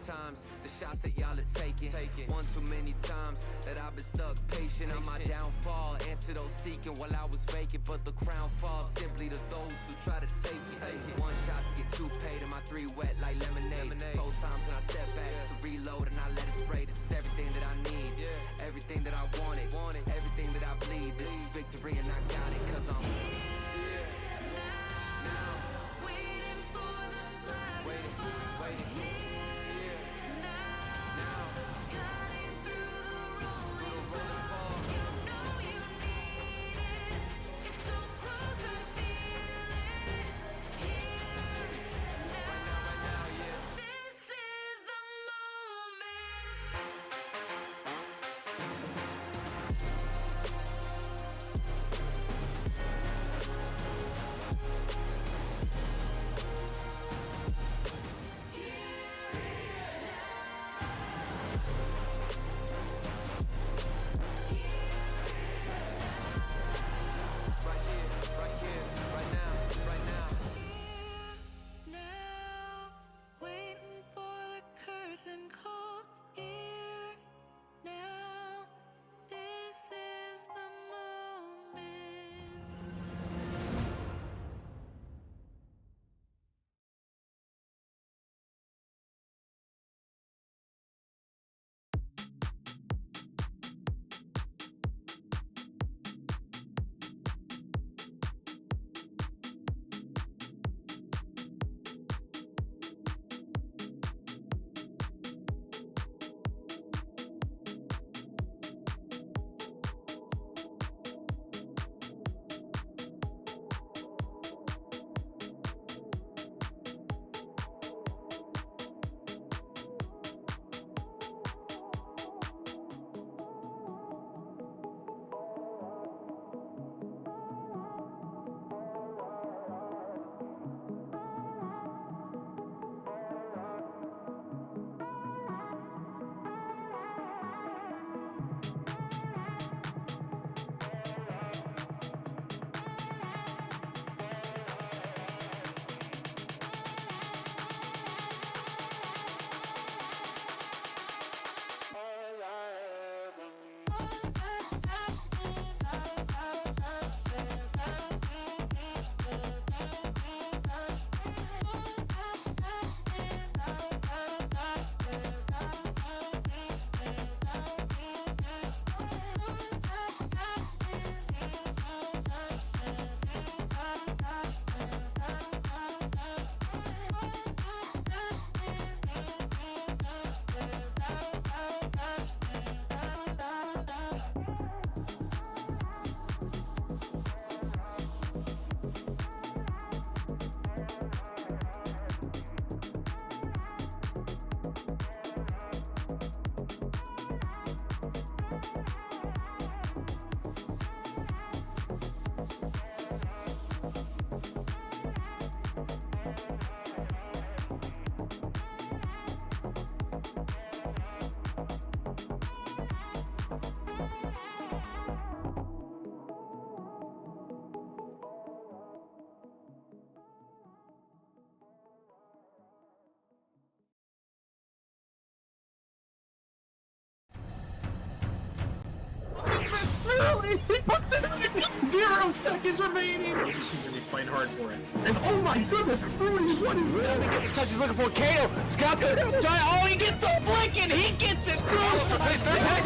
times, the shots that y'all are taking. One too many times that I've been stuck patient on my downfall. Antidote seeking while I was vacant, but the crown falls simply to those who try to take it. One shot to get two paid, and my three wet like lemonade. 4 times and I step back just to reload and I let it spray. This is everything that I need, everything that I wanted, everything that I bleed. This is victory and I got it, cause I'm here now, waiting for the flash to fall. Waiting here now, cutting through the rolling fog. You know you need it, it's so close I feel it. Here now, this is the moment. Now, waiting for the curtain call. Here now, this is the moment. He puts it in 0 seconds remaining. He seems to be playing hard for it. Oh my goodness, Rudy, what is this? Doesn't get the touch he's looking for. Kato, Scott, oh, he gets the flick and he gets it through. He's gonna get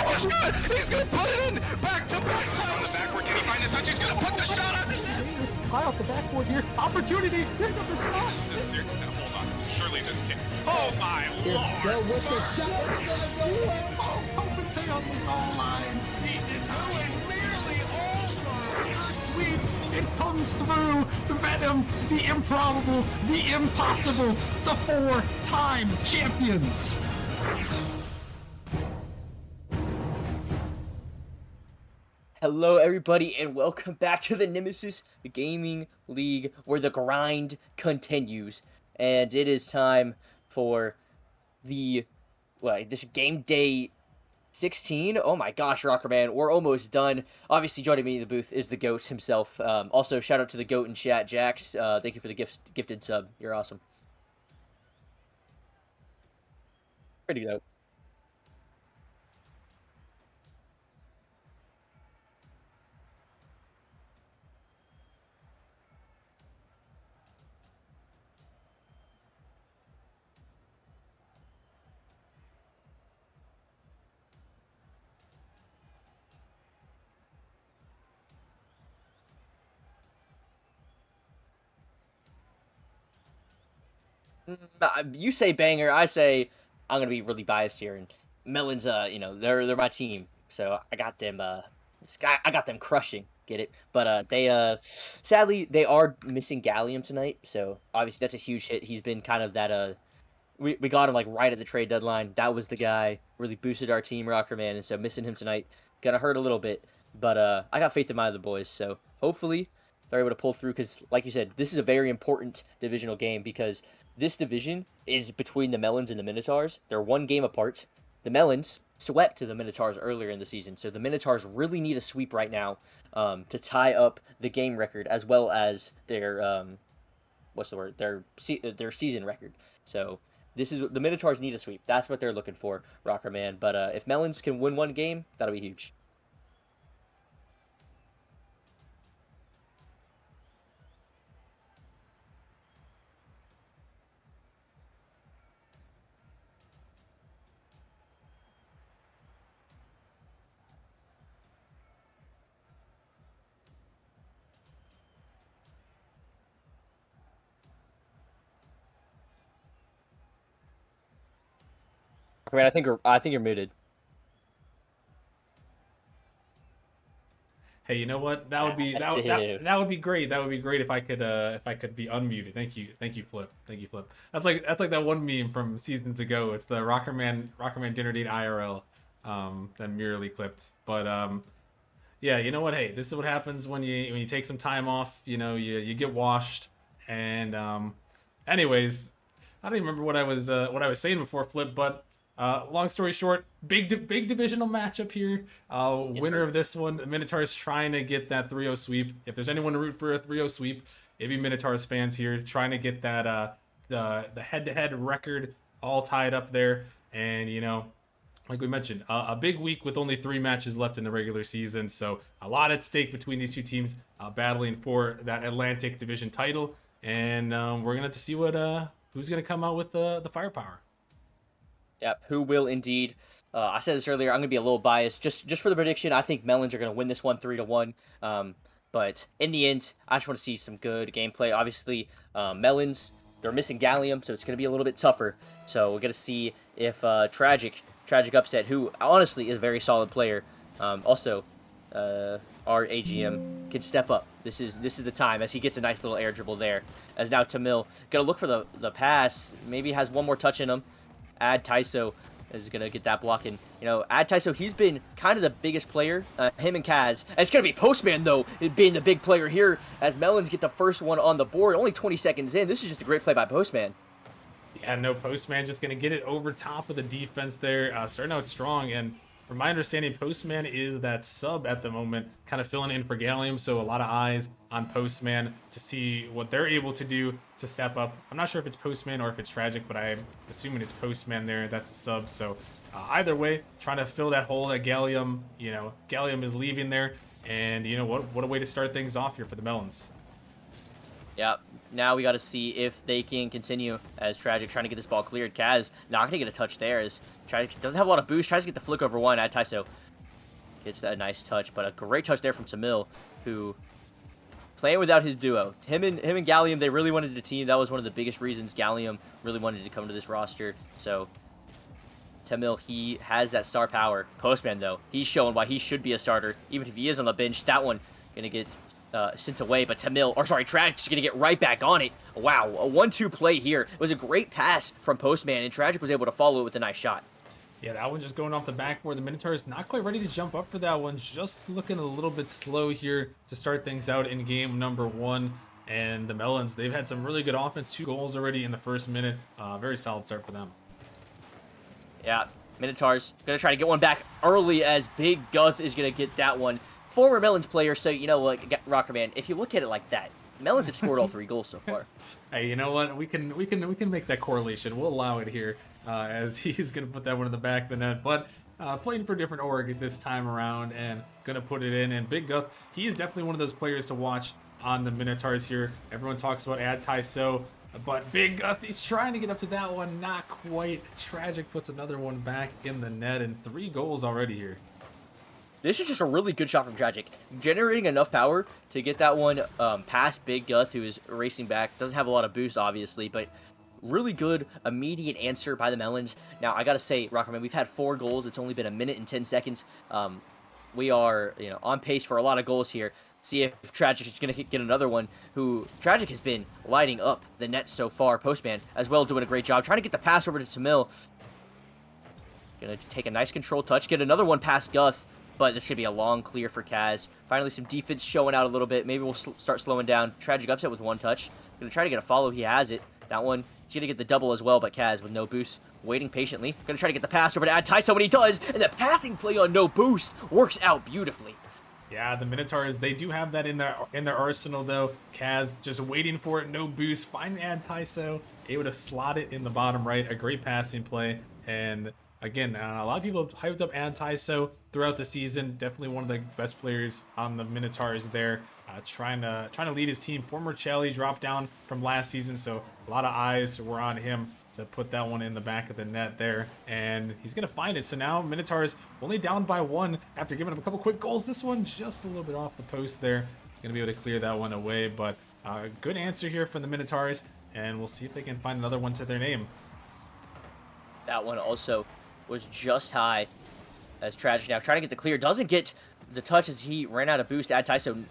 the shot. He's gonna put it in. Back to back. Backward, can he find the touch? He's gonna put the shot on the net. High off the backboard here. Opportunity. Here comes the shot. Hold on. Surely this can. Oh my lord. Go with the shot. It's gonna go in. Oh, Copenhagen on the goal line. He did not nearly over. Sweet. It comes through. The Venom, the improbable, the impossible, the 4-time champions. Hello everybody and welcome back to the Nemesis Gaming League where the grind continues. And it is time for the, this game day 16? Oh my gosh, Rocker Man, we're almost done. Obviously joining me in the booth is the GOAT himself. Also shout out to the GOAT in chat, Jax. Thank you for the gifted sub. You're awesome. Pretty dope. You say banger, I say I'm gonna be really biased here. And Melons, they're my team, so I got them. I got them crushing. Get it? But sadly they are missing Gallium tonight, so obviously that's a huge hit. He's been kind of that we got him like right at the trade deadline. That was the guy really boosted our team, Rocker Man, and so missing him tonight gonna hurt a little bit. But I got faith in my other boys, so hopefully they're able to pull through. Because like you said, this is a very important divisional game because this division is between the Melons and the Minotaurs. They're one game apart. The Melons swept to the Minotaurs earlier in the season, so the Minotaurs really need a sweep right now to tie up the game record as well as their their season record. So this is the Minotaurs need a sweep. That's what they're looking for, Rocker Man. But if Melons can win one game, that'll be huge. I mean, I think you're muted. Hey, you know what? That would be That's that would be great. That would be great if I could be unmuted. Thank you, Flip. Thank you, Flip. That's like that one meme from seasons ago. It's the Rockerman dinner date IRL, that merely clipped. But yeah, you know what? Hey, this is what happens when you take some time off. You know, you get washed. And anyways, I don't even remember what I was saying before, Flip. But long story short, big divisional matchup here. Winner of this one, the Minotaurs trying to get that 3-0 sweep. If there's anyone to root for a 3-0 sweep, it'd be Minotaurs fans here trying to get that the head-to-head record all tied up there. And you know, like we mentioned, a big week with only 3 matches left in the regular season. So a lot at stake between these two teams battling for that Atlantic Division title. And we're gonna have to see what who's gonna come out with the firepower. Yep, who will indeed. I said this earlier. I'm gonna be a little biased, just for the prediction. I think Melons are gonna win this one 3-1. But in the end, I just want to see some good gameplay. Obviously, Melons, they're missing Gallium, so it's gonna be a little bit tougher. So we're gonna see if Tragic Upset, who honestly is a very solid player, also our AGM can step up. This is the time as he gets a nice little air dribble there. As now Tamil gonna look for the pass. Maybe has one more touch in him. Ad Tyso is going to get that block. And, you know, Ad Tyso, he's been kind of the biggest player, him and Kaz. And it's going to be Postman, though, being the big player here as Melons get the first one on the board. Only 20 seconds in. This is just a great play by Postman. Yeah, no, Postman just going to get it over top of the defense there. Starting out strong. And from my understanding, Postman is that sub at the moment, kind of filling in for Gallium. So a lot of eyes on Postman to see what they're able to do to step up. I'm not sure if it's Postman or if it's Tragic, but I'm assuming it's Postman there. That's a sub. So either way, trying to fill that hole that Gallium, you know, Gallium is leaving there. And you know what a way to start things off here for the Melons. Yeah, now we got to see if they can continue as Tragic trying to get this ball cleared. Kaz not going to get a touch there as Tragic doesn't have a lot of boost. Tries to get the flick over one. Ad Tyso gets that nice touch, but a great touch there from Tamil, who playing without his duo. Him and Gallium, they really wanted the team. That was one of the biggest reasons Gallium really wanted to come to this roster. So Tamil, he has that star power. Postman, though, he's showing why he should be a starter, even if he is on the bench. That one going to get sent away, but Tragic's going to get right back on it. Wow, a 1-2 play here. It was a great pass from Postman, and Tragic was able to follow it with a nice shot. Yeah, that one just going off the backboard. The Minotaurs not quite ready to jump up for that one. Just looking a little bit slow here to start things out in game number 1. And the Melons, they've had some really good offense. 2 goals already in the first minute. Very solid start for them. Yeah, Minotaurs going to try to get one back early as Big Guth is going to get that one. Former Melons player, so you know what, Rocker Man, if you look at it like that, Melons have scored all 3 goals so far. Hey, you know what? We can make that correlation. We'll allow it here. as he's going to put that one in the back of the net. But playing for a different org this time around and going to put it in. And Big Guth, he is definitely one of those players to watch on the Minotaurs here. Everyone talks about Ad Tyso, but Big Guth, he's trying to get up to that one. Not quite. Tragic puts another one back in the net, and 3 goals already here. This is just a really good shot from Tragic, generating enough power to get that one past Big Guth, who is racing back. Doesn't have a lot of boost, obviously, but really good immediate answer by the Melons. Now, I gotta say, Rockerman, we've had 4 goals. It's only been a minute and 10 seconds. We are, on pace for a lot of goals here. See if Tragic is going to get another one, Tragic has been lighting up the net so far. Postman as well, doing a great job. Trying to get the pass over to Tamil. Going to take a nice control touch, get another one past Guth. But this could be a long clear for Kaz. Finally, some defense showing out a little bit. Maybe we'll start slowing down. Tragic upset with 1 touch. Going to try to get a follow. He has it. That one, he's going to get the double as well, but Kaz with no boost. Waiting patiently. Going to try to get the pass over to Ad Tyso when he does. And the passing play on no boost works out beautifully. Yeah, the Minotaurs, they do have that in their arsenal, though. Kaz just waiting for it. No boost. Finding Ad Tyso. Able to slot it in the bottom right. A great passing play. And again, a lot of people have hyped up Ad Tyso throughout the season. Definitely one of the best players on the Minotaurs there. Trying to lead his team. Former Chelly dropped down from last season, so a lot of eyes were on him to put that one in the back of the net there. And he's going to find it. So now Minotaurs only down by 1 after giving up a couple quick goals. This one just a little bit off the post there. Going to be able to clear that one away, but good answer here from the Minotaurs. And we'll see if they can find another one to their name. That one also was just high as Tragic now trying to get the clear. Doesn't get the touch as he ran out of boost. Ad Tyso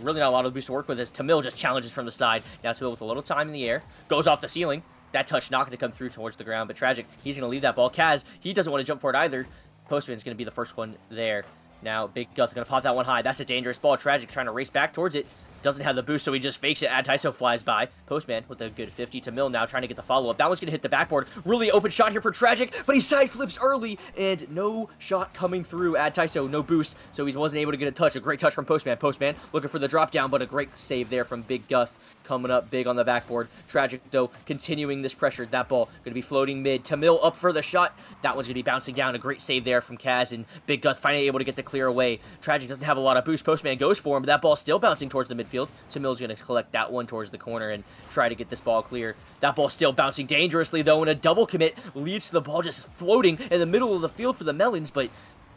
really not a lot of boost to work with as Tamil just challenges from the side. Now Tamil with a little time in the air. Goes off the ceiling. That touch not going to come through towards the ground, but Tragic, he's going to leave that ball. Kaz, he doesn't want to jump for it either. Postman's going to be the first one there. Now Big Guth going to pop that one high. That's a dangerous ball. Tragic trying to race back towards it. Doesn't have the boost, so he just fakes it. Ad Tyso flies by. Postman with a good 50 to Mill now trying to get the follow-up. That one's going to hit the backboard. Really open shot here for Tragic, but he side flips early, and no shot coming through. Ad Tyso, no boost, so he wasn't able to get a touch. A great touch from Postman. Postman looking for the drop down, but a great save there from Big Guth. Coming up big on the backboard. Tragic, though, continuing this pressure. That ball going to be floating mid. Tamil up for the shot. That one's going to be bouncing down. A great save there from Kaz, and Big Guth finally able to get the clear away. Tragic doesn't have a lot of boost. Postman goes for him, but that ball's still bouncing towards the midfield. Tamil's going to collect that one towards the corner and try to get this ball clear. That ball still bouncing dangerously, though, and a double commit leads to the ball just floating in the middle of the field for the Melons, but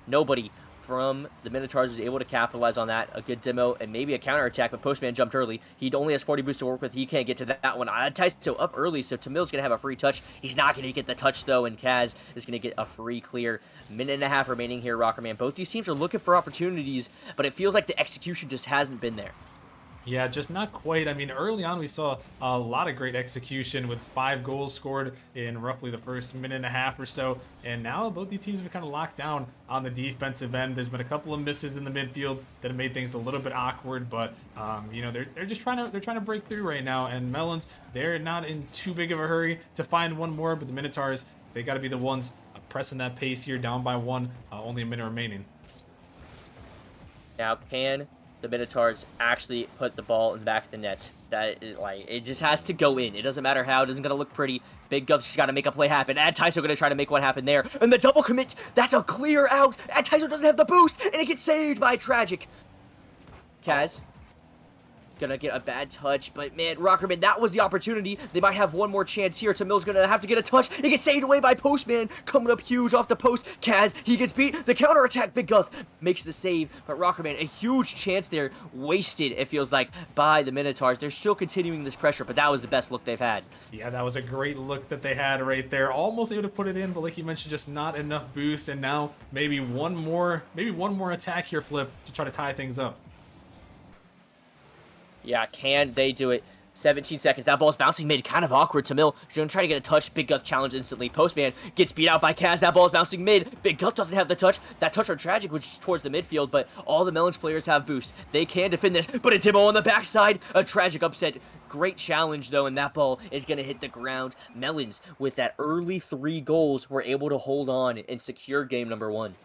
nobody from the Minotaurs was able to capitalize on that. A good demo and maybe a counterattack, but Postman jumped early. He only has 40 boosts to work with. He can't get to that one. Tyso up early, so Tamil's going to have a free touch. He's not going to get the touch, though, and Kaz is going to get a free clear. Minute and a half remaining here, Rockerman. Both these teams are looking for opportunities, but it feels like the execution just hasn't been there. Yeah, just not quite. I mean, early on we saw a lot of great execution with 5 goals scored in roughly the first minute and a half or so. And now both these teams have been kind of locked down on the defensive end. There's been a couple of misses in the midfield that have made things a little bit awkward, but they're just trying to break through right now. And Melons, they're not in too big of a hurry to find one more, but the Minotaurs, they got to be the ones pressing that pace here, down by 1, only a minute remaining. Now, can the Minotaurs actually put the ball in the back of the net? It just has to go in. It doesn't matter how. It doesn't gonna look pretty. Big Guth's just gotta make a play happen. Ad Tyso gonna try to make one happen there. And the double commit, that's a clear out. Ad Tyso doesn't have the boost, and it gets saved by Tragic. Kaz gonna get a bad touch, but man, Rockerman, that was the opportunity. They might have one more chance here. Tamil's gonna have to get a touch. It gets saved away by Postman, coming up huge off the post. Kaz, he gets beat. The counterattack, Big Guth makes the save, but Rockerman, a huge chance there, wasted, it feels like, by the Minotaurs. They're still continuing this pressure, but that was the best look they've had. Yeah, that was a great look that they had right there. Almost able to put it in, but like you mentioned, just not enough boost, and now maybe one more attack here, Flip, to try to tie things up. Yeah, can they do it? 17 seconds. That ball's bouncing mid. Kind of awkward. Tamil going to try to get a touch. Big Guth challenge instantly. Postman gets beat out by Kaz. That ball's bouncing mid. Big Guth doesn't have the touch. That touch from Tragic, which is towards the midfield, but all the Melons players have boost. They can defend this, but a Timo on the backside. A Tragic upset. Great challenge, though, and that ball is going to hit the ground. Melons, with that early 3 goals, were able to hold on and secure game number 1.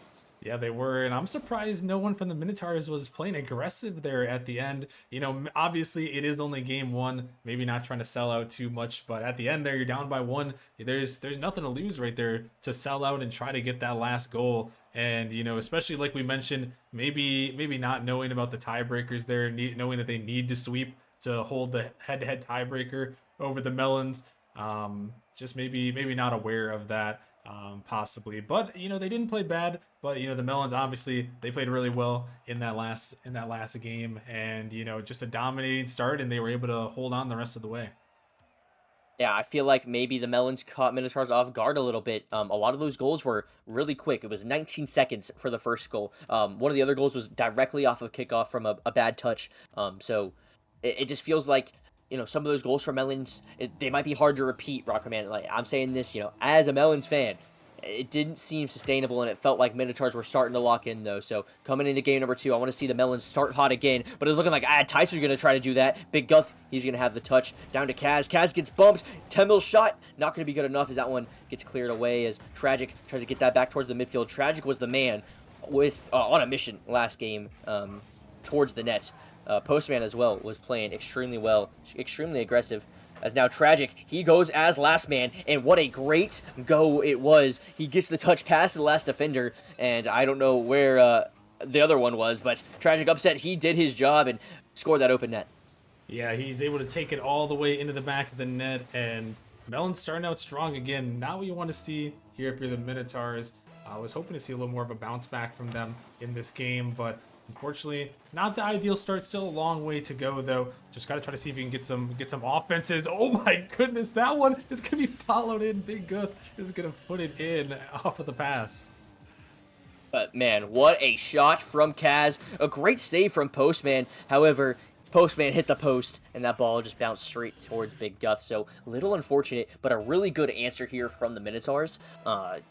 Yeah, they were, and I'm surprised no one from the Minotaurs was playing aggressive there at the end. You know, obviously it is only game one, maybe not trying to sell out too much, but at the end there, you're down by one. There's nothing to lose right there to sell out and try to get that last goal. And you know, especially like we mentioned, maybe not knowing about the tiebreakers there, knowing that they need to sweep to hold the head-to-head tiebreaker over the Melons. Just maybe not aware of that. Possibly, but you know they didn't play bad. But you know the Melons obviously they played really well in that last game, and you know just a dominating start, and they were able to hold on the rest of the way. Yeah, I feel like maybe the Melons caught Minotaurs off guard a little bit. A lot of those goals were really quick. It was 19 seconds for the first goal. One of the other goals was directly off of kickoff from a bad touch. So it just feels like, you know, some of those goals from Melons, they might be hard to repeat, Rocker Man. Like, I'm saying this, you know, as a Melons fan, it didn't seem sustainable, and it felt like Minotaurs were starting to lock in, though. So, coming into game number 2, I want to see the Melons start hot again, but it's looking like Tyson's going to try to do that. Big Guth, he's going to have the touch. Down to Kaz. Kaz gets bumped. 10 shot, not going to be good enough as that one gets cleared away as Tragic tries to get that back towards the midfield. Tragic was the man with on a mission last game towards the nets. Postman as well was playing extremely well, extremely aggressive. As now Tragic, he goes as last man, and what a great go it was. He gets the touch past the last defender, and I don't know where the other one was, but Tragic upset, he did his job and scored that open net. Yeah, he's able to take it all the way into the back of the net, and Melon's starting out strong again. Not what you want to see here if you're the Minotaurs. I was hoping to see a little more of a bounce back from them in this game, but unfortunately, not the ideal start. Still a long way to go, though. Just got to try to see if you can get some offenses. Oh my goodness, that one is going to be followed in. Big Guth is going to put it in off of the pass. But man, what a shot from Kaz. A great save from Postman. However, Postman hit the post, and that ball just bounced straight towards Big Guth. So, little unfortunate, but a really good answer here from the Minotaurs.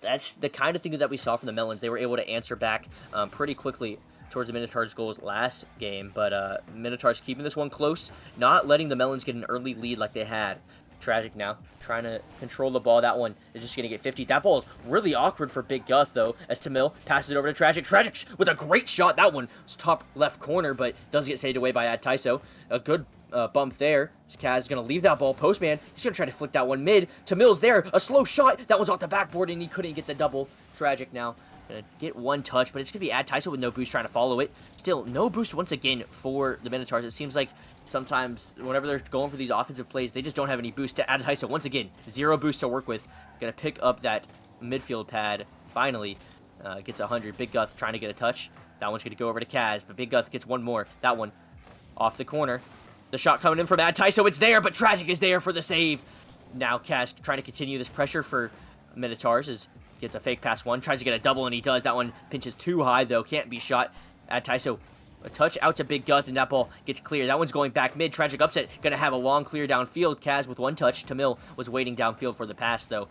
That's the kind of thing that we saw from the Melons. They were able to answer back pretty quickly towards the Minotaurs' goals last game, but Minotaurs keeping this one close, not letting the Melons get an early lead like they had. Tragic now, trying to control the ball. That one is just going to get 50. That ball is really awkward for Big Guth, though, as Tamil passes it over to Tragic. Tragic with a great shot. That one was top left corner, but does get saved away by Tyso. A good bump there. Kaz is going to leave that ball. Postman, he's going to try to flick that one mid. Tamil's there. A slow shot. That one's off the backboard, and he couldn't get the double. Tragic now. Gonna get one touch, but it's gonna be Tyson with no boost trying to follow it. Still, no boost once again for the Minotaurs. It seems like sometimes whenever they're going for these offensive plays, they just don't have any boost to add Tyson. Once again, 0 boost to work with. Gonna pick up that midfield pad. Finally, gets 100. Big Guth trying to get a touch. That one's gonna go over to Kaz, but Big Guth gets one more. That one off the corner. The shot coming in from Tyson. It's there, but Tragic is there for the save. Now Kaz trying to continue this pressure for Minotaurs as gets a fake pass one, tries to get a double, and he does. That one pinches too high, though. Can't be shot. Tyso, a touch out to Big Guth, and that ball gets clear. That one's going back mid. Tragic upset. Gonna have a long clear downfield. Kaz with one touch. Tamil was waiting downfield for the pass, though.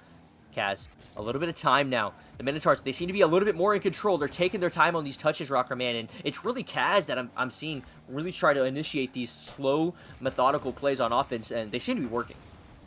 Kaz, a little bit of time now. The Minotaurs, they seem to be a little bit more in control. They're taking their time on these touches, Rocker Man, and it's really Kaz that I'm seeing really try to initiate these slow, methodical plays on offense, and they seem to be working.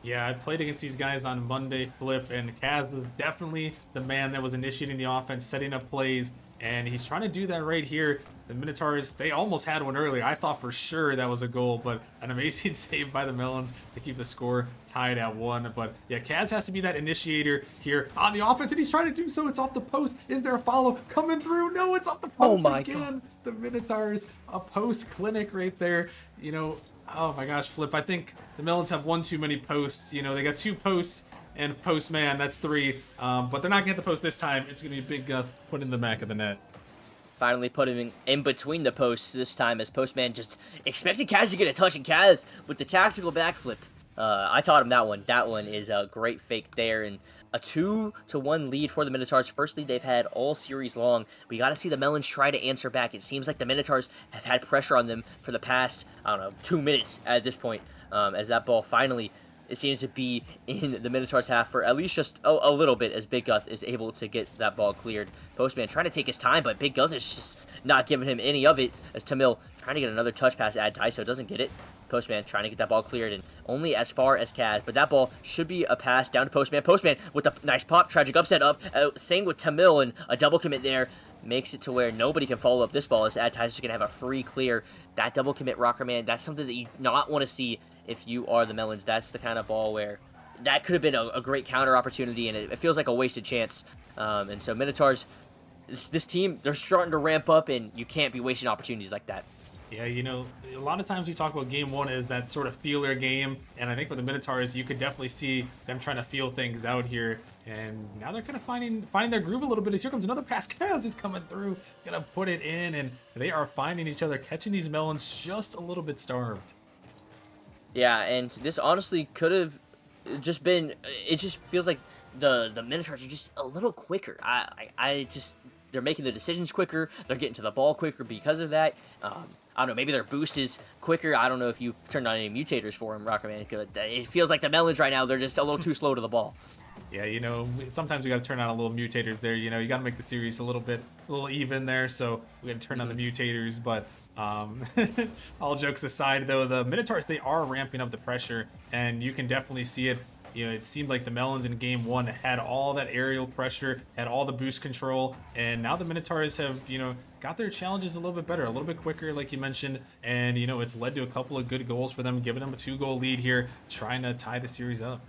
Yeah, I played against these guys on Monday, Flip, and Kaz was definitely the man that was initiating the offense, setting up plays, and he's trying to do that right here. The Minotaurs, they almost had one earlier. I thought for sure that was a goal, but an amazing save by the Melons to keep the score tied at 1. But yeah, Kaz has to be that initiator here on the offense, and he's trying to do so. It's off the post. Is there a follow coming through? No, it's off the post again. God. The Minotaurs, a post clinic right there. You know, oh my gosh, Flip, I think the Melons have one too many posts. You know, they got 2 posts and Postman, that's 3. But they're not going to get the post this time. It's going to be a big put in the back of the net. Finally put him in between the posts this time as Postman just expected Kaz to get a touch, and Kaz with the tactical backflip. I taught him that one. That one is a great fake there, and a 2-1 lead for the Minotaurs. First lead they've had all series long. We got to see the Melons try to answer back. It seems like the Minotaurs have had pressure on them for the past, 2 minutes at this point, as that ball finally, it seems to be in the Minotaurs half for at least just a little bit, as Big Guth is able to get that ball cleared. Postman trying to take his time, but Big Guth is just not giving him any of it, as Tamil trying to get another touch pass at Tyso, doesn't get it. Postman trying to get that ball cleared, and only as far as Kaz, but that ball should be a pass down to Postman. Postman with a nice pop, Tragic upset up, same with Tamil, and a double commit there. makes it to where nobody can follow up this ball, as Adty's just going to have a free clear. That double commit Rocker Man, that's something that you not want to see if you are the Melons. That's the kind of ball where that could have been a great counter opportunity, and it feels like a wasted chance. And so Minotaurs, this team, they're starting to ramp up, and you can't be wasting opportunities like that. Yeah, you know, a lot of times we talk about game one as that sort of feeler game, and I think for the Minotaurs, you could definitely see them trying to feel things out here, and now they're kind of finding their groove a little bit. As here comes another pass, Kaz is coming through, gonna put it in, and they are finding each other, catching these Melons just a little bit starved. Yeah, and this honestly could have just been, it just feels like the Minotaurs are just a little quicker. I just, they're making the decisions quicker, they're getting to the ball quicker because of that. I don't know, maybe their boost is quicker. I don't know if you turned on any mutators for him, Rockman. It feels like the Melons right now, they're just a little too slow to the ball. Yeah, you know, sometimes we got to turn on a little mutators there. You know, you got to make the series a little even there. So we got to turn on the mutators. But all jokes aside, though, the Minotaurs, they are ramping up the pressure, and you can definitely see it. You know, it seemed like the Melons in game one had all that aerial pressure, had all the boost control, and now the Minotaurs have, you know, got their challenges a little bit better, a little bit quicker, like you mentioned, and, you know, it's led to a couple of good goals for them, giving them a 2-goal lead here, trying to tie the series up.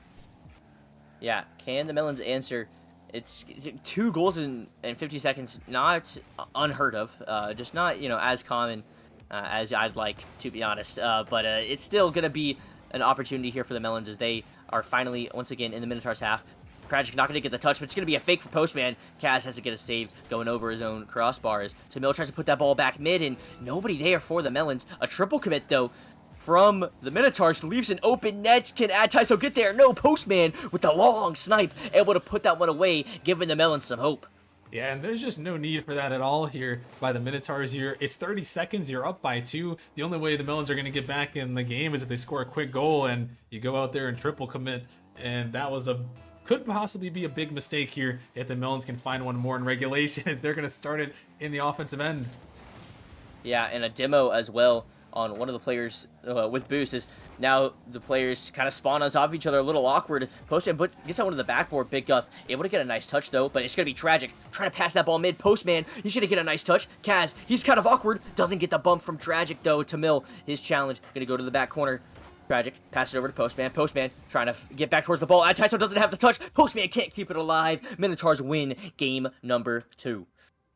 Yeah, can the Melons answer? It's 2 goals in 50 seconds, not unheard of, just not, you know, as common as I'd like, to be honest, but it's still going to be an opportunity here for the Melons as they are finally, once again, in the Minotaurs half. Tragic not going to get the touch, but it's going to be a fake for Postman. Kaz has to get a save going over his own crossbars. Tamil tries to put that ball back mid, and nobody there for the Melons. A triple commit, though, from the Minotaurs, leaves an open net. Can Adtyso get there? No, Postman with the long snipe, able to put that one away, giving the Melons some hope. Yeah, and there's just no need for that at all here by the Minotaurs here. It's 30 seconds, you're up by 2. The only way the Melons are going to get back in the game is if they score a quick goal and you go out there and triple commit. And that was could possibly be a big mistake here if the Melons can find one more in regulation. They're going to start it in the offensive end. Yeah, and a demo as well on one of the players with boost is now the players kind of spawn on top of each other, a little awkward. Postman gets that one to the backboard. Big Guth able to get a nice touch though, but it's gonna be Tragic trying to pass that ball mid. Postman, he's gonna get a nice touch. Kaz, he's kind of awkward, doesn't get the bump from Tragic though. Tamil, his challenge, gonna go to the back corner. Tragic, pass it over to Postman. Postman trying to get back towards the ball. Adtyso doesn't have the touch. Postman can't keep it alive. Minotaurs win game number 2.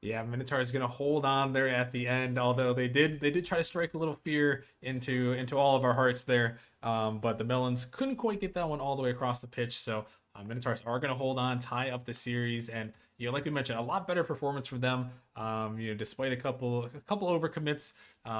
Yeah, Minotaur is going to hold on there at the end, although they did try to strike a little fear into all of our hearts there, but the Melons couldn't quite get that one all the way across the pitch, so Minotaurs are going to hold on, tie up the series, and, you know, like we mentioned, a lot better performance from them, you know, despite a couple overcommits,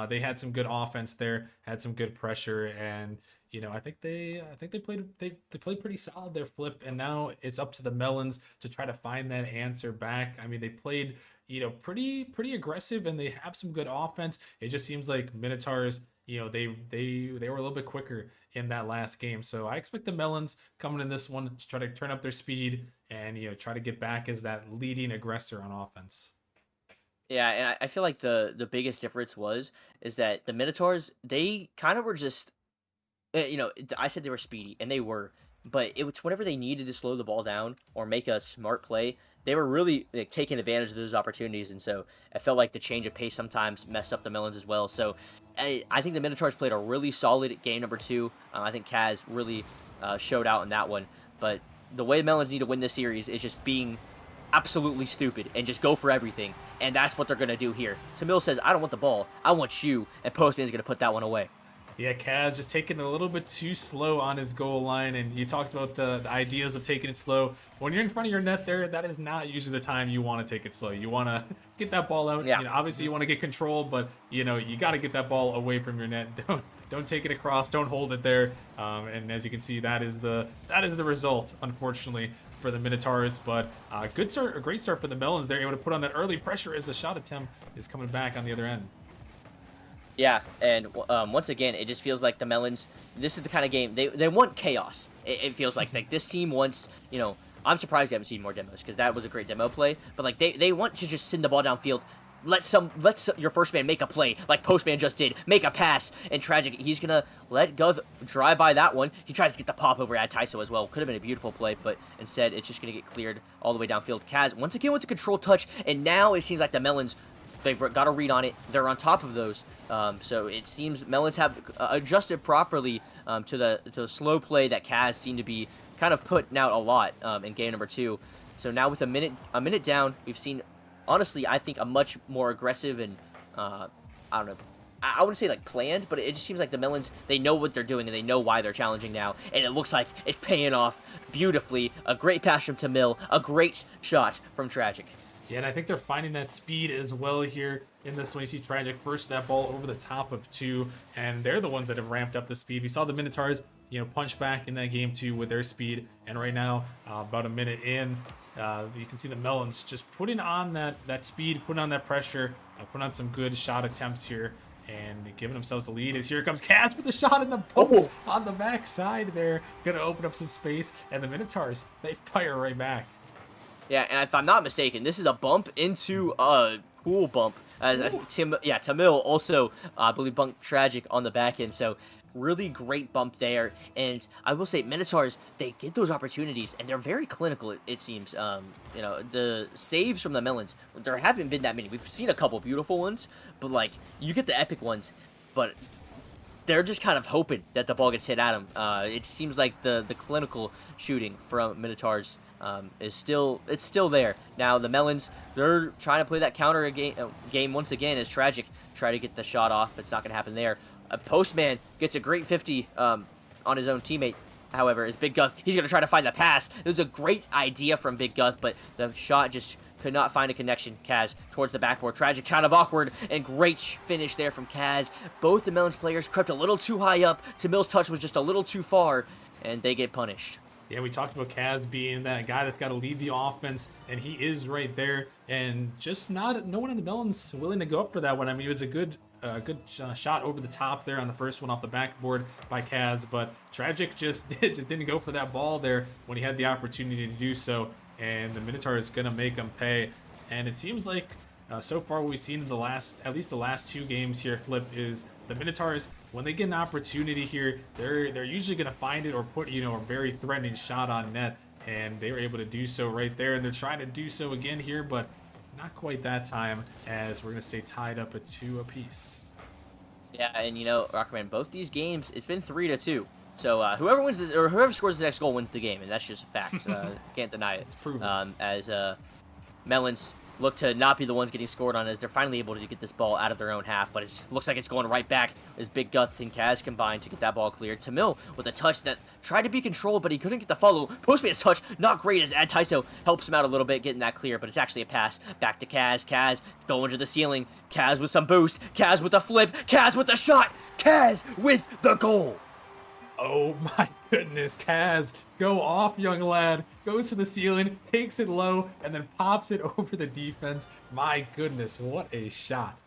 they had some good offense there, had some good pressure, and, you know, I think they played pretty solid their flip, and now it's up to the Melons to try to find that answer back. I mean, they played, you know, pretty aggressive, and they have some good offense. It just seems like Minotaurs, you know, they were a little bit quicker in that last game. So I expect the Melons coming in this one to try to turn up their speed and, you know, try to get back as that leading aggressor on offense. Yeah, and I feel like the biggest difference is that the Minotaurs, they kind of were just, you know, I said they were speedy, and they were, but it was whenever they needed to slow the ball down or make a smart play, they were really like, taking advantage of those opportunities, and so I felt like the change of pace sometimes messed up the Melons as well. So I think the Minotaurs played a really solid game number 2. I think Kaz really showed out in that one, but the way the Melons need to win this series is just being absolutely stupid and just go for everything, and that's what they're going to do here. Tamil says, I don't want the ball, I want you, and Postman's going to put that one away. Yeah, Kaz just taking it a little bit too slow on his goal line, and you talked about the ideas of taking it slow. When you're in front of your net there, that is not usually the time you want to take it slow. You want to get that ball out. Yeah. You know, obviously you want to get control, but, you know, you got to get that ball away from your net. Don't take it across. Don't hold it there. And as you can see, that is the result, unfortunately, for the Minotaurs. But good start, a great start for the Melons. They're able to put on that early pressure as a shot attempt is coming back on the other end. Yeah, and once again, it just feels like the Melons, this is the kind of game, they want chaos. It feels like this team wants, you know, I'm surprised we haven't seen more demos, because that was a great demo play, but like they want to just send the ball downfield, your first man make a play like Postman just did, make a pass, and Tragic, he's gonna let Guth drive by that one. He tries to get the pop over at Tyso as well. Could have been a beautiful play, but instead it's just gonna get cleared all the way downfield. Kaz once again with the control touch, and now it seems like the Melons, they've got a read on it. They're on top of those. So it seems Melons have adjusted properly to the slow play that Kaz seemed to be kind of putting out a lot in game number 2. So now with a minute down, we've seen, honestly, I think a much more aggressive and I don't know. I wouldn't say like planned, but it just seems like the Melons, they know what they're doing and they know why they're challenging now. And it looks like it's paying off beautifully. A great pass from Tamil, a great shot from Tragic. Yeah, and I think they're finding that speed as well here in this one. You see Tragic first that ball over the top of 2, and they're the ones that have ramped up the speed. We saw the Minotaurs, punch back in that game 2 with their speed, and right now, about a minute in, you can see the Melons just putting on that speed, putting on that pressure, putting on some good shot attempts here, and giving themselves the lead. As here comes Cass with the shot in the post on the backside there, gonna open up some space, and the Minotaurs, they fire right back. Yeah, and if I'm not mistaken, this is a bump into a pool bump. Tamil also, I believe, bumped Tragic on the back end, so really great bump there. And I will say, Minotaurs, they get those opportunities, and they're very clinical, it seems. The saves from the Melons, there haven't been that many. We've seen a couple beautiful ones, but, like, you get the epic ones, but they're just kind of hoping that the ball gets hit at them. It seems like the clinical shooting from Minotaurs is still there. Now the Melons, they're trying to play that counter game once again as Tragic try to get the shot off. It's not going to happen there. Postman gets a great 50 on his own teammate. However, is Big Guth, he's going to try to find the pass. It was a great idea from Big Guth, but the shot just could not find a connection. Kaz towards the backboard. Tragic, kind of awkward, and great finish there from Kaz. Both the Melons players crept a little too high up. Tamil's touch was just a little too far, and they get punished. Yeah, we talked about Kaz being that guy that's got to lead the offense, and he is right there. And just no one in the Melons willing to go up for that one. I mean, it was a good shot over the top there on the first one off the backboard by Kaz, but Tragic just didn't go for that ball there when he had the opportunity to do so. And the Minotaur is going to make them pay. And it seems like so far what we've seen in at least the last 2 games here, Flip, is the Minotaurs, when they get an opportunity here, they're usually going to find it or put, a very threatening shot on net. And they were able to do so right there. And they're trying to do so again here, but not quite that time, as we're going to stay tied up at 2 apiece. Yeah, and Rockman, both these games, it's been 3-2. So whoever wins this, or whoever scores the next goal wins the game, and that's just a fact. Can't deny it. It's proven. As Melons look to not be the ones getting scored on, as they're finally able to get this ball out of their own half, but it looks like it's going right back as Big Guth and Kaz combined to get that ball cleared. Tamil with a touch that tried to be controlled, but he couldn't get the follow. Postman's touch, not great, as Ad Tyso helps him out a little bit getting that clear, but it's actually a pass back to Kaz. Kaz going to the ceiling. Kaz with some boost. Kaz with a flip. Kaz with the shot. Kaz with the goal. Oh my goodness, Kaz, go off, young lad. Goes to the ceiling, takes it low, and then pops it over the defense. My goodness, what a shot.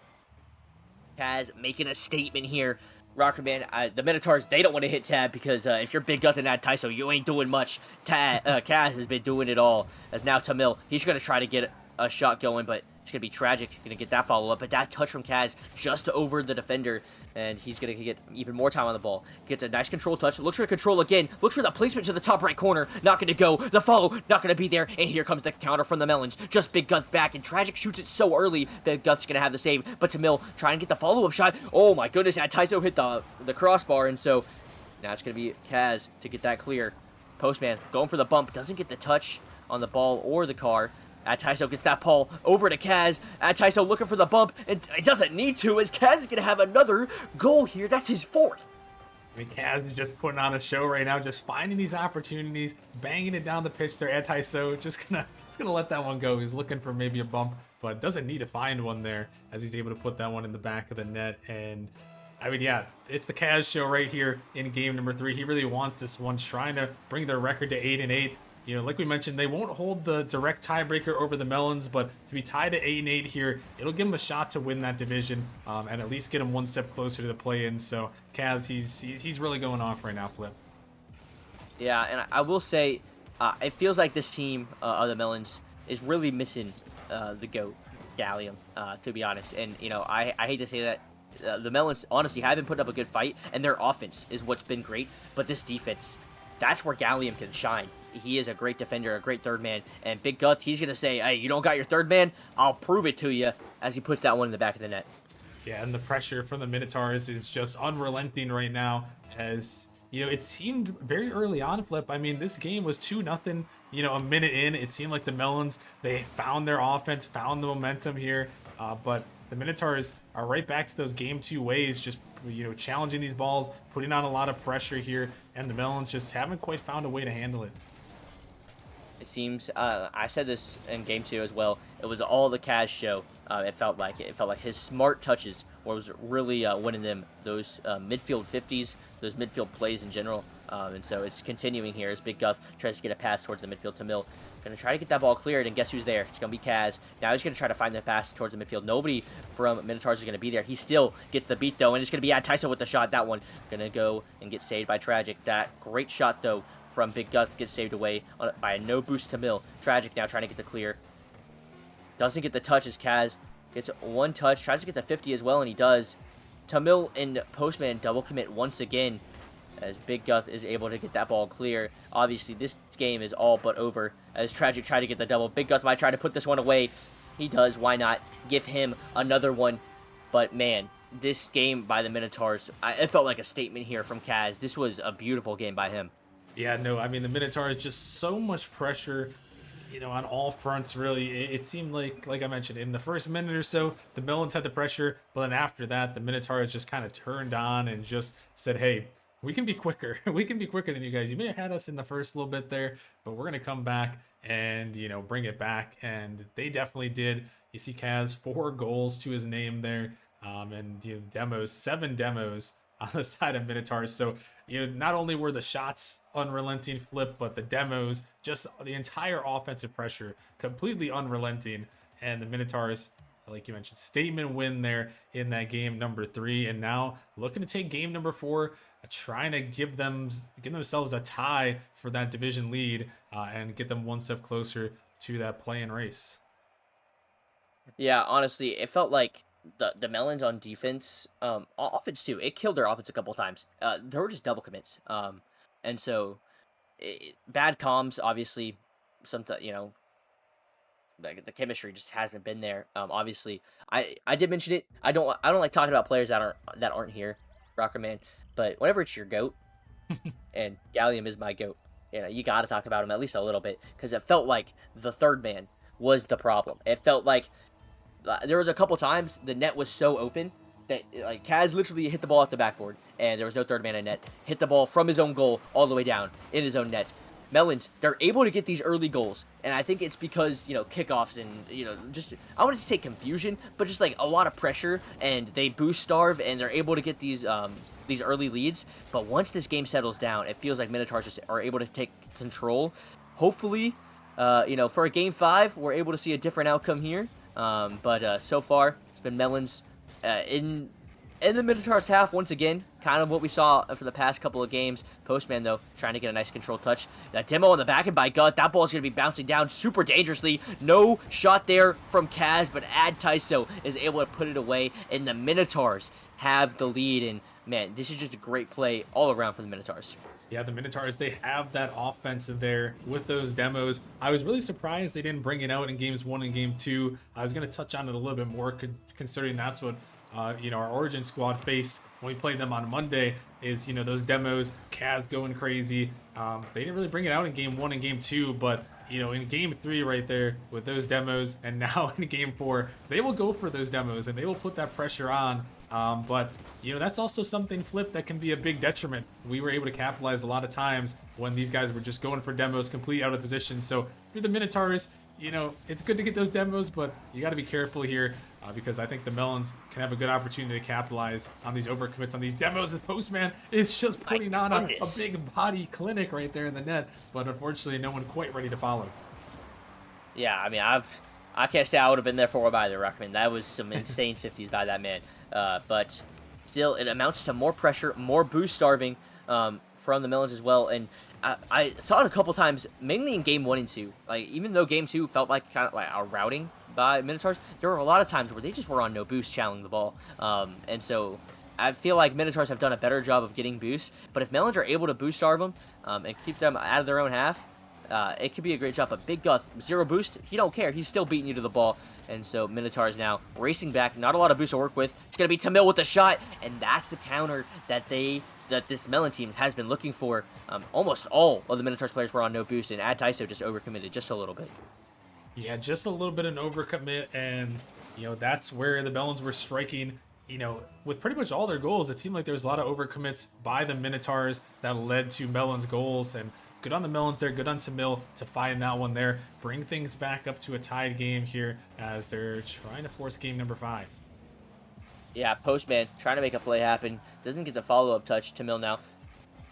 Kaz making a statement here. Rockerman, the Minotaurs, they don't want to hit tab because if you're Big Guth and Ad Tyso, you ain't doing much. Kaz has been doing it all. As now Tamil, he's going to try to get a shot going, but it's going to be Tragic. Going to get that follow-up, but that touch from Kaz just over the defender, and he's going to get even more time on the ball. Gets a nice control touch. Looks for the control again. Looks for the placement to the top right corner. Not going to go. The follow, not going to be there, and here comes the counter from the Melons. Just Big Guth back, and Tragic shoots it so early. Big Guth's going to have the save, but Tamil trying to get the follow-up shot. Oh my goodness, Tyso hit the crossbar, and so now it's going to be Kaz to get that clear. Postman going for the bump. Doesn't get the touch on the ball or the car. Tyso gets that ball over to Kaz. Tyso looking for the bump, and it doesn't need to, as Kaz is going to have another goal here. That's his 4th. I mean, Kaz is just putting on a show right now, just finding these opportunities, banging it down the pitch there. Tyso just gonna let that one go. He's looking for maybe a bump, but doesn't need to find one there, as he's able to put that one in the back of the net. And I mean, yeah, it's the Kaz show right here in game number 3. He really wants this one, trying to bring their record to 8-8. Like we mentioned, they won't hold the direct tiebreaker over the Melons, but to be tied at 8-8 here, it'll give them a shot to win that division, and at least get them one step closer to the play-in. So Kaz, he's really going off right now, Flip. Yeah, and I will say, it feels like this team of the Melons is really missing the GOAT. Gallium, to be honest. And, you know, I hate to say that. The Melons, honestly, have been putting up a good fight, and their offense is what's been great. But this defense, that's where Gallium can shine. He is a great defender, a great third man. And Big Guts, he's going to say, hey, you don't got your third man? I'll prove it to you, as he puts that one in the back of the net. Yeah, and the pressure from the Minotaurs is just unrelenting right now. As you know, it seemed very early on, Flip. I mean, this game was 2-0. You know, a minute in, it seemed like the Melons, they found their offense, found the momentum here. But the Minotaurs are right back to those game 2 ways, just, you know, challenging these balls, putting on a lot of pressure here, and the Melons just haven't quite found a way to handle it. It seems, I said this in game 2 as well, it was all the Kaz show. It felt like his smart touches was really winning them those midfield 50s, those midfield plays in general. And so it's continuing here as Big Guff tries to get a pass towards the midfield to Mill. Going to try to get that ball cleared, and guess who's there? It's going to be Kaz. Now he's going to try to find the pass towards the midfield. Nobody from Minotaurs is going to be there. He still gets the beat, though, and it's going to be Tyson with the shot. That one going to go and get saved by Tragic. That great shot, though, from Big Guff gets saved away by a no boost to Mill. Tragic now trying to get the clear. Doesn't get the touch as Kaz gets one touch. Tries to get the 50 as well, and he does. Tamil and Postman double commit once again as Big Guff is able to get that ball clear. Obviously, this game is all but over as Tragic tried to get the double. Big Guff might try to put this one away. He does. Why not? Give him another one. But, man, this game by the Minotaurs, it felt like a statement here from Kaz. This was a beautiful game by him. Yeah, no, I mean, the Minotaurs, just so much pressure, you know, on all fronts, really. It seemed like I mentioned, in the first minute or so, the Melons had the pressure, but then after that, the Minotaurs just kind of turned on and just said, hey, we can be quicker. We can be quicker than you guys. You may have had us in the first little bit there, but we're going to come back and, you know, bring it back. And they definitely did. You see Kaz, 4 goals to his name there. And, you know, demos, 7 demos on the side of Minotaurs. So, you know, not only were the shots unrelenting, Flip, but the demos, just the entire offensive pressure, completely unrelenting. And the Minotaurs, like you mentioned, statement win there in that game number 3. And now looking to take game number 4, trying to give themselves a tie for that division lead and get them one step closer to that play-in race. Yeah, honestly, it felt like the Melons on defense, offense too, it killed their offense a couple times. There were just double commits. And so bad comms, obviously, you know, the chemistry just hasn't been there. Obviously, I did mention it. I don't like talking about players that aren't here, Rocker Man. But whenever it's your GOAT, and Gallium is my GOAT, you know, you got to talk about him at least a little bit, because it felt like the third man was the problem. It felt like there was a couple times the net was so open that, like, Kaz literally hit the ball off the backboard, and there was no third man in net. Hit the ball from his own goal all the way down in his own net. Melons, they're able to get these early goals, and I think it's because, you know, kickoffs and, you know, just, I wouldn't say confusion, but just like a lot of pressure, and they boost starve, and they're able to get these early leads. But once this game settles down, it feels like Minotaurs just are able to take control. Hopefully, you know, for a game 5, we're able to see a different outcome here. But so far, it's been Melons in the Minotaurs half once again, kind of what we saw for the past couple of games. Postman, though, trying to get a nice control touch. That demo on the back and by Gut. That ball is going to be bouncing down super dangerously. No shot there from Kaz, but Tyso is able to put it away, and the Minotaurs have the lead. And, man, this is just a great play all around for the Minotaurs. Yeah, the Minotaurs, they have that offense there with those demos. I was really surprised they didn't bring it out in games 1 and game 2. I was going to touch on it a little bit more, considering that's what you know, our Origin squad faced when we played them on Monday, is, you know, those demos, Kaz going crazy. They didn't really bring it out in game 1 and game 2, but, you know, in game 3 right there with those demos, and now in game 4, they will go for those demos and they will put that pressure on. But, you know, that's also something, Flip, that can be a big detriment. We were able to capitalize a lot of times when these guys were just going for demos, completely out of position. So for the Minotaurs, you know, it's good to get those demos, but you got to be careful here because I think the Melons can have a good opportunity to capitalize on these overcommits, on these demos. And Postman is just putting on a big body clinic right there in the net, but unfortunately, no one quite ready to follow. Yeah, I mean, I can't say I would have been there for him either, Rockman. That was some insane 50s by that man. But still, it amounts to more pressure, more boost starving from the Melons as well. And I saw it a couple times, mainly in game 1 and 2. Like, even though game 2 felt like kind of like a routing by Minotaurs, there were a lot of times where they just were on no boost channeling the ball. And so I feel like Minotaurs have done a better job of getting boosts, but if Melons are able to boost starve them and keep them out of their own half, it could be a great job. But Big Guth, 0 boost, he don't care. He's still beating you to the ball. And so Minotaurs now racing back. Not a lot of boost to work with. It's going to be Tamil with the shot, and that's the counter that this Melon team has been looking for. Almost all of the Minotaurs players were on no boost, and Taiso just overcommitted just a little bit. Yeah, just a little bit of an overcommit, and that's where the Melons were striking. With pretty much all their goals, it seemed like there was a lot of overcommits by the Minotaurs that led to Melons' goals. And good on the Melons there, good on Tamil to find that one there. Bring things back up to a tied game here as they're trying to force game number 5. Yeah, Postman trying to make a play happen. Doesn't get the follow-up touch. Tamil now.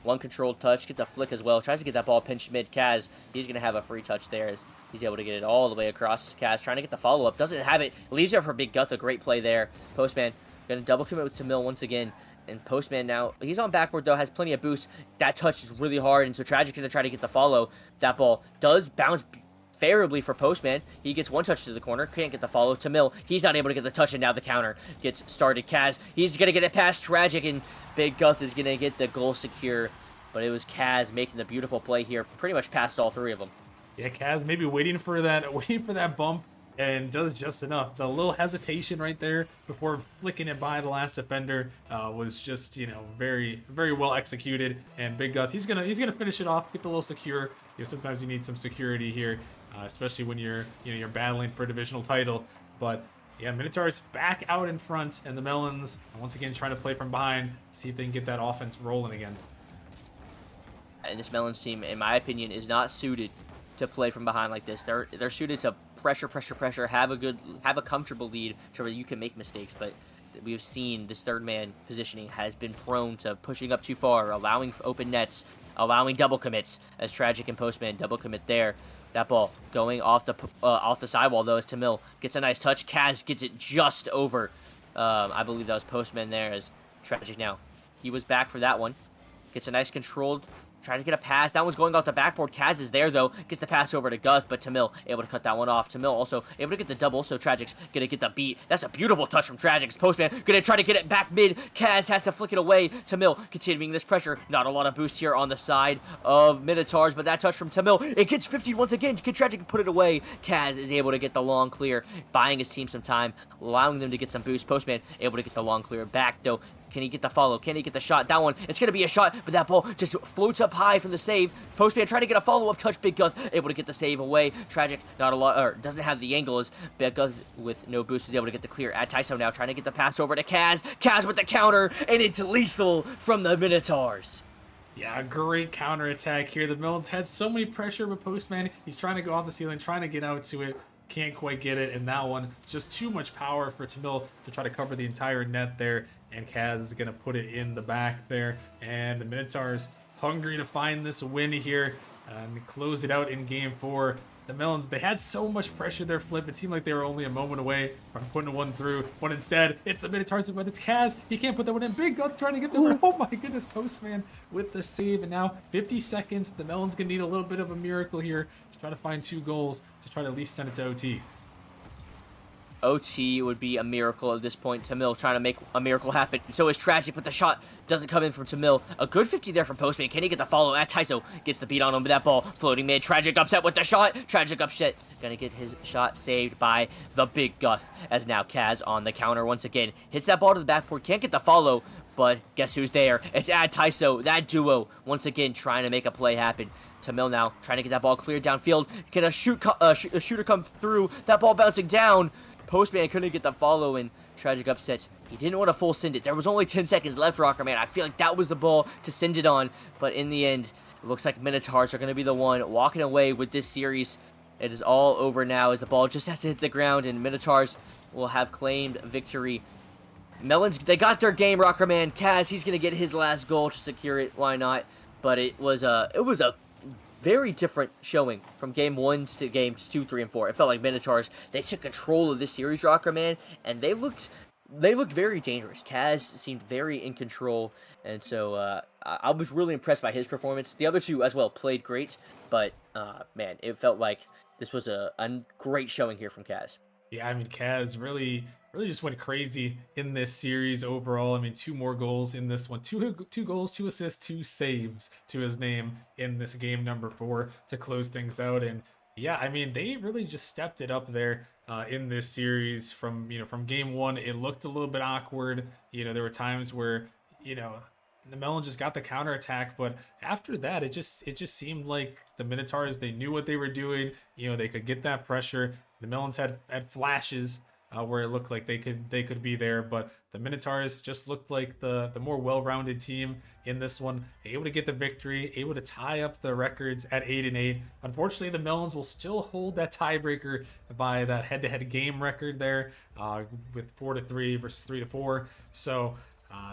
One controlled touch, gets a flick as well. Tries to get that ball pinched mid. Kaz, he's going to have a free touch there as he's able to get it all the way across. Kaz trying to get the follow-up. Doesn't have it. Leaves it for Big Guth. A great play there. Postman going to double commit with Tamil once again. And Postman now, he's on backboard though, has plenty of boost. That touch is really hard, and so Tragic going to try to get the follow. That ball does bounce favorably for Postman. He gets one touch to the corner, can't get the follow. Tamil, he's not able to get the touch, and now the counter gets started. Kaz, he's going to get it past Tragic, and Big Guth is going to get the goal secure. But it was Kaz making the beautiful play here, pretty much past all 3 of them. Yeah, Kaz maybe waiting for that bump, and does just enough. The little hesitation right there before flicking it by the last defender was just very, very well executed. And Big Guth, he's gonna finish it off, get the little secure. Sometimes you need some security here, especially when you're battling for a divisional title. But yeah, Minotaurs back out in front, and the Melons once again trying to play from behind, see if they can get that offense rolling again. And this Melons team, in my opinion, is not suited to play from behind like this. They're suited to pressure, have a comfortable lead to where you can make mistakes. But we've seen this third man positioning has been prone to pushing up too far, allowing open nets, allowing double commits, as Tragic and Postman double commit there. That ball going off the sidewall though as Tamil gets a nice touch. Kaz gets it just over. I believe that was Postman there as Tragic now. He was back for that one. Gets a nice controlled, trying to get a pass. That one's going off the backboard. Kaz is there, though. Gets the pass over to Guth, but Tamil able to cut that one off. Tamil also able to get the double, so Tragic's going to get the beat. That's a beautiful touch from Tragic's. Postman going to try to get it back mid. Kaz has to flick it away. Tamil continuing this pressure. Not a lot of boost here on the side of Minotaurs, but that touch from Tamil, it gets 50 once again. Tragic can put it away. Kaz is able to get the long clear, buying his team some time, allowing them to get some boost. Postman able to get the long clear back, though. Can he get the follow? Can he get the shot? That one, it's going to be a shot, but that ball just floats up high from the save. Postman trying to get a follow-up touch. Big Guth able to get the save away. Tragic, not a lot, or doesn't have the angle as Big Guth with no boost is able to get the clear. Taiso now trying to get the pass over to Kaz. Kaz with the counter, and it's lethal from the Minotaurs. Yeah, great counter attack here. The Melons had so many pressure, but Postman, he's trying to go off the ceiling, trying to get out to it. Can't quite get it, and that one, just too much power for Tamil to try to cover the entire net there, and Kaz is going to put it in the back there, and the Minotaurs hungry to find this win here and close it out in game 4. The Melons, they had so much pressure there, Flip. It seemed like they were only a moment away from putting one through, but instead, it's the Minotaurs, but it's Kaz. He can't put that one in. Big Guth trying to get the oh my goodness, Postman with the save, and now 50 seconds. The Melons going to need a little bit of a miracle here to try to find 2 goals to try to at least send it to OT. OT would be a miracle at this point. Tamil trying to make a miracle happen. So is Tragic, but the shot doesn't come in from Tamil. A good 50 there from Postman. Can he get the follow? Taiso gets the beat on him with that ball. Floating mid. Tragic upset with the shot. Tragic upset. Gonna get his shot saved by the Big Guth. As now Kaz on the counter once again. Hits that ball to the backboard. Can't get the follow. But guess who's there? It's Taiso. That duo once again trying to make a play happen. Tamil now trying to get that ball cleared downfield. Can a shooter come through? That ball bouncing down. Postman couldn't get the follow, and Tragic upsets. He didn't want to full send it. There was only 10 seconds left, Rocker Man. I feel like that was the ball to send it on. But in the end, it looks like Minotaurs are going to be the one walking away with this series. It is all over now as the ball just has to hit the ground, and Minotaurs will have claimed victory. Melons, they got their game, Rocker Man. Kaz, he's going to get his last goal to secure it. Why not? But it was a very different showing from game 1 to games 2, 3, and 4. It felt like Minotaurs, they took control of this series, Rocker Man, and they looked very dangerous. Kaz seemed very in control, and so I was really impressed by his performance. The other two as well played great, but man, it felt like this was a great showing here from Kaz. Yeah, I mean, Kaz really just went crazy in this series overall. I mean, 2 more goals in this one, two goals, 2 assists, 2 saves to his name in this game number 4 to close things out. And yeah, I mean, they really just stepped it up there in this series. From game 1, it looked a little bit awkward. There were times where you know the Melon just got the counterattack, but after that, it just seemed like the Minotaurs, they knew what they were doing. They could get that pressure. The Melons had flashes where it looked like they could be there, but the Minotaurs just looked like the more well-rounded team in this one, able to get the victory, able to tie up the records at 8-8. Unfortunately, the Melons will still hold that tiebreaker by that head-to-head game record there, with 4-3 versus 3-4. So.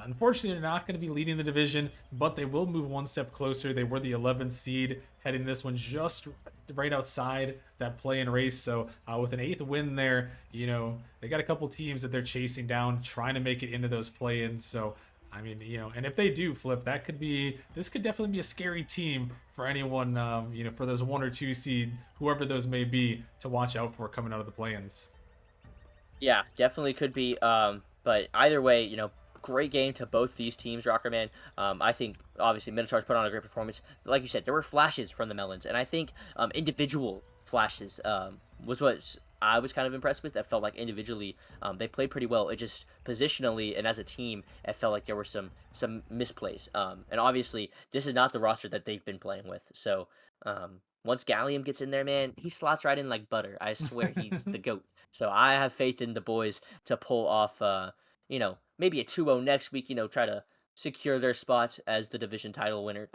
Unfortunately, they're not going to be leading the division, but they will move one step closer. They were the 11th seed heading this one, just right outside that play-in race. So with an 8th win there, they got a couple teams that they're chasing down, trying to make it into those play-ins. So I mean, and if they do flip, this could definitely be a scary team for anyone, for those 1 or 2 seed, whoever those may be, to watch out for coming out of the play-ins. Yeah, definitely could be. But either way, great game to both these teams, Rockerman. I think obviously Minotaurs put on a great performance. Like you said, there were flashes from the Melons, and I think individual flashes was what I was kind of impressed with. I felt like individually they played pretty well. It just positionally and as a team, it felt like there were some misplays. And obviously this is not the roster that they've been playing with. So once Gallium gets in there, man, he slots right in like butter. I swear he's the GOAT. So I have faith in the boys to pull off, maybe a 2-0 next week, try to secure their spot as the division title winner,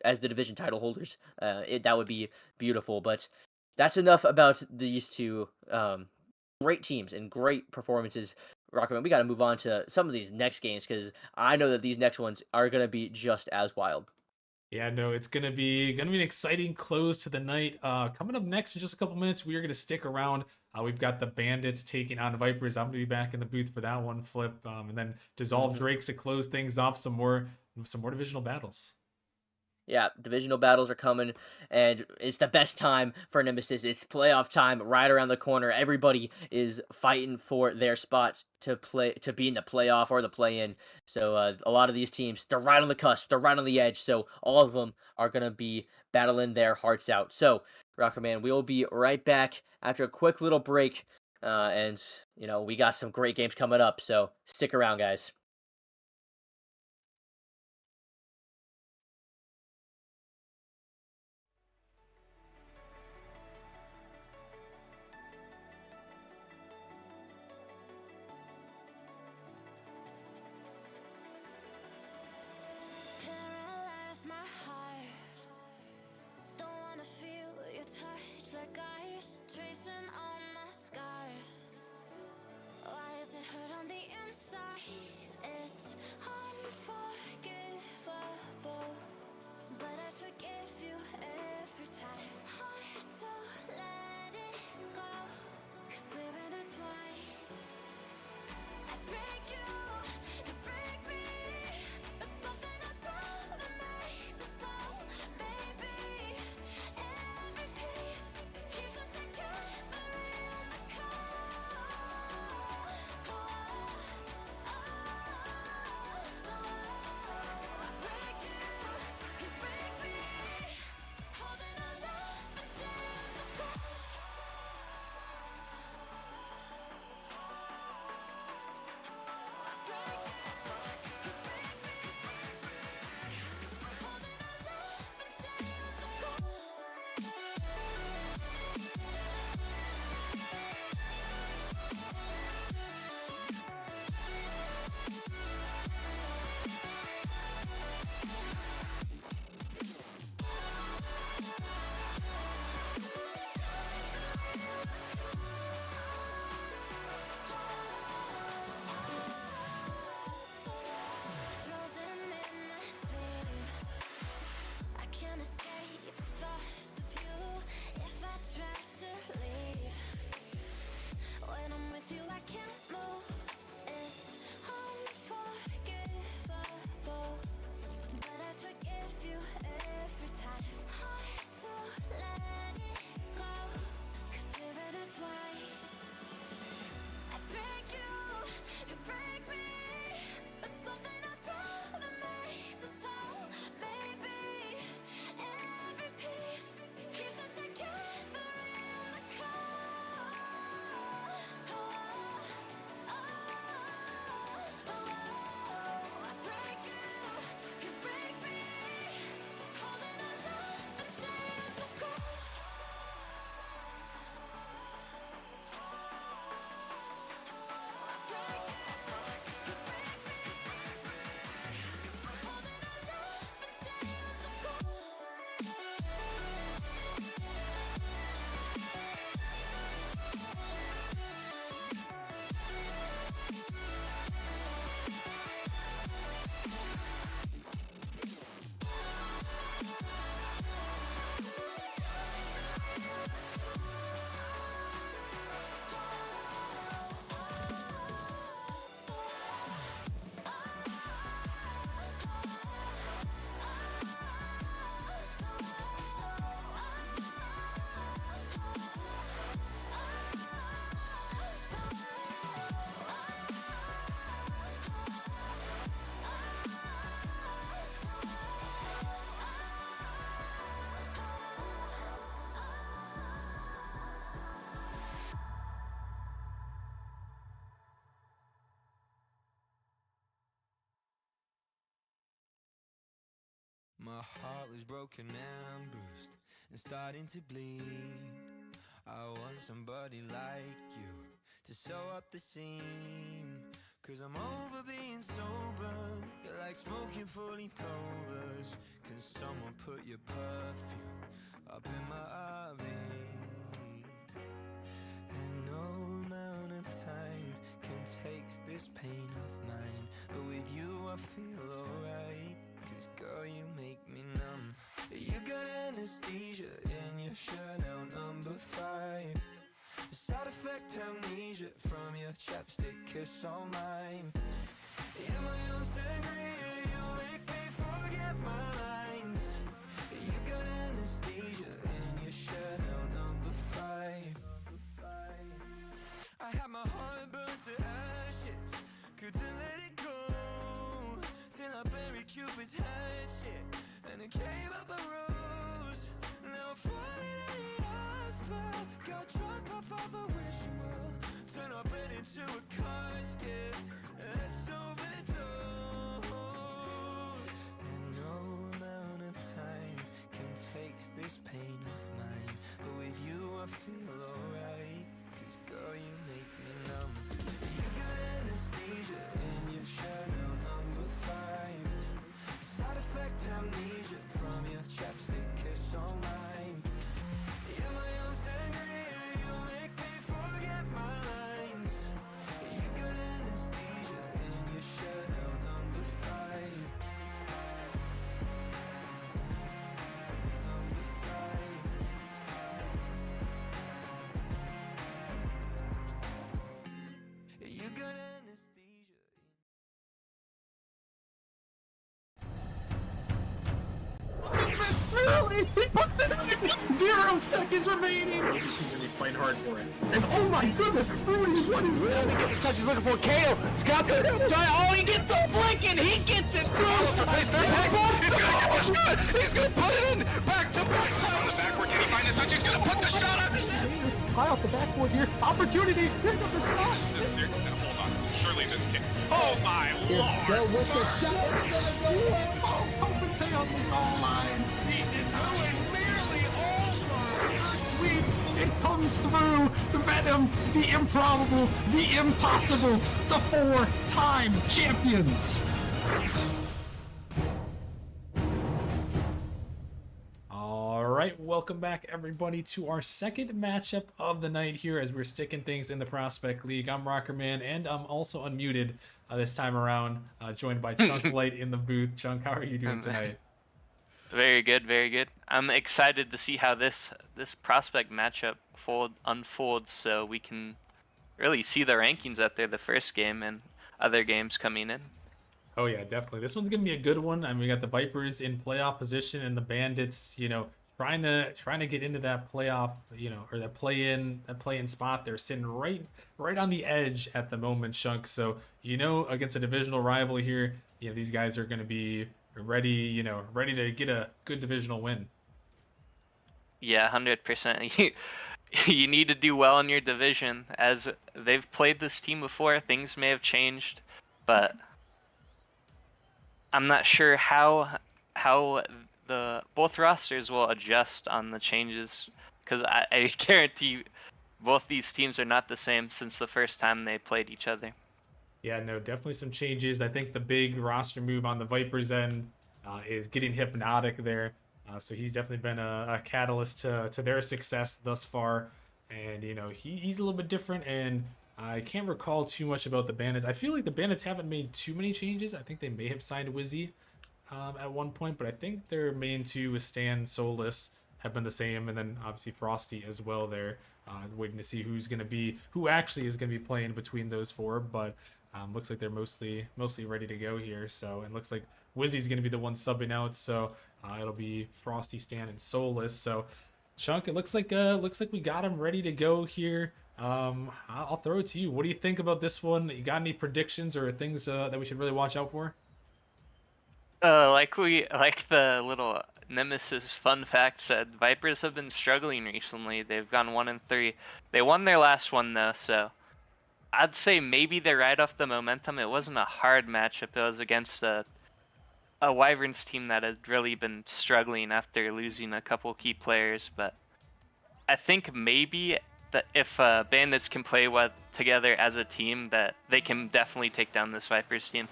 as the division title holders. That would be beautiful. But that's enough about these two great teams and great performances. Rockman, we got to move on to some of these next games because I know that these next ones are going to be just as wild. Yeah, no, it's gonna be an exciting close to the night. Coming up next in just a couple minutes, we are gonna stick around. We've got the Bandits taking on Vipers. I'm gonna be back in the booth for that one, Flip, and then Dissolve Drakes to close things off. Some more divisional battles. Yeah, divisional battles are coming, and it's the best time for Nemesis. It's playoff time right around the corner. Everybody is fighting for their spot to be in the playoff or the play-in. So a lot of these teams, they're right on the cusp. They're right on the edge. So all of them are gonna be battling their hearts out. So Rocker Man, we will be right back after a quick little break, and we got some great games coming up. So stick around, guys. Paralyze my heart. Don't wanna feel your touch like ice, tracing all my scars. Why is it hurt on the inside? It's unforgivable, but I forgive you every time. Hard to let it go, 'cause we're intertwined. I break you break me, but something about it makes it so, baby. Every piece keeps us together in the cold. I break you break me, holding our love in chains of gold. Frozen in my dream, I can't escape the thoughts of you. If I try to leave, when I'm with you I can't move. It's unforgivable, but I forgive you every time. Hard to let it go, 'cause we're intertwined. heart was broken and bruised and starting to bleed. I want somebody like you to sew up the seam. Cause I'm over being sober. You're like smoking 40 clovers. Can someone put your perfume up in my RV? And no amount of time can take this pain of mine. But with you I feel alright. Cause girl, you make me numb. You got anesthesia in your shirt, now number 5. Side effect amnesia from your chapstick kiss on mine. You're my own sangria, you make me forget my lines. You got anesthesia in your shirt, now number 5. I had my heart burned to ashes, couldn't let it go. Till I buried Cupid's hatchet, and it came up a rose. Now I'm falling in your spell. Got drunk off of a wishing well. Turn our bed into a casket. Let's overdose. And no amount of time can take this pain of mine. But with you I feel alright. Cause girl, you make me numb. You got anesthesia in your shirt, now number 5. Side effect amnesia from your chapstick kiss on mine. You're my own sangria, you make me forget my lines. You got anesthesia in your shirt, now number 5. Number 5. You got anesthesia. Really? He puts it in 0 seconds remaining! He seems to be playing hard for it. Oh my goodness! Rudy, what is this? Doesn't get the touch he's looking for. Kato, Scott, oh, he gets the flick and he gets it through. He's gonna get the shot. He's gonna put it in. Back to back. On the backward, can he find the touch? He's gonna put the shot on the net. High off the backboard here. Opportunity. Here comes the shot. Is this hold on. Surely this kick. Oh my It's lord! still with the shot. It's gonna go in. Oh, Palpatine on the goal line. He did nearly over. Sweet. It comes through. The Venom, the improbable, the impossible, the 4-time champions. All right, welcome back everybody to our second matchup of the night here as we're sticking things in the Prospect League. I'm Rockerman and I'm also unmuted this time around, joined by Chunk Light in the booth. Chunk, how are you doing tonight? Very good, very good. I'm excited to see how this prospect matchup unfolds, so we can really see the rankings out there the first game and other games coming in. Oh yeah, definitely. This one's gonna be a good one. I mean, we got the Vipers in playoff position and the Bandits, trying to get into that playoff, or that play-in spot. They're sitting right on the edge at the moment, Chunk. So against a divisional rival here, these guys are gonna be ready to get a good divisional win. Yeah, 100%. You need to do well in your division. As they've played this team before, things may have changed, but I'm not sure how the both rosters will adjust on the changes, because I guarantee both these teams are not the same since the first time they played each other. Yeah, no, definitely some changes. I think the big roster move on the Vipers end is getting Hypnotic there. So he's definitely been a catalyst to their success thus far. And, he's a little bit different. And I can't recall too much about the Bandits. I feel like the Bandits haven't made too many changes. I think they may have signed Wizzy at one point. But I think their main two with Stan, Solus have been the same. And then obviously Frosty as well there. Waiting to see who actually is going to be playing between those four. But looks like they're mostly ready to go here. So it looks like Wizzy's going to be the one subbing out. So it'll be Frosty, Stan, and Solus. So Chunk, it looks like we got him ready to go here. I'll throw it to you. What do you think about this one? You got any predictions or things that we should really watch out for? Like the little Nemesis fun fact said, Vipers have been struggling recently. They've gone 1-3. They won their last one though, so I'd say maybe they ride off the momentum. It wasn't a hard matchup. It was against a a Wyverns team that had really been struggling after losing a couple key players, but I think maybe that if Bandits can play together as a team, that they can definitely take down this Vipers team.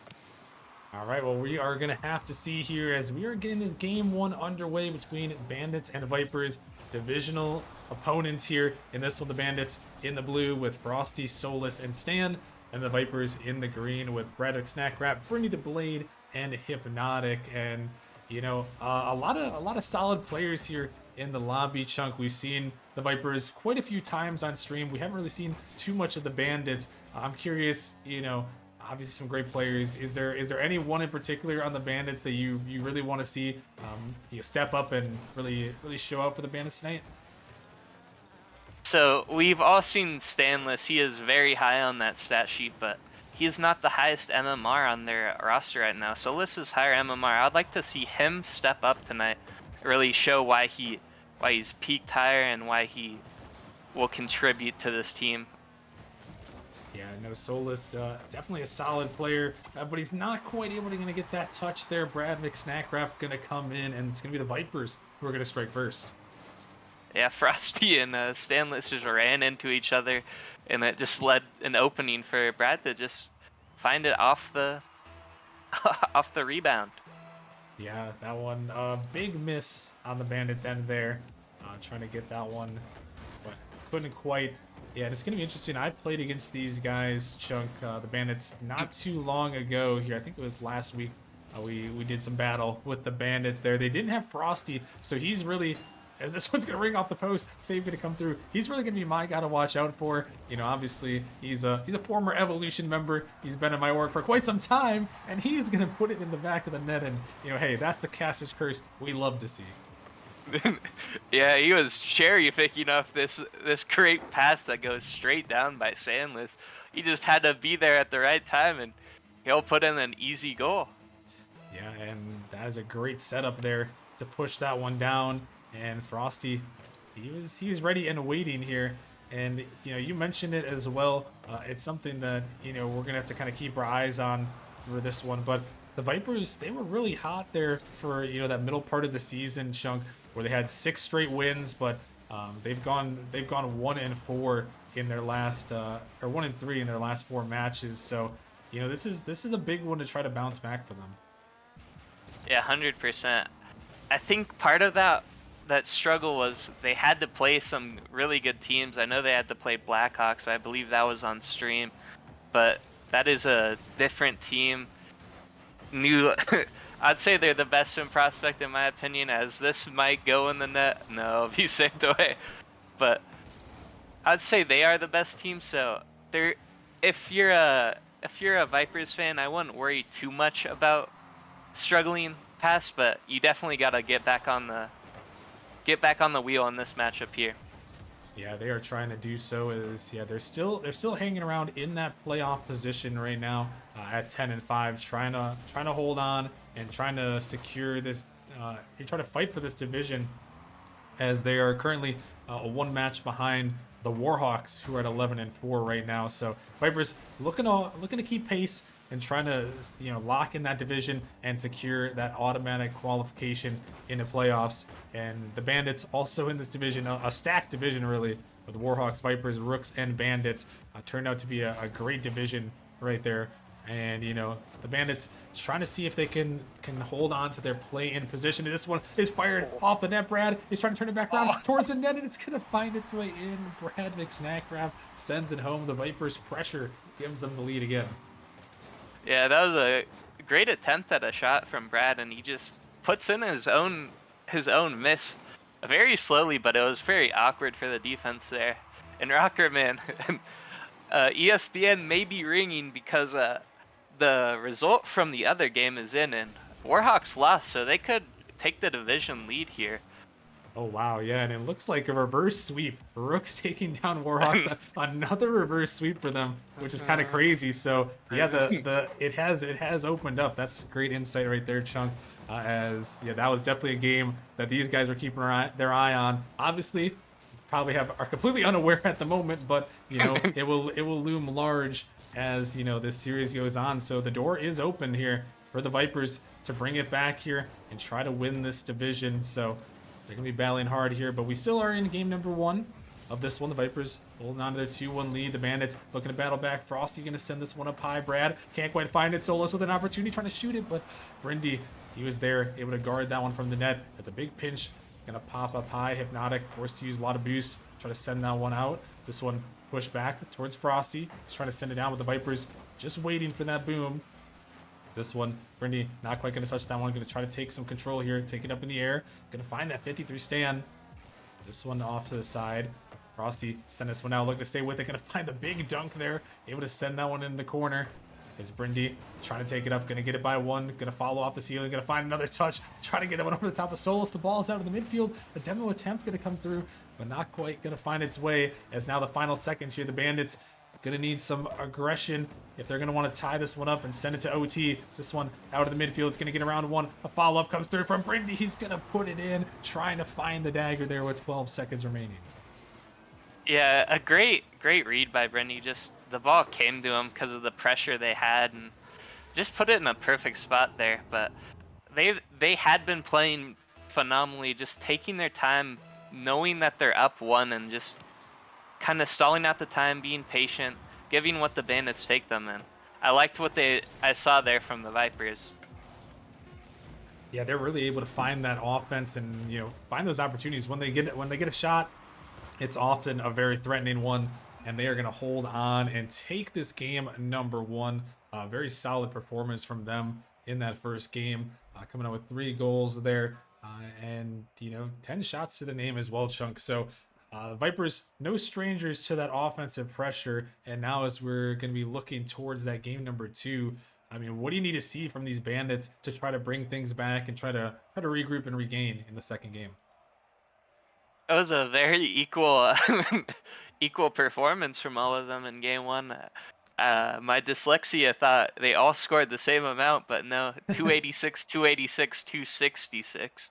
All right, well, we are going to have to see here as we are getting this game 1 underway between Bandits and Vipers. Divisional opponents here. In this one, the Bandits in the blue with Frosty, Solus, and Stan, and the Vipers in the green with Braddock, Snack Wrap, Brittany the Blade, and Hypnotic. And, you know, a lot of solid players here in the lobby, Chunk. We've seen the Vipers quite a few times on stream. We haven't really seen too much of the Bandits. I'm curious, you know, obviously some great players. Is there any one in particular on the Bandits that you really want to see step up and really show up for the Bandits tonight? So we've all seen Stanless. He is very high on that stat sheet, but he is not the highest MMR on their roster right now. Solus is higher MMR. I'd like to see him step up tonight, really show why he's peaked higher and why he will contribute to this team. Yeah, no, Solus, definitely a solid player, but he's not quite able to get that touch there. Brad McSnackwrap going to come in, and it's going to be the Vipers who are going to strike first. Yeah, Frosty and Stanless just ran into each other, and it just led an opening for Brad to just find it off the off the rebound. Yeah, that one, big miss on the Bandits' end there. Trying to get that one, but couldn't quite. Yeah, and it's going to be interesting. I played against these guys, Chunk, the Bandits, not too long ago here. I think it was last week. We did some battle with the Bandits there. They didn't have Frosty, so he's really, as this one's going to ring off the post, save going to come through. He's really going to be my guy to watch out for. You know, obviously, he's a former Evolution member. He's been in my work for quite some time, and he's going to put it in the back of the net. And, you know, hey, that's the caster's curse we love to see. Yeah, he was cherry picking up this great pass that goes straight down by Sandless. He just had to be there at the right time, and he'll put in an easy goal. Yeah, and that is a great setup there to push that one down. And Frosty, he was ready and waiting here. And you know, you mentioned it as well. It's something that we're gonna have to kind of keep our eyes on for this one. But the Vipers, they were really hot there for that middle part of the season, Chunk, where they had 6 straight wins, but they've gone 1-4 in their last or 1-3 in their last 4 matches. So this is a big one to try to bounce back for them. Yeah, 100%. I think part of that struggle was they had to play some really good teams. I know they had to play Blackhawks. I believe that was on stream, but that is a different team. I'd say they're the best in prospect in my opinion, as this might go in the net. No, be saved away. But I'd say they are the best team. So if you're a Vipers fan, I wouldn't worry too much about struggling past, but you definitely gotta get back on the wheel in this matchup here. Yeah, they are trying to do so. They're still hanging around in that playoff position right now at 10-5, trying to hold on and trying to secure this. They try to fight for this division, as they are currently one match behind the Warhawks, who are at 11-4 right now. So Vipers looking to keep pace and trying to lock in that division and secure that automatic qualification into playoffs. And the Bandits also in this division, a stacked division really, with Warhawks, Vipers, Rooks, and Bandits. Turned out to be a great division right there. And the Bandits trying to see if they can hold on to their play-in position. This one is fired off the net. Brad is trying to turn it back around towards the net, and it's gonna find its way in. Brad McSnackwrap sends it home. The Vipers' pressure gives them the lead again. Yeah, that was a great attempt at a shot from Brad, and he just puts in his own miss very slowly, but it was very awkward for the defense there. And Rocker, man, ESPN may be ringing because the result from the other game is in, and Warhawks lost, so they could take the division lead here. Oh wow, yeah, and it looks like a reverse sweep. Rooks taking down Warhawks, another reverse sweep for them, which is kind of crazy. So yeah, it has opened up. That's great insight right there, Chunk. That was definitely a game that these guys were keeping their eye on. Obviously, probably are completely unaware at the moment, but it will loom large as this series goes on. So the door is open here for the Vipers to bring it back here and try to win this division. So they're going to be battling hard here, but we still are in game number 1 of this one. The Vipers holding on to their 2-1 lead. The Bandits looking to battle back. Frosty going to send this one up high. Brad can't quite find it. Solus with an opportunity trying to shoot it, but Brindy, he was there, able to guard that one from the net. That's a big pinch. Going to pop up high. Hypnotic forced to use a lot of boost. Try to send that one out. This one pushed back towards Frosty. He's trying to send it down with the Vipers just waiting for that boom. This one, Brindy not quite going to touch that one. Going to try to take some control here. Take it up in the air. Going to find that 53 stand. This one off to the side. Frosty send this one out. Looking to stay with it. Going to find the big dunk there. Able to send that one in the corner. Is Brindy trying to take it up. Going to get it by one. Going to follow off the ceiling. Going to find another touch. Trying to get that one over the top of Solus. The ball is out of the midfield. A demo attempt going to come through, but not quite going to find its way. As now the final seconds here, the Bandits going to need some aggression if they're going to want to tie this one up and send it to OT. This one out of the midfield. It's going to get around one. A follow-up comes through from Brindy. He's going to put it in, trying to find the dagger there with 12 seconds remaining. Yeah, a great read by Brindy. Just the ball came to him because of the pressure they had, and just put it in a perfect spot there. But they had been playing phenomenally, just taking their time, knowing that they're up 1 and just kind of stalling out the time, being patient, giving what the Bandits take them in. I liked what I saw there from the Vipers. Yeah, they're really able to find that offense and, you know, find those opportunities when they get a shot. It's often a very threatening one, and they are going to hold on and take this game number 1. Very solid performance from them in that first game, coming out with 3 goals there, and, you know, 10 shots to the name as well, Chunk. So Vipers, no strangers to that offensive pressure, and now as we're going to be looking towards that game number 2, I mean, what do you need to see from these Bandits to try to bring things back and try to regroup and regain in the second game? It was a very equal equal performance from all of them in game 1. My dyslexia thought they all scored the same amount, but no, 286, 286, 266.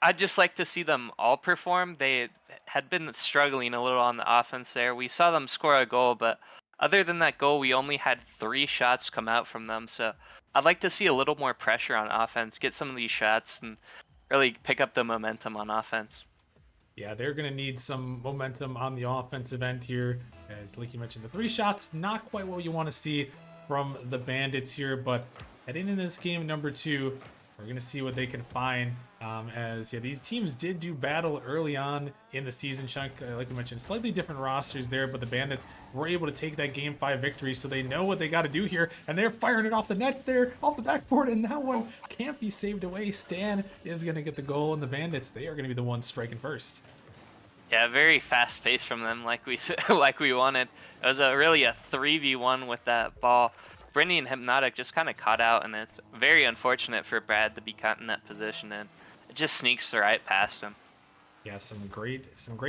I'd just like to see them all perform. They had been struggling a little on the offense there. We saw them score a goal, but other than that goal, we only had 3 shots come out from them. So I'd like to see a little more pressure on offense, get some of these shots, and really pick up the momentum on offense. Yeah, they're going to need some momentum on the offensive end here. As Leaky mentioned, the 3 shots, not quite what you want to see from the Bandits here, but heading into this game number 2, we're going to see what they can find. These teams did do battle early on in the season, Chunk. Like we mentioned, slightly different rosters there, but the Bandits were able to take that Game 5 victory, so they know what they got to do here, and they're firing it off the net there, off the backboard, and that one can't be saved away. Stan is going to get the goal, and the Bandits, they are going to be the ones striking first. Yeah, very fast pace from them, like we wanted. It was really a 3v1 with that ball. Brindy and Hypnotic just kind of caught out, and it's very unfortunate for Brad to be caught in that position, and it just sneaks right past him. Yeah, some great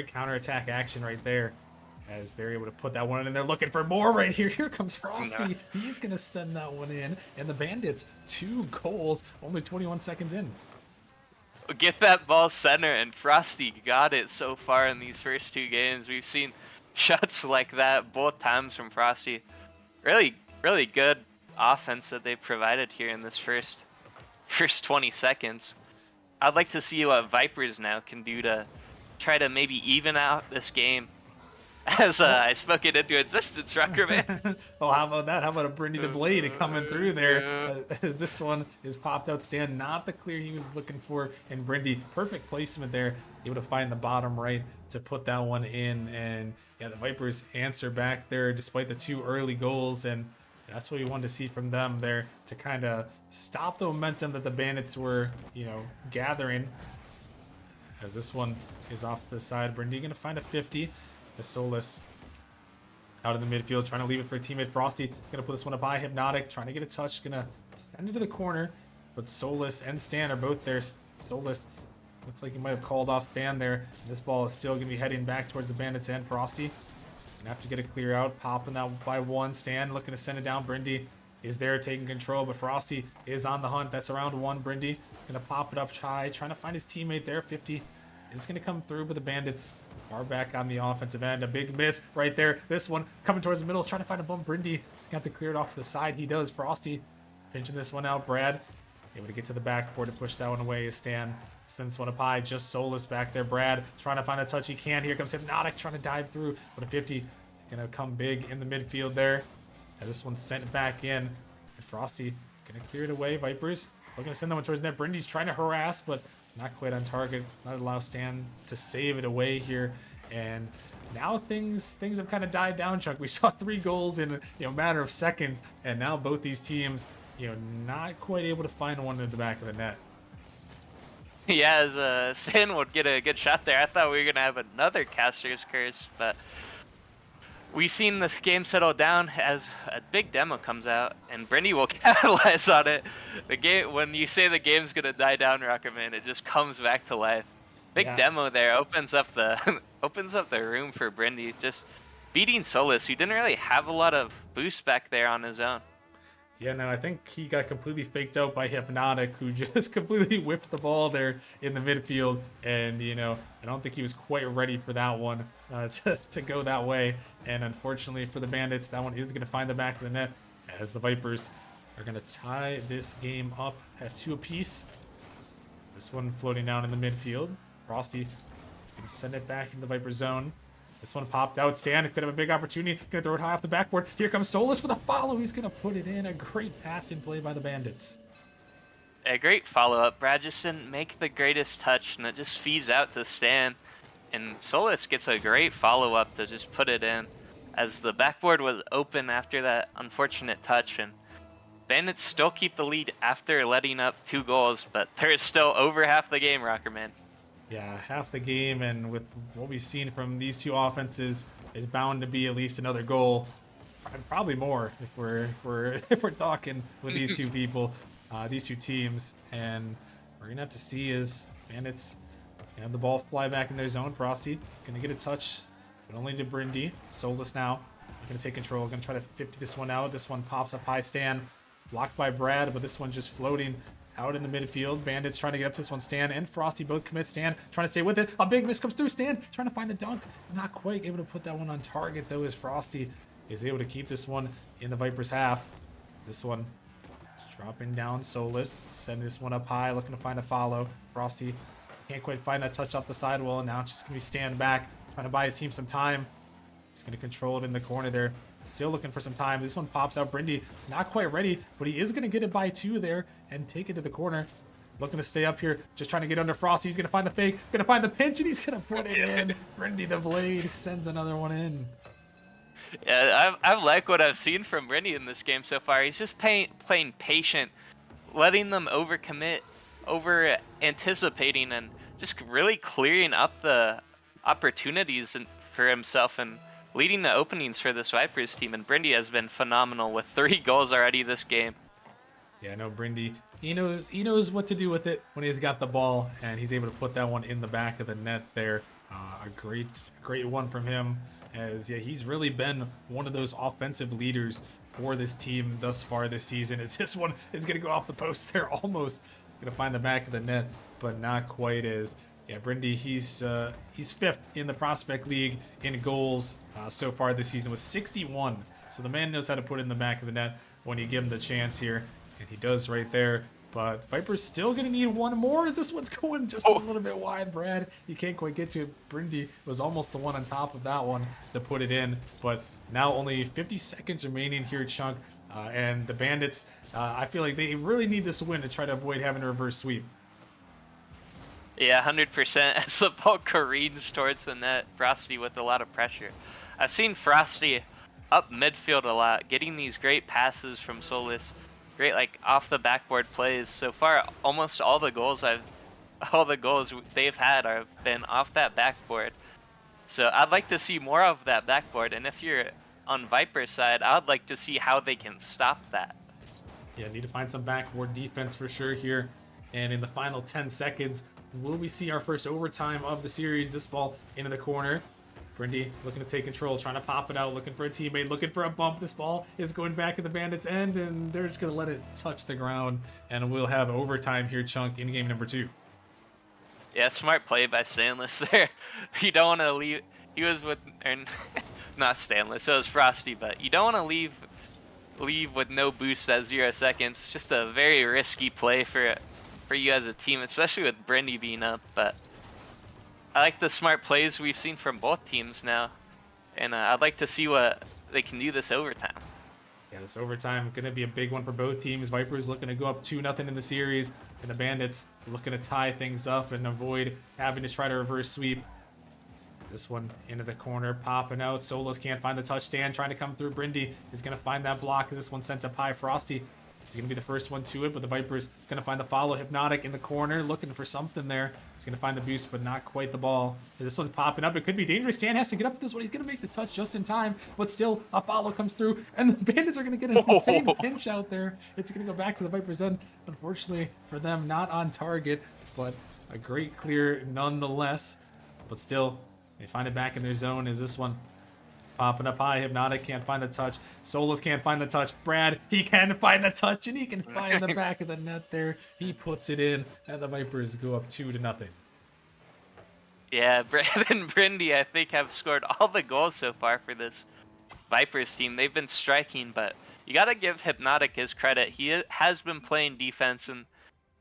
counterattack action right there, as they're able to put that one in. And they're looking for more right here. Here comes Frosty. No. He's gonna send that one in, and the Bandits 2 goals, only 21 seconds in. Get that ball center, and Frosty got it so far in these first 2 games. We've seen shots like that both times from Frosty. Really good offense that they've provided here in this first 20 seconds. I'd like to see what Vipers now can do to try to maybe even out this game. As I spoke it into existence, Rucker, man. Well, how about that? How about a Brindy the Blade coming through there? This one is popped out. Stan, not the clear he was looking for. And Brindy, perfect placement there. Able to find the bottom right to put that one in. And yeah, the Vipers answer back there despite the 2 early goals. And that's what we wanted to see from them there to kind of stop the momentum that the Bandits were, you know, gathering. As this one is off to the side. Brindy going to find a 50. The Solus out in the midfield, trying to leave it for a teammate. Frosty going to put this one up high. Hypnotic trying to get a touch. Going to send it to the corner. But Solus and Stan are both there. Solus looks like he might have called off Stan there. This ball is still going to be heading back towards the Bandits' end. Frosty going to have to get a clear out. Popping that by 1. Stan looking to send it down. Brindy is there taking control, but Frosty is on the hunt. That's around 1. Brindy going to pop it up high, trying to find his teammate there. 50 is going to come through, but the Bandits are back on the offensive end. A big miss right there. This one coming towards the middle, trying to find a bump. Brindy got to clear it off to the side. He does. Frosty pinching this one out. Brad able to get to the backboard to push that one away. Stan sends one up high. Just Solus back there. Brad trying to find a touch he can. Here comes Hypnotic trying to dive through. But a 50 gonna come big in the midfield there. As this one's sent back in. And Frosty gonna clear it away. Vipers looking to send that one towards net. Brindy's trying to harass, but not quite on target. Not allow Stan to save it away here. And now things have kind of died down, Chuck. We saw 3 goals in a matter of seconds, and now both these teams, not quite able to find one in the back of the net. Yeah, as Sin would get a good shot there. I thought we were gonna have another caster's curse, but we've seen this game settle down as a big demo comes out, and Brindy will capitalize on it. The game, when you say the game's gonna die down, Rockerman, it just comes back to life. Big demo there opens up the opens up the room for Brindy. Just beating Solus, who didn't really have a lot of boost back there on his own. Yeah, no, I think he got completely faked out by Hypnotic, who just completely whipped the ball there in the midfield. And, I don't think he was quite ready for that one to go that way. And unfortunately for the Bandits, that one is going to find the back of the net as the Vipers are going to tie this game up at 2 apiece. This one floating down in the midfield. Frosty can send it back into the Viper zone. This one popped out. Stan could have a big opportunity. Gonna throw it high off the backboard. Here comes Solus for the follow. He's gonna put it in. A great passing play by the Bandits. A great follow-up. Brad just didn't make the greatest touch, and it just feeds out to Stan. And Solus gets a great follow-up to just put it in, as the backboard was open after that unfortunate touch. And Bandits still keep the lead after letting up 2 goals, but they're still over half the game, Rockerman. Yeah, half the game, and with what we've seen from these 2 offenses, is bound to be at least another goal, and probably more if we're talking with these 2 people, these 2 teams. And we're gonna have to see as Bandits have the ball fly back in their zone. Frosty gonna get a touch, but only to Brindy. Solus now gonna take control, gonna try to 50 this one out. This one pops up high. Stan blocked by Brad, but this one just floating out in the midfield. Bandits trying to get up to this one. Stan and Frosty both commit. Stan trying to stay with it. A big miss comes through. Stan trying to find the dunk. Not quite able to put that one on target, though, as Frosty is able to keep this one in the Vipers' half. This one dropping down. Solus sending this one up high, looking to find a follow. Frosty can't quite find that touch off the sidewall. Now it's just going to be Stan back, trying to buy his team some time. He's going to control it in the corner there. Still looking for some time. This one pops out. Brindy not quite ready, but he is going to get it by 2 there and take it to the corner. Looking to stay up here, just trying to get under Frosty. He's going to find the fake, going to find the pinch, and he's going to put it in. Brindy the Blade sends another one in. Yeah, I like what I've seen from Brindy in this game so far. He's just playing patient, letting them overcommit, over anticipating, and just really clearing up the opportunities for himself and leading the openings for this Vipers team. And Brindy has been phenomenal with 3 goals already this game. Yeah, no, Brindy, he knows what to do with it when he's got the ball, and he's able to put that one in the back of the net there. A great one from him, as he's really been one of those offensive leaders for this team thus far this season. As this one is going to go off the post there, almost going to find the back of the net, but not quite as. Yeah, Brindy, he's 5th in the Prospect League in goals so far this season with 61. So the man knows how to put it in the back of the net when you give him the chance here, and he does right there. But Viper's still going to need one more as this one's going just a little bit wide, Brad. You can't quite get to it. Brindy was almost the one on top of that one to put it in, but now only 50 seconds remaining here, Chunk. And the Bandits, I feel like they really need this win to try to avoid having a reverse sweep. Yeah, 100%. As the ball careens towards the net, Frosty with a lot of pressure. I've seen Frosty up midfield a lot, getting these great passes from Solus, great off the backboard plays. So far, almost all the goals they've had have been off that backboard. So I'd like to see more of that backboard. And if you're on Viper's side, I'd like to see how they can stop that. Yeah, need to find some backboard defense for sure here. And in the final 10 seconds, will we see our first overtime of the series? This ball into the corner. Brindy looking to take control, trying to pop it out, looking for a teammate, looking for a bump. This ball is going back at the Bandits' end, and they're just going to let it touch the ground. And we'll have overtime here, Chunk, in game number 2. Yeah, smart play by Stanless there. You don't want to leave. He was with, or not Stanless, so it was Frosty, but you don't want to leave with no boost at 0 seconds. It's just a very risky play for you as a team, especially with Brindy being up. But I like the smart plays we've seen from both teams now, and I'd like to see what they can do this overtime. Yeah, this overtime going to be a big one for both teams. Vipers looking to go up 2-0 in the series, and the Bandits looking to tie things up and avoid having to try to reverse sweep. This one into the corner, popping out. Solos can't find the touchdown, trying to come through. Brindy is going to find that block as this one sent up high. Frosty is going to be the first one to it, but the Vipers going to find the follow. Hypnotic in the corner, looking for something there. He's going to find the boost, but not quite the ball. This one's popping up. It could be dangerous. Stan has to get up to this one. He's going to make the touch just in time, but still a follow comes through, and the Bandits are going to get an insane pinch out there. It's going to go back to the Vipers' end. Unfortunately for them, not on target, but a great clear nonetheless. But still, they find it back in their zone. Is this one popping up high? Hypnotic can't find the touch. Solus can't find the touch. Brad, he can find the touch, and he can find the back of the net there. He puts it in, and the Vipers go up 2-0. Yeah, Brad and Brindy, I think, have scored all the goals so far for this Vipers team. They've been striking, but you got to give Hypnotic his credit. He has been playing defense and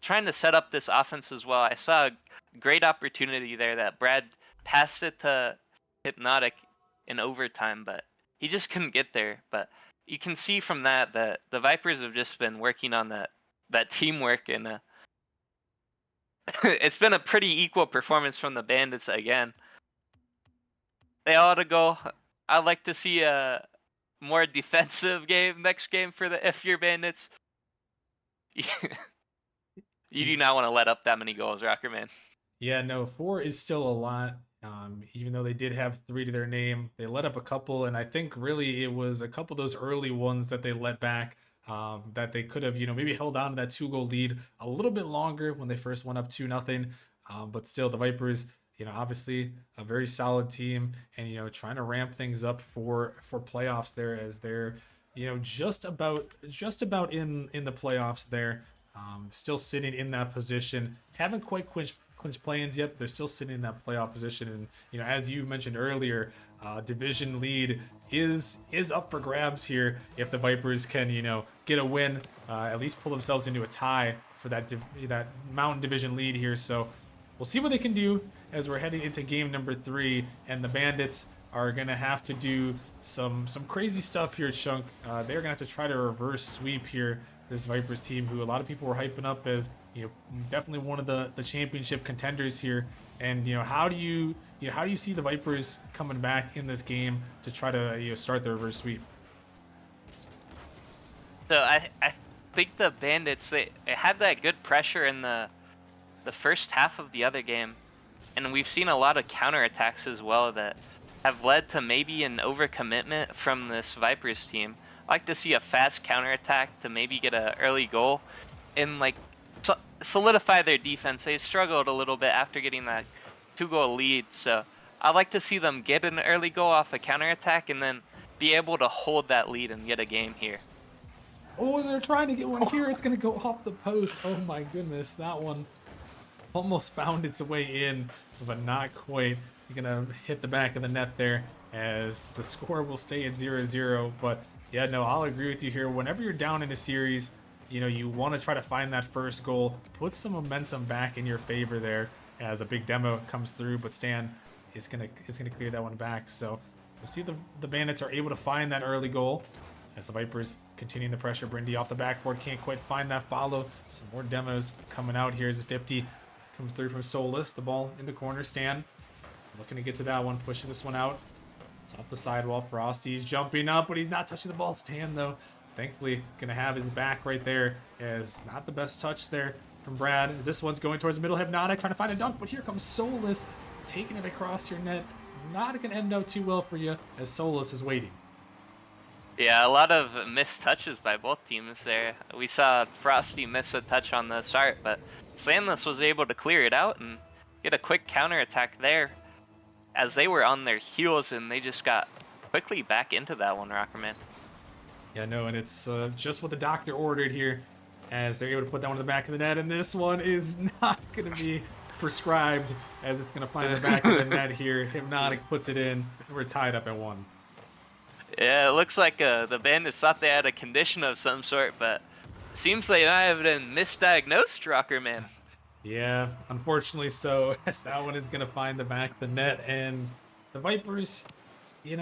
trying to set up this offense as well. I saw a great opportunity there that Brad passed it to Hypnotic in overtime, but he just couldn't get there. But you can see from that the Vipers have just been working on that teamwork, and it's been a pretty equal performance from the Bandits again. They ought to go. I'd like to see a more defensive game next game for the FU Bandits. You do not want to let up that many goals, Rockerman. Yeah, no, 4 is still a lot. Even though they did have 3 to their name, they let up a couple, and I think really it was a couple of those early ones that they let back, that they could have, maybe held on to that 2-goal lead a little bit longer when they first went up 2-0. But still, the Vipers, obviously a very solid team, and trying to ramp things up for playoffs there, as they're just about in the playoffs there. Still sitting in that position, haven't quite clinch play-ins yet, but they're still sitting in that playoff position. And as you mentioned earlier, division lead is up for grabs here if the Vipers can get a win, at least pull themselves into a tie for that Mountain Division lead here. So we'll see what they can do as we're heading into game number 3, and the Bandits are gonna have to do some crazy stuff here at Shunk. They're gonna have to try to reverse sweep here this Vipers team, who a lot of people were hyping up as definitely one of the championship contenders here. And how do you see the Vipers coming back in this game to try to start the reverse sweep? So I think the Bandits, they had that good pressure in the first half of the other game, and we've seen a lot of counterattacks as well that have led to maybe an overcommitment from this Vipers team. I like to see a fast counterattack to maybe get an early goal and solidify their defense. They struggled a little bit after getting that 2-goal lead, so I'd like to see them get an early goal off a counterattack and then be able to hold that lead and get a game here. Oh, they're trying to get one here. It's going to go off the post. Oh my goodness, that one almost found its way in, but not quite. You're going to hit the back of the net there, as the score will stay at 0-0. But yeah, no, I'll agree with you here. Whenever you're down in a series, you want to try to find that first goal, put some momentum back in your favor there, as a big demo comes through, but Stan is gonna clear that one back. So we'll see the Bandits are able to find that early goal as the Vipers continuing the pressure. Brindy off the backboard, can't quite find that follow. Some more demos coming out here as a 50 comes through from Solus. The ball in the corner. Stan looking to get to that one, pushing this one out. It's off the sidewall. Frosty's jumping up, but he's not touching the ball. Stan, though, thankfully gonna have his back right there, as not the best touch there from Brad, as this one's going towards the middle. Hypnotic trying to find a dunk, but here comes Solus taking it across your net. Not gonna end out too well for you, as Solus is waiting. Yeah, a lot of missed touches by both teams there. We saw Frosty miss a touch on the start, but Sandless was able to clear it out and get a quick counterattack there, as they were on their heels, and they just got quickly back into that one, Rockerman. Yeah, no, and it's just what the doctor ordered here, as they're able to put that one in the back of the net, and this one is not going to be prescribed, as it's going to find the back of the net here. Hypnotic puts it in, and we're tied up at 1. Yeah, it looks like the bandits thought they had a condition of some sort, but it seems they might have been misdiagnosed, Rocker Man. Yeah, unfortunately so, as that one is going to find the back of the net, and the Vipers, they're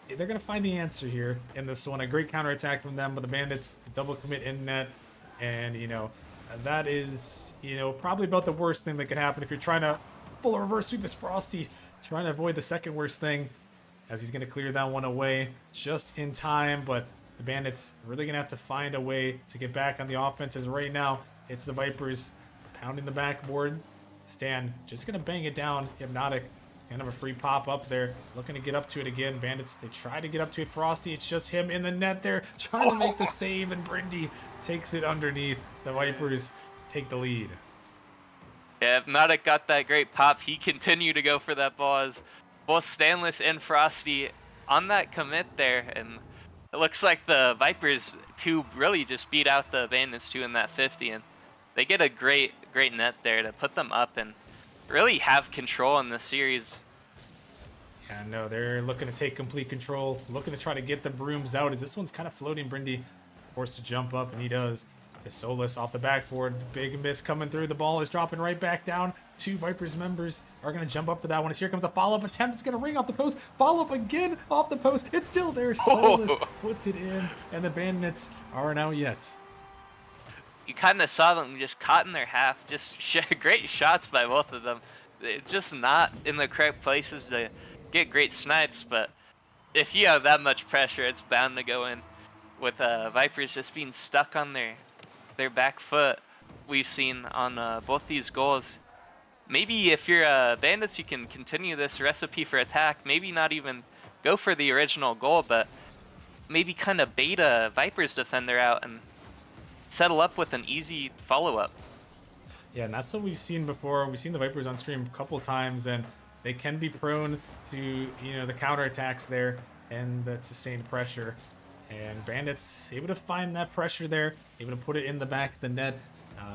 going to find the answer here in this one. A great counterattack from them, but the Bandits double commit in net, and, that is, probably about the worst thing that could happen if you're trying to pull a reverse sweep as Frosty, trying to avoid the second worst thing, as he's going to clear that one away just in time, but the Bandits really going to have to find a way to get back on the offense, as right now, it's the Vipers pounding the backboard. Stan just gonna bang it down. Hypnotic, kind of a free pop up there, looking to get up to it again. Bandits, they try to get up to it. Frosty, it's just him in the net there, trying to make the save, and Brindy takes it underneath. The Vipers take the lead. Yeah, Hypnotic got that great pop. He continued to go for that ball as both Stanless and Frosty on that commit there, and it looks like the Vipers 2 really just beat out the Bandits 2 in that 50, and they get a great net there to put them up and really have control in this series. Yeah, no, they're looking to take complete control, looking to try to get the brooms out, as this one's kind of floating. Brindy forced to jump up, and he does. His Solus off the backboard, big miss coming through. The ball is dropping right back down. Two Vipers members are going to jump up for that one. As here comes a follow-up attempt. It's going to ring off the post. Follow-up again off the post. It's still there. Solus puts it in, and the Bandits aren't out yet. You kind of saw them just caught in their half. Just great shots by both of them. They're just not in the correct places to get great snipes, but if you have that much pressure, it's bound to go in. With Vipers just being stuck on their back foot, we've seen on both these goals. Maybe if you're Bandits, you can continue this recipe for attack. Maybe not even go for the original goal, but maybe kind of bait a Vipers defender out and settle up with an easy follow-up. Yeah, and that's what we've seen before. We've seen the Vipers on stream a couple times, and they can be prone to, the counterattacks there and that sustained pressure. And Bandits able to find that pressure there, able to put it in the back of the net,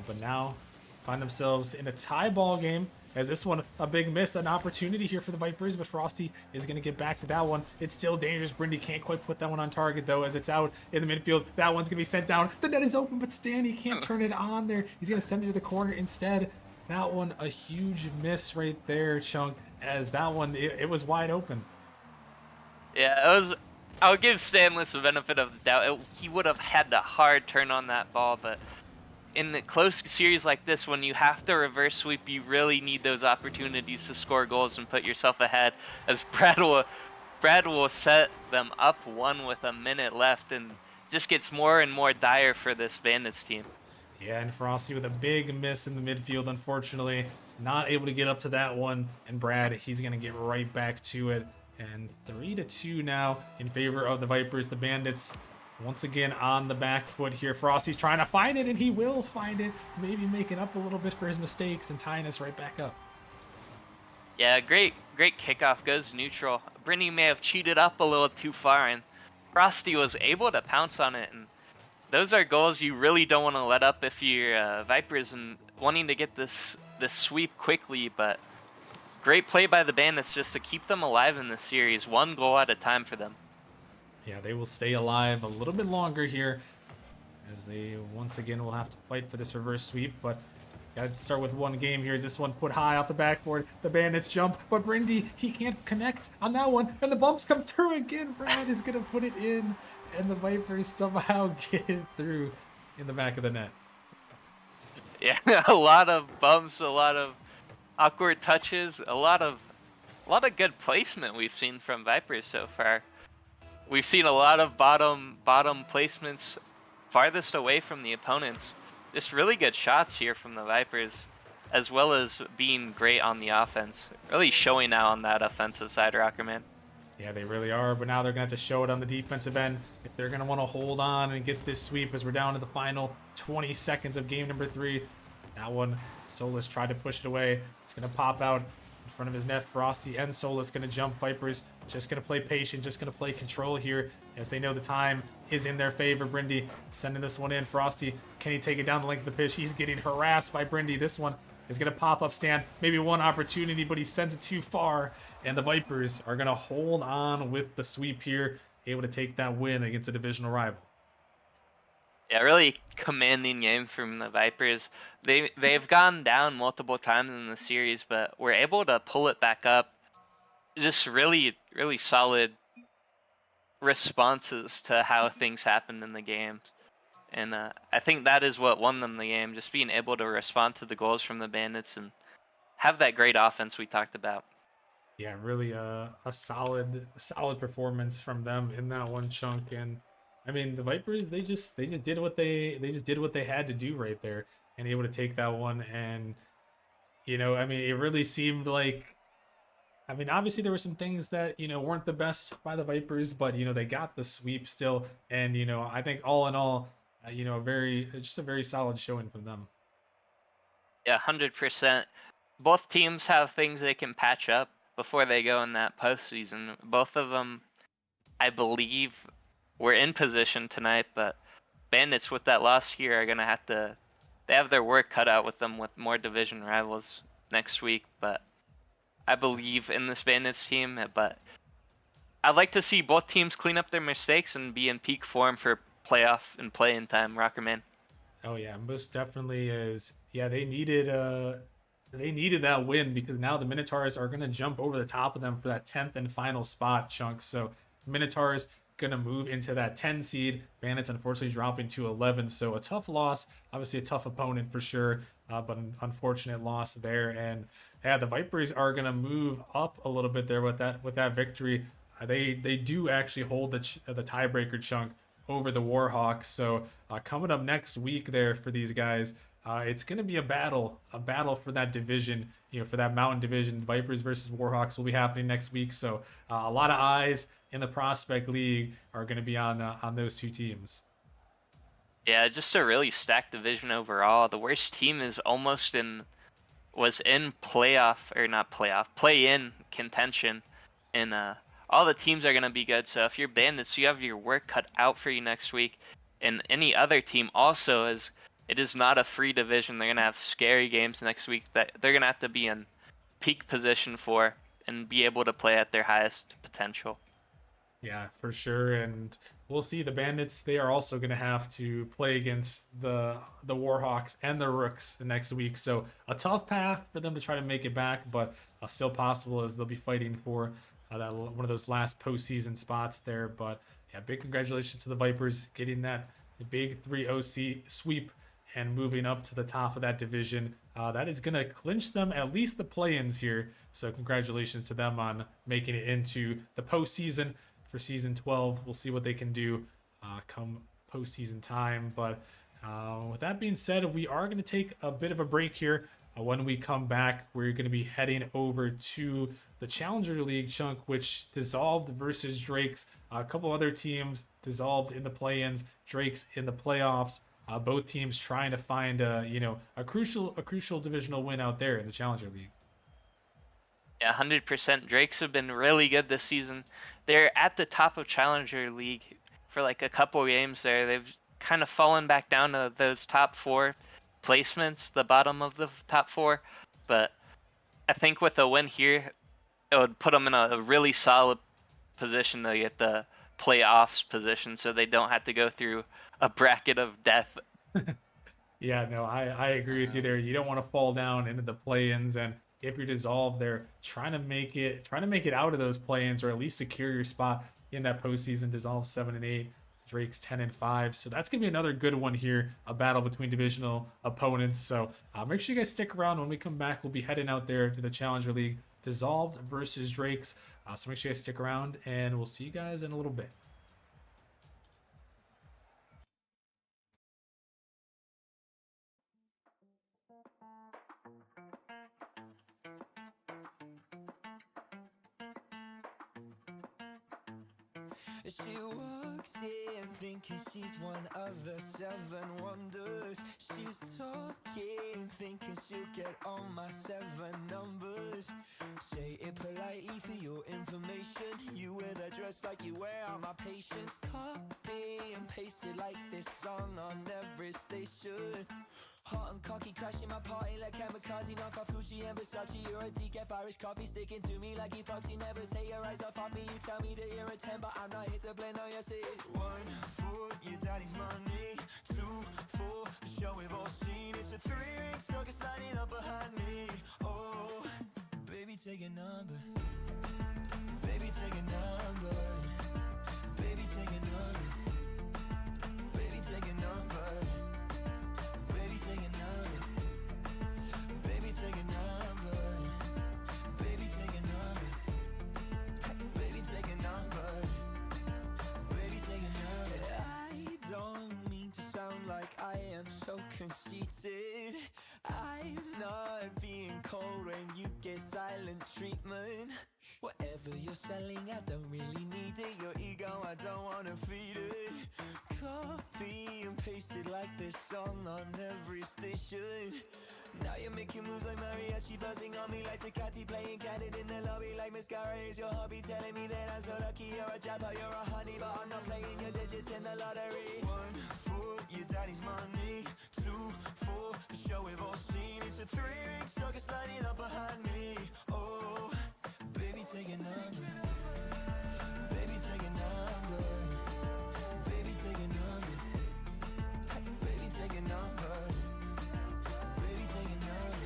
but now find themselves in a tie ball game. As this one, a big miss, an opportunity here for the Vipers, but Frosty is going to get back to that one. It's still dangerous. Brindy can't quite put that one on target, though, as it's out in the midfield. That one's going to be sent down. The net is open, but Stan, he can't turn it on there. He's going to send it to the corner instead. That one, a huge miss right there, Chunk, as that one, it was wide open. Yeah, it was. I'll give Stanless the benefit of the doubt. He would have had a hard turn on that ball, but in a close series like this, when you have to reverse sweep, you really need those opportunities to score goals and put yourself ahead, as Brad will set them up one with a minute left, and just gets more and more dire for this Bandits team. Yeah, and Frosty with a big miss in the midfield, unfortunately. Not able to get up to that one, and Brad, he's going to get right back to it. And 3-2 now in favor of the Vipers. The Bandits once again on the back foot here. Frosty's trying to find it, and he will find it. Maybe making up a little bit for his mistakes and tying us right back up. Yeah, great kickoff, goes neutral. Brindy may have cheated up a little too far, and Frosty was able to pounce on it. And those are goals you really don't want to let up if you're Vipers and wanting to get this sweep quickly, but great play by the Bandits just to keep them alive in this series, one goal at a time for them. Yeah, they will stay alive a little bit longer here, as they once again will have to fight for this reverse sweep, but gotta start with one game here. Is this one put high off the backboard? The Bandits jump, but Brindy, he can't connect on that one, and the bumps come through again. Brad is gonna put it in, and the Vipers somehow get it through in the back of the net. Yeah, a lot of bumps, a lot of awkward touches, a lot of good placement we've seen from Vipers so far. We've seen a lot of bottom placements farthest away from the opponents. Just really good shots here from the Vipers, as well as being great on the offense. Really showing out on that offensive side, Rockerman. Yeah, they really are, but now they're going to have to show it on the defensive end if they're going to want to hold on and get this sweep, as we're down to the final 20 seconds of game number 3. That one, Solus tried to push it away. It's going to pop out in front of his net. Frosty and Solus going to jump. Vipers just going to play patient, just going to play control here, as they know the time is in their favor. Brindy sending this one in. Frosty, can he take it down the length of the pitch? He's getting harassed by Brindy. This one is going to pop up Stan. Maybe one opportunity, but he sends it too far. And the Vipers are going to hold on with the sweep here able to take that win against a divisional rival. Yeah, really commanding game from the Vipers. They've gone down multiple times in the series, but were able to pull it back up. Just really solid responses to how things happened in the game. And I think that is what won them the game, just being able to respond to the goals from the Bandits and have that great offense we talked about. Yeah, really a solid performance from them in that one chunk. And I mean, the Vipers, they just did what they had to do right there, and able to take that one. And I mean, it really seemed like, I mean, obviously there were some things that weren't the best by the Vipers, but they got the sweep still. And I think all in all, a very solid showing from them. Yeah, 100%. Both teams have things they can patch up before they go in that postseason. Both of them, I believe, were in position tonight, but Bandits with that loss here are going to have to, they have their work cut out with them with more division rivals next week, but I believe in this Bandits team, but I'd like to see both teams clean up their mistakes and be in peak form for playoff and play-in time, Rockerman. Oh yeah, most definitely is. Yeah, they needed that win, because now the Minotaurs are gonna jump over the top of them for that 10th and final spot, Chunks. So Minotaurs gonna move into that 10 seed. Bandits unfortunately dropping to 11. So a tough loss, obviously a tough opponent for sure, but an unfortunate loss there. And yeah, the Vipers are gonna move up a little bit there with that victory. They do actually hold the tiebreaker, Chunk, over the Warhawks. So coming up next week there for these guys, it's going to be a battle for that division, for that Mountain Division. Vipers versus Warhawks will be happening next week. So a lot of eyes in the Prospect League are going to be on those two teams. Yeah, just a really stacked division overall. The worst team was in playoff, or not playoff, play-in contention, and all the teams are gonna be good. So if you're Bandits, you have your work cut out for you next week, and any other team also is. It is not a free division. They're gonna have scary games next week that they're gonna have to be in peak position for and be able to play at their highest potential. Yeah, for sure. And we'll see. The Bandits, they are also going to have to play against the Warhawks and the Rooks the next week. So a tough path for them to try to make it back, but still possible, as they'll be fighting for that one of those last postseason spots there. But yeah, big congratulations to the Vipers getting that big 3-0 sweep and moving up to the top of that division. That is going to clinch them at least the play-ins here. So congratulations to them on making it into the postseason for season 12. We'll see what they can do come postseason time. But with that being said, we are going to take a bit of a break here. When we come back, we're going to be heading over to the Challenger League chunk, which dissolved versus Drake's. A couple other teams dissolved in the play-ins, Drake's in the playoffs. Both teams trying to find a crucial divisional win out there in the Challenger League. Yeah, 100%. Drakes have been really good this season. They're at the top of Challenger League for like a couple games there. They've kind of fallen back down to those top 4 placements, the bottom of the top 4. But I think with a win here, it would put them in a really solid position to get the playoffs position, so they don't have to go through a bracket of death. Yeah, no, I agree with you there. You don't want to fall down into the play-ins, and if you're dissolved, they're trying to make it out of those play-ins, or at least secure your spot in that postseason. Dissolve 7-8, Drake's 10-5. So that's gonna be another good one here, a battle between divisional opponents. So make sure you guys stick around. When we come back, we'll be heading out there to the Challenger League, dissolved versus Drake's. So make sure you guys stick around, and we'll see you guys in a little bit. She walks in thinking she's one of the 7 wonders. She's talking thinking she'll get all my 7 numbers. Say it politely for your information. You wear that dress like you wear out my patience. Copy and pasted like this song on every station. Hot and cocky, crashing my party like kamikaze. Knock off Gucci and Versace. You're a decaf Irish coffee, sticking to me like epoxy. Never take your eyes off of me. You tell me that you're a 10, but I'm not here to blend on your seat. 1 for your daddy's money, 2 for the show we've all seen. It's a 3-ring circus lining up behind me. Oh, baby, take a number. Baby, take a number. Baby, take a number. Baby, take a number. Baby, take a number. Baby, take a number. Baby, take a number. Baby, take a number. Baby, take a number. I don't mean to sound like I am so conceited. I'm not being cold when you get silent treatment. Whatever you're selling, I don't really need it. Your ego, I don't wanna feed it. Copy and pasted like this song on every station. Now you're making moves like mariachi, buzzing on me like Tecate, playing candid in the lobby like mascara is your hobby. Telling me that I'm so lucky, you're a jabber, you're a honey, but I'm not playing your digits in the lottery. 1 for your daddy's money, 2 for the show we've all seen. It's a 3-ring circus lining up behind me. Oh, baby, take a number. Baby, take a number. Baby, take a number. Baby, take a number. Baby, take a number.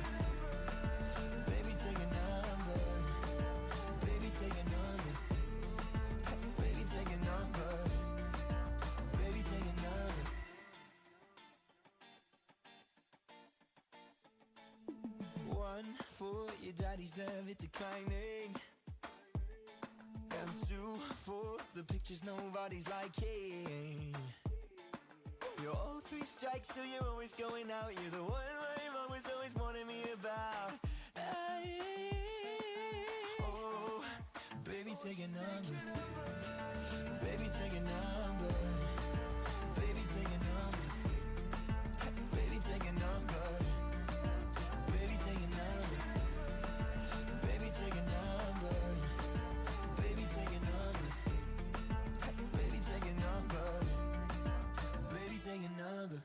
Baby, take a number. Baby, take a number. Baby, take a number. Baby, take a number. One for your daddy's debit declining, and 2 for the pictures nobody's liking. You're all 3 strikes, so you're always going out. You're the one my mom was always warning me about. Oh, baby, take a number. Baby, take a number. Baby, take a number. Baby, take a number. Baby, take a number. Baby, take a number. Baby, take a number. Baby, take a number. Baby, take a number.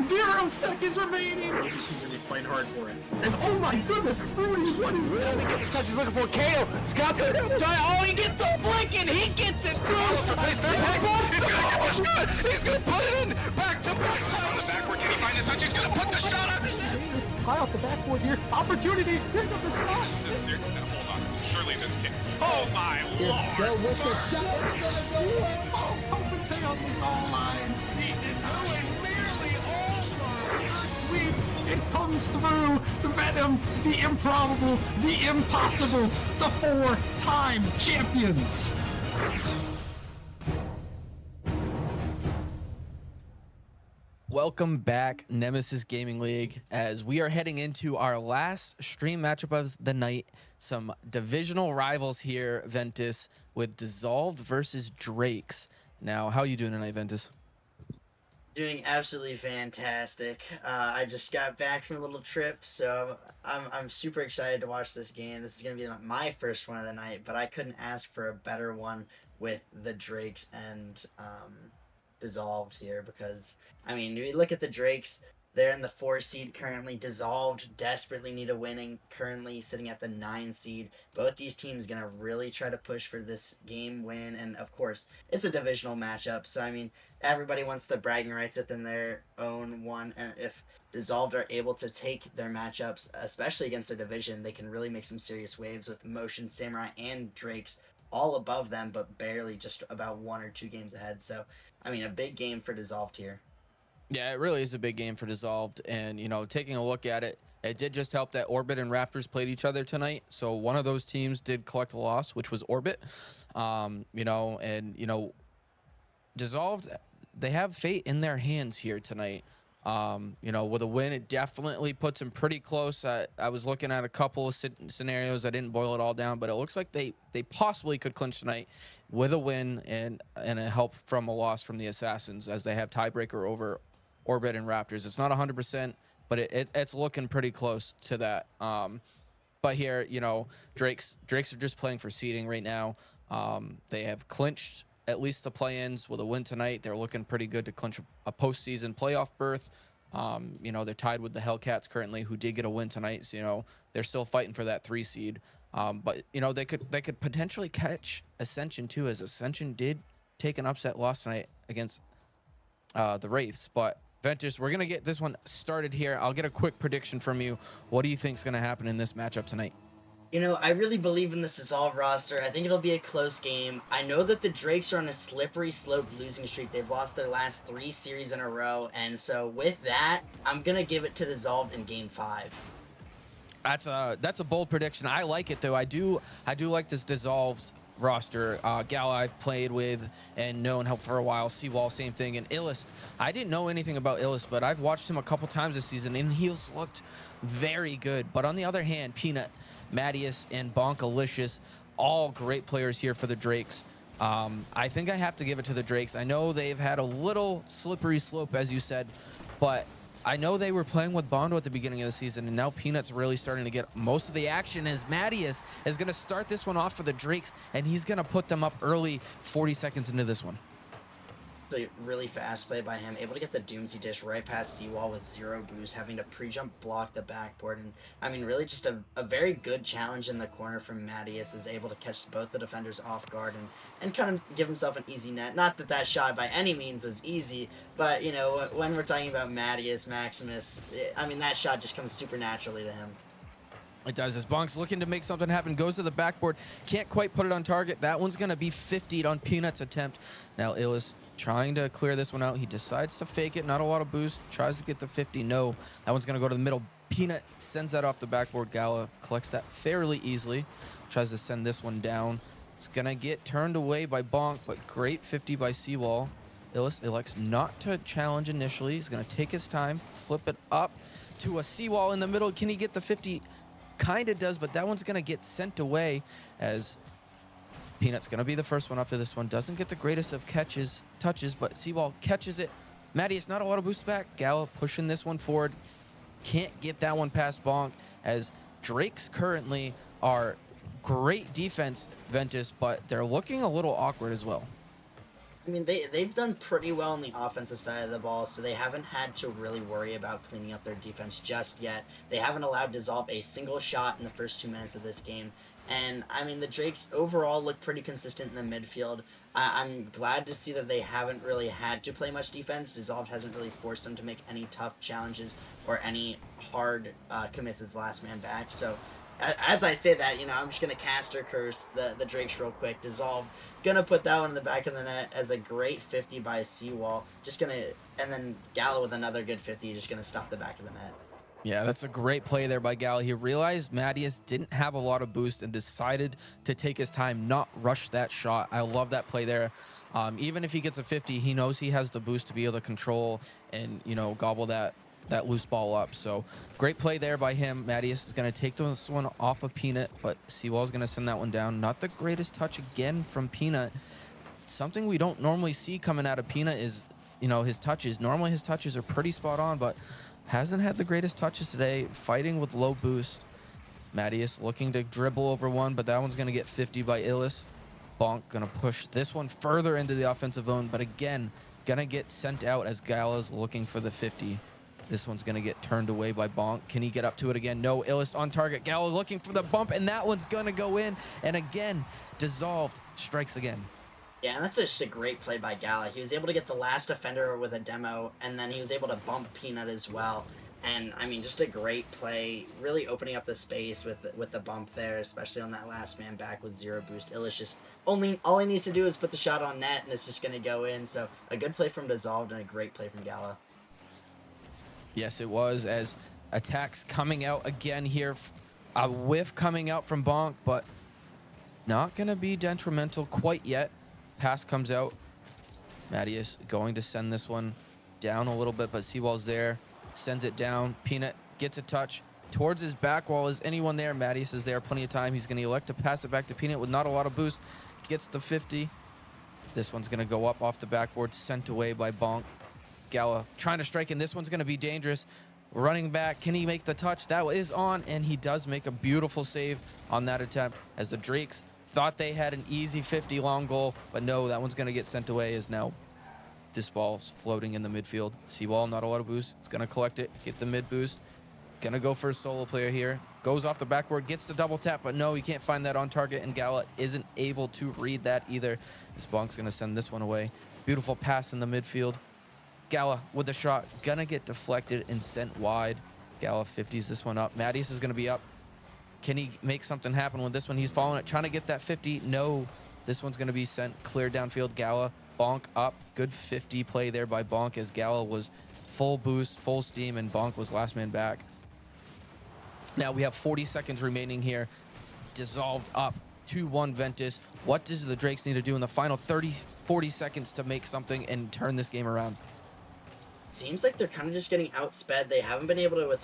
0 seconds remaining. The team's gonna be playing hard for it. Oh my goodness, Rudy, what is this? Doesn't get the touch he's looking for. Kato, Scott, oh, he gets the flick and he gets it through. Place this he's gonna get the shot. He's gonna put it in. Back to back. Backward, can he find the touch? He's gonna put the shot on. Davis high off the backboard here. Opportunity. Here comes the shot. Hold on. Surely this can't. Oh my lord! Go with the shot. It's gonna go in. Oh, Copenhagen on the goal line. He did nearly over. Sweep. It comes through. The Venom, the improbable, the impossible, the 4-time champions. Welcome back, Nemesis Gaming League, as we are heading into our last stream matchup of the night. Some divisional rivals here, Ventus, with Dissolved versus Drakes. Now, how are you doing tonight, Ventus? Doing absolutely fantastic. I just got back from a little trip, so I'm super excited to watch this game. This is going to be my first one of the night, but I couldn't ask for a better one with the Drakes and Dissolved here, because I mean, we look at the Drakes, they're in the 4 seed currently. Dissolved desperately need a winning, currently sitting at the 9 seed. Both these teams gonna really try to push for this game win, and of course it's a divisional matchup, so I mean everybody wants the bragging rights within their own one, and if Dissolved are able to take their matchups, especially against a division, they can really make some serious waves with Motion, Samurai, and Drakes all above them, but barely just about 1 or 2 games ahead. So I mean, a big game for Dissolved here. Yeah, it really is a big game for Dissolved, and you know, taking a look at it, it did just help that Orbit and Raptors played each other tonight, so one of those teams did collect a loss, which was Orbit. You know, and you know, Dissolved, they have fate in their hands here tonight. You know, with a win, it definitely puts them pretty close. I was looking at a couple of scenarios. I didn't boil it all down, but it looks like they possibly could clinch tonight with a win and a help from a loss from the Assassins, as they have tiebreaker over Orbit and Raptors. It's not 100%, but it's looking pretty close to that. But here, you know, Drakes are just playing for seeding right now. They have clinched at least the play-ins with a win tonight. They're looking pretty good to clinch a postseason playoff berth. You know, they're tied with the Hellcats currently, who did get a win tonight. So, you know, they're still fighting for that 3 seed. But you know, they could potentially catch Ascension too, as Ascension did take an upset loss tonight against the Wraiths. But Ventus, we're gonna get this one started here. I'll get a quick prediction from you. What do you think is gonna happen in this matchup tonight? You know, I really believe in this Dissolve roster. I think it'll be a close game. I know that the Drakes are on a slippery slope losing streak. They've lost their last 3 series in a row, and so with that, I'm gonna give it to Dissolved in Game 5. That's a bold prediction. I like it though. I do like this Dissolved roster. Gal I've played with and known him for a while. Seawall, same thing. And Illust, I didn't know anything about Illust, but I've watched him a couple times this season, and he's looked very good. But on the other hand, Peanut, Mattias, and Bonkalicious, all great players here for the Drakes. I think I have to give it to the Drakes. I know they've had a little slippery slope, as you said, but I know they were playing with Bondo at the beginning of the season, and now Peanut's really starting to get most of the action, as Mattias is going to start this one off for the Drakes, and he's going to put them up early 40 seconds into this one. So really fast play by him, able to get the Doomsday Dish right past Seawall with 0 boost, having to pre-jump block the backboard, and I mean really just a very good challenge in the corner from Mattias, is able to catch both the defenders off guard and kind of give himself an easy net. Not that that shot by any means was easy, but you know, when we're talking about Mattias, Maximus, I mean that shot just comes super naturally to him. It does. As Bonk's looking to make something happen, goes to the backboard, can't quite put it on target. That one's going to be 50'd on Peanut's attempt. Now Illis trying to clear this one out. He decides to fake it. Not a lot of boost. Tries to get the 50. No. That one's going to go to the middle. Peanut sends that off the backboard. Gala collects that fairly easily. Tries to send this one down. It's going to get turned away by Bonk, but great 50 by Seawall. Illis elects not to challenge initially. He's going to take his time, flip it up to a Seawall in the middle. Can he get the 50? Kind of does, but that one's going to get sent away, as Peanut's going to be the first one up to this one. Doesn't get the greatest of touches, but Seawall catches it. Mattias, not a lot of boost back. Gala pushing this one forward. Can't get that one past Bonk, as Drakes currently are great defense, Ventus, but they're looking a little awkward as well. I mean, they've done pretty well on the offensive side of the ball, so they haven't had to really worry about cleaning up their defense just yet. They haven't allowed Dissolve a single shot in the first 2 minutes of this game. And, I mean, the Drakes overall look pretty consistent in the midfield. I'm glad to see that they haven't really had to play much defense. Dissolved hasn't really forced them to make any tough challenges or any hard commits as the last man back. So, as I say that, I'm just going to caster curse the Drakes real quick. Dissolved. Gonna put that one in the back of the net as a great 50 by Seawall. Just gonna, and then Gala with another good 50, just gonna stuff the back of the net. Yeah, that's a great play there by Gal. He realized Mattias didn't have a lot of boost and decided to take his time, not rush that shot. I love that play there. Even if he gets a 50, he knows he has the boost to be able to control and, gobble that loose ball up. So great play there by him. Mattias is going to take this one off of Peanut, but Seawall's going to send that one down. Not the greatest touch again from Peanut. Something we don't normally see coming out of Peanut is, his touches. Normally his touches are pretty spot on, but hasn't had the greatest touches today, fighting with low boost. Mattias looking to dribble over one, but that one's going to get 50 by Illis. Bonk going to push this one further into the offensive zone, but again, going to get sent out as Gala's looking for the 50. This one's going to get turned away by Bonk. Can he get up to it again? No, Illis on target. Gala looking for the bump, and that one's going to go in. And again, Dissolved strikes again. Yeah, and that's just a great play by Gala. He was able to get the last defender with a demo, and then he was able to bump Peanut as well. And, I mean, just a great play, really opening up the space with the bump there, especially on that last man back with 0 boost. Illis just, all he needs to do is put the shot on net, and it's just going to go in. So, a good play from Dissolved and a great play from Gala. Yes, it was, as attacks coming out again here. A whiff coming out from Bonk, but not going to be detrimental quite yet. Pass comes out. Mattias going to send this one down a little bit, but Seawall's there. Sends it down. Peanut gets a touch towards his back wall. Is anyone there? Mattias is there. Plenty of time. He's going to elect to pass it back to Peanut with not a lot of boost. Gets the 50. This one's going to go up off the backboard. Sent away by Bonk. Gala trying to strike, and this one's going to be dangerous. Running back. Can he make the touch? That is on, and he does make a beautiful save on that attempt as the Drakes thought they had an easy 50 long goal, but no, that one's going to get sent away as now this ball's floating in the midfield. Seawall, not a lot of boost. It's going to collect it, get the mid boost. Going to go for a solo player here. Goes off the backboard, gets the double tap, but no, he can't find that on target, and Gala isn't able to read that either. This Bonk's going to send this one away. Beautiful pass in the midfield. Gala with the shot, going to get deflected and sent wide. Gala 50s this one up. Mattias is going to be up. Can he make something happen with this one? He's following it, trying to get that 50. No, this one's going to be sent clear downfield. Gala, Bonk up. Good 50 play there by Bonk as Gala was full boost, full steam, and Bonk was last man back. Now we have 40 seconds remaining here. Dissolved up 2-1 Ventus. What does the Drakes need to do in the final 40 seconds to make something and turn this game around? Seems like they're kind of just getting outsped. They haven't been able to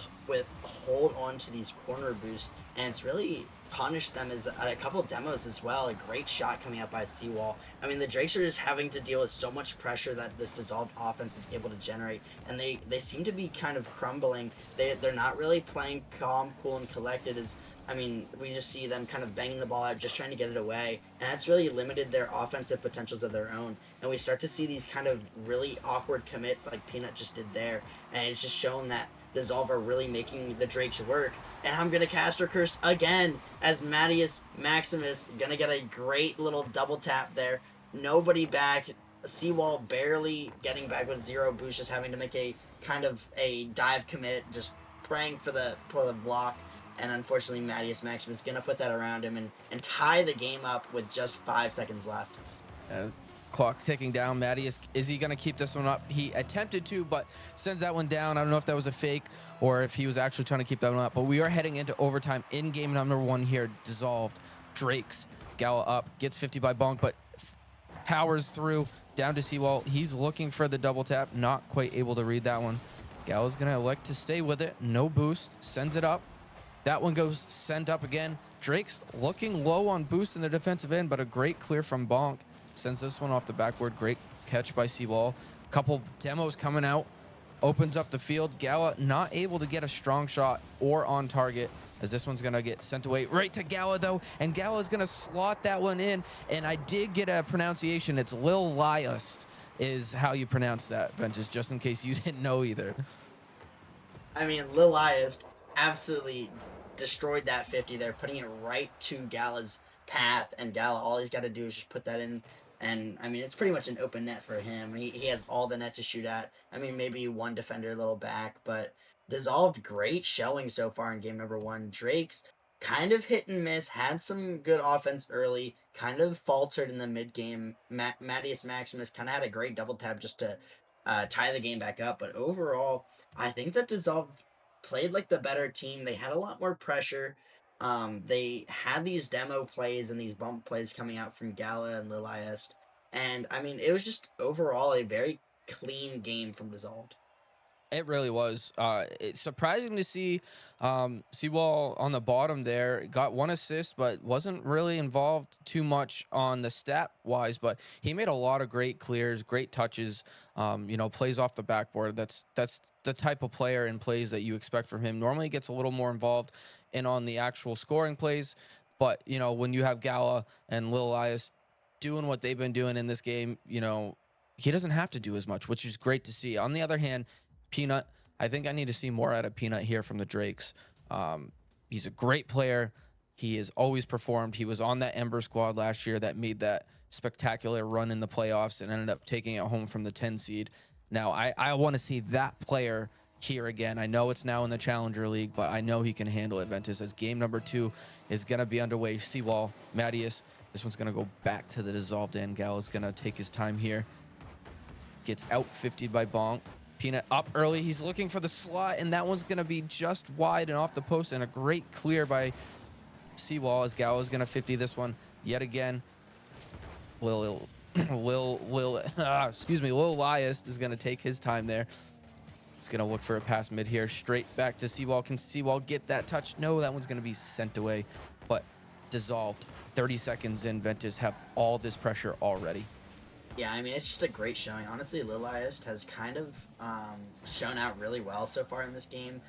hold on to these corner boosts, and it's really punished them as a couple demos as well. A great shot coming out by Seawall. I mean, the Drakes are just having to deal with so much pressure that this Dissolved offense is able to generate, and they seem to be kind of crumbling. They're not really playing calm, cool, and collected. I mean, we just see them kind of banging the ball out, just trying to get it away, and that's really limited their offensive potentials of their own. And we start to see these kind of really awkward commits like Peanut just did there, and it's just shown that Dissolve are really making the Drakes work. And I'm gonna caster Cursed again as Mattias Maximus gonna get a great little double tap there. Nobody back. Seawall barely getting back with 0 boost, just having to make a kind of a dive commit, just praying for the block. And unfortunately, Mattias Maximus is going to put that around him and tie the game up with just 5 seconds left. Clock ticking down. Mattias, is he going to keep this one up? He attempted to, but sends that one down. I don't know if that was a fake or if he was actually trying to keep that one up. But we are heading into overtime in game number 1 here. Dissolved. Drakes. Gala up. Gets 50 by Bonk, but powers through. Down to Seawall. He's looking for the double tap. Not quite able to read that one. Gala's going to elect to stay with it. No boost. Sends it up. That one goes sent up again. Drake's looking low on boost in the defensive end, but a great clear from Bonk. Sends this one off the backboard. Great catch by Seawall. Couple demos coming out. opens up the field. Gala not able to get a strong shot or on target, as this one's going to get sent away right to Gala, though. And Gala's going to slot that one in. And I did get a pronunciation. It's Lil Liast is how you pronounce that, Ventus, just in case you didn't know either. I mean, Lil Ias absolutely destroyed that 50 there, putting it right to Gala's path. And Gala, all he's got to do is just put that in. And I mean, it's pretty much an open net for him. He has all the net to shoot at. I mean, maybe one defender a little back, but Dissolved, great showing so far in game number 1. Drake's kind of hit and miss, had some good offense early, kind of faltered in the mid game. Mattias Maximus kind of had a great double tap just to tie the game back up. But overall, I think that Dissolved played like the better team. They had a lot more pressure. They had these demo plays and these bump plays coming out from Gala and Liliast. And I mean, it was just overall a very clean game from Dissolved. It really was. It's surprising to see Seawall on the bottom there. Got 1 assist, but wasn't really involved too much on the stat wise. But he made a lot of great clears, great touches. Plays off the backboard. That's the type of player and plays that you expect from him. Normally gets a little more involved in on the actual scoring plays. But when you have Gala and Lil Elias doing what they've been doing in this game, he doesn't have to do as much, which is great to see. On the other hand, Peanut, I think I need to see more out of Peanut here from the Drakes. He's a great player. He has always performed. He was on that Ember squad last year that made that spectacular run in the playoffs and ended up taking it home from the 10 seed. Now, I want to see that player here again. I know it's now in the Challenger League, but I know he can handle it, Ventus, as game number 2 is going to be underway. Seawall, Mattias, this one's going to go back to the Dissolved end. Gal is going to take his time here. Gets out 50'd by Bonk. Peanut up early. He's looking for the slot, and that one's going to be just wide and off the post, and a great clear by Seawall as Gal is going to 50 this one yet again. Lil Lias is going to take his time there. He's going to look for a pass mid here, straight back to Seawall. Can Seawall get that touch? No, that one's going to be sent away, but Dissolved. 30 seconds in, Ventus have all this pressure already. Yeah, I mean, it's just a great showing. Honestly, Liliast has kind of shown out really well so far in this game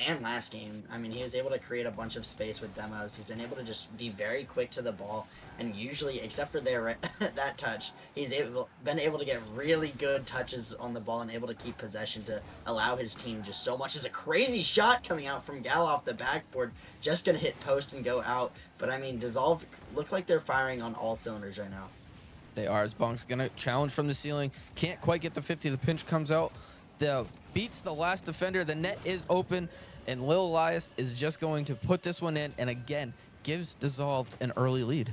and last game. I mean, he was able to create a bunch of space with demos. He's been able to just be very quick to the ball, and usually, except for that touch, he's been able to get really good touches on the ball and able to keep possession to allow his team just so much. There's a crazy shot coming out from Gal off the backboard, just gonna hit post and go out. But I mean, Dissolved look like they're firing on all cylinders right now. They are, as Bonk's going to challenge from the ceiling. Can't quite get the 50. The pinch comes out. Beats the last defender. The net is open, and Lil Elias is just going to put this one in, and again, gives Dissolved an early lead.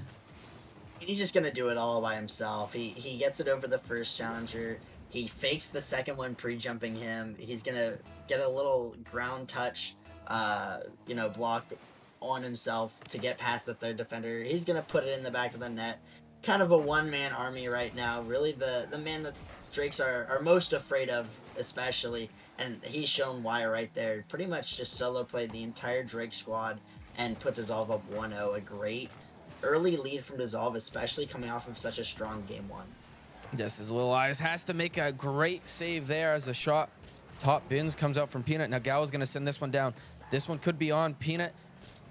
He's just going to do it all by himself. He gets it over the first challenger. He fakes the second one pre-jumping him. He's going to get a little ground touch, block on himself to get past the third defender. He's going to put it in the back of the net. Kind of a one-man army right now. Really the man that Drakes are most afraid of, especially, and he's shown why right there. Pretty much just solo played the entire Drake squad and put Dissolve up 1-0. A great early lead from Dissolve, especially coming off of such a strong game 1. Yes, as Lil Eyes has to make a great save there as a shot. Top bins comes out from Peanut. Now Gal is going to send this one down. This one could be on Peanut.